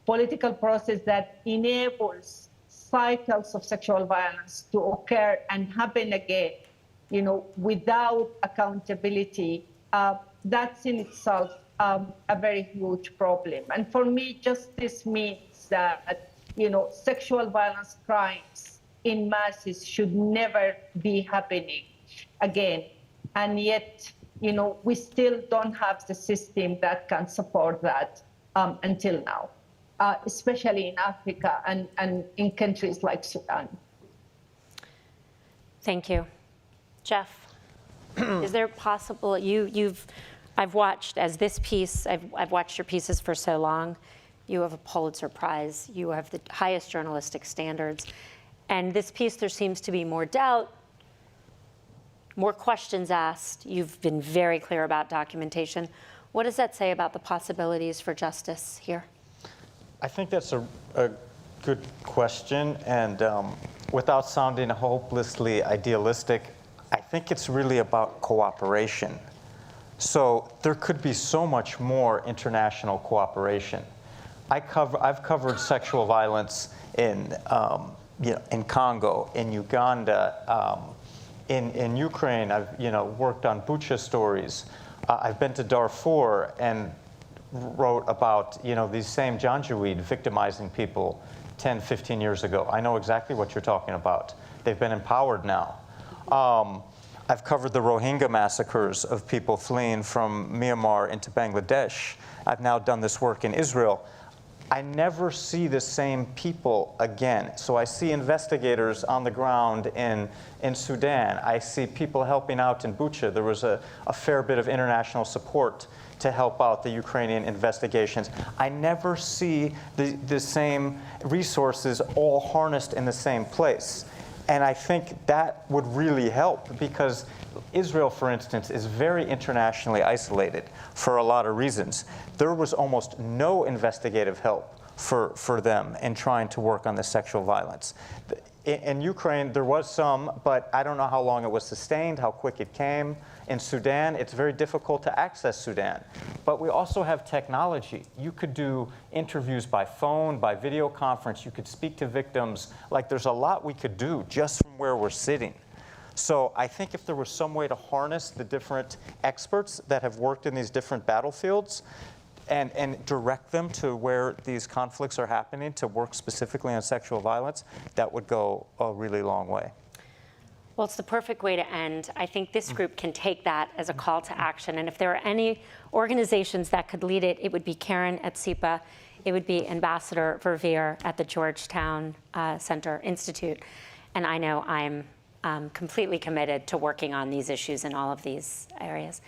political process that enables cycles of sexual violence to occur and happen again, without accountability, that's in itself a very huge problem. And for me, justice means that, sexual violence crimes in masses should never be happening again. And yet, we still don't have the system that can support that until now. Especially in Africa and in countries like Sudan. Thank you. Jeff, is there possible, I've watched, as this piece, I've watched your pieces for so long. You have a Pulitzer Prize. You have the highest journalistic standards. And this piece, there seems to be more doubt, more questions asked. You've been very clear about documentation. What does that say about the possibilities for justice here? I think that's a good question, and without sounding hopelessly idealistic, I think it's really about cooperation. So there could be so much more international cooperation. I've covered sexual violence in Congo, in Uganda, in Ukraine. I've worked on Bucha stories. I've been to Darfur and wrote about these same Janjaweed victimizing people 10, 15 years ago. I know exactly what you're talking about. They've been empowered now. I've covered the Rohingya massacres of people fleeing from Myanmar into Bangladesh. I've now done this work in Israel. I never see the same people again. So I see investigators on the ground in Sudan. I see people helping out in Bucha. There was a fair bit of international support to help out the Ukrainian investigations. I never see the same resources all harnessed in the same place. And I think that would really help, because Israel, for instance, is very internationally isolated for a lot of reasons. There was almost no investigative help for them in trying to work on the sexual violence. In Ukraine, there was some, but I don't know how long it was sustained, how quick it came. In Sudan, it's very difficult to access Sudan. But we also have technology. You could do interviews by phone, by video conference. You could speak to victims. Like, there's a lot we could do just from where we're sitting. So I think if there was some way to harness the different experts that have worked in these different battlefields and direct them to where these conflicts are happening to work specifically on sexual violence, that would go a really long way. Well, it's the perfect way to end. I think this group can take that as a call to action. And if there are any organizations that could lead it, it would be Karen at CIPA. It would be Ambassador Verveer at the Georgetown Institute. And I know I'm completely committed to working on these issues in all of these areas.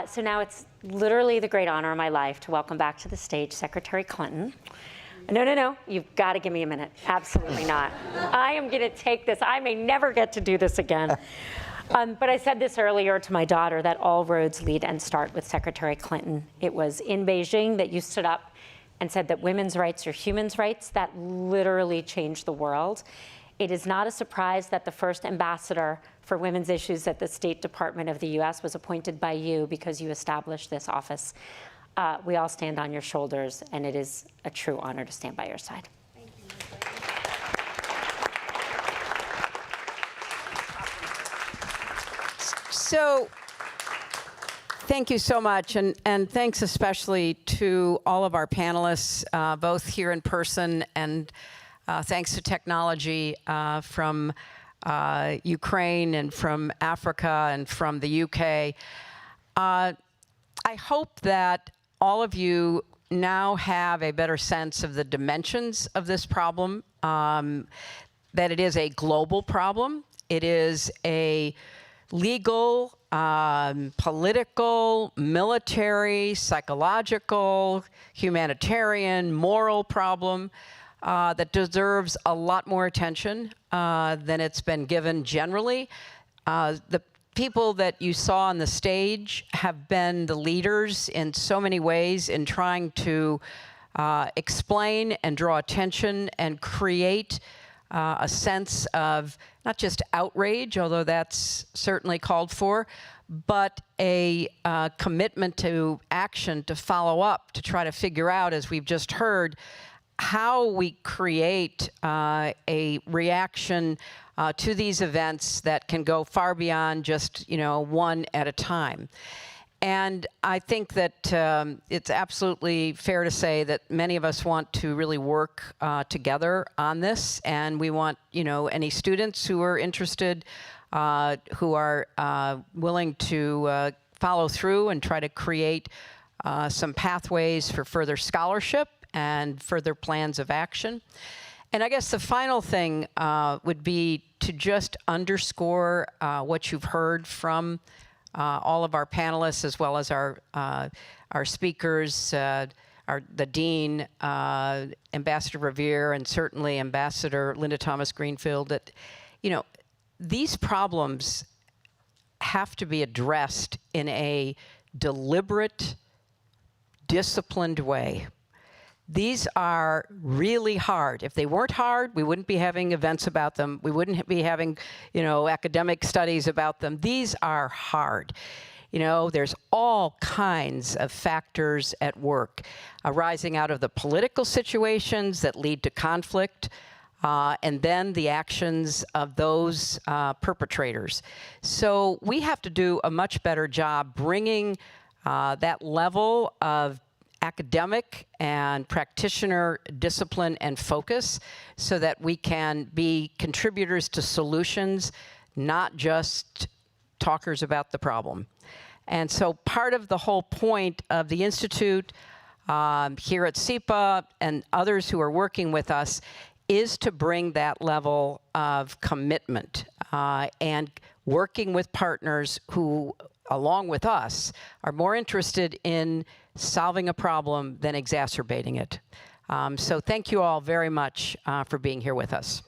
So now it's literally the great honor of my life to welcome back to the stage Secretary Clinton. No, you've got to give me a minute. Absolutely not. I am going to take this. I may never get to do this again. But I said this earlier to my daughter, that all roads lead and start with Secretary Clinton. It was in Beijing that you stood up and said that women's rights are human rights. That literally changed the world. It is not a surprise that the first ambassador for women's issues at the State Department of the US was appointed by you, because you established this office. We all stand on your shoulders, and it is a true honor to stand by your side. Thank you. So, thank you so much, and thanks especially to all of our panelists, both here in person and thanks to technology from Ukraine and from Africa and from the UK. I hope that all of you now have a better sense of the dimensions of this problem, that it is a global problem. It is a legal, political, military, psychological, humanitarian, moral problem that deserves a lot more attention than it's been given generally. The people that you saw on the stage have been the leaders in so many ways in trying to explain and draw attention and create a sense of not just outrage, although that's certainly called for, but a commitment to action, to follow up, to try to figure out, as we've just heard, how we create a reaction to these events that can go far beyond just, one at a time. And I think that it's absolutely fair to say that many of us want to really work together on this, and we want, any students who are interested, who are willing to follow through and try to create some pathways for further scholarship and further plans of action. And I guess the final thing would be to just underscore what you've heard from all of our panelists, as well as our speakers, the Dean, Ambassador Verveer, and certainly Ambassador Linda Thomas-Greenfield, that, these problems have to be addressed in a deliberate, disciplined way. These are really hard. If they weren't hard, we wouldn't be having events about them. We wouldn't be having, academic studies about them. These are hard. There's all kinds of factors at work arising out of the political situations that lead to conflict, and then the actions of those perpetrators. So we have to do a much better job bringing that level of academic and practitioner discipline and focus so that we can be contributors to solutions, not just talkers about the problem. And so part of the whole point of the Institute here at CIPA and others who are working with us is to bring that level of commitment and working with partners who along with us, are more interested in solving a problem than exacerbating it. So thank you all very much for being here with us.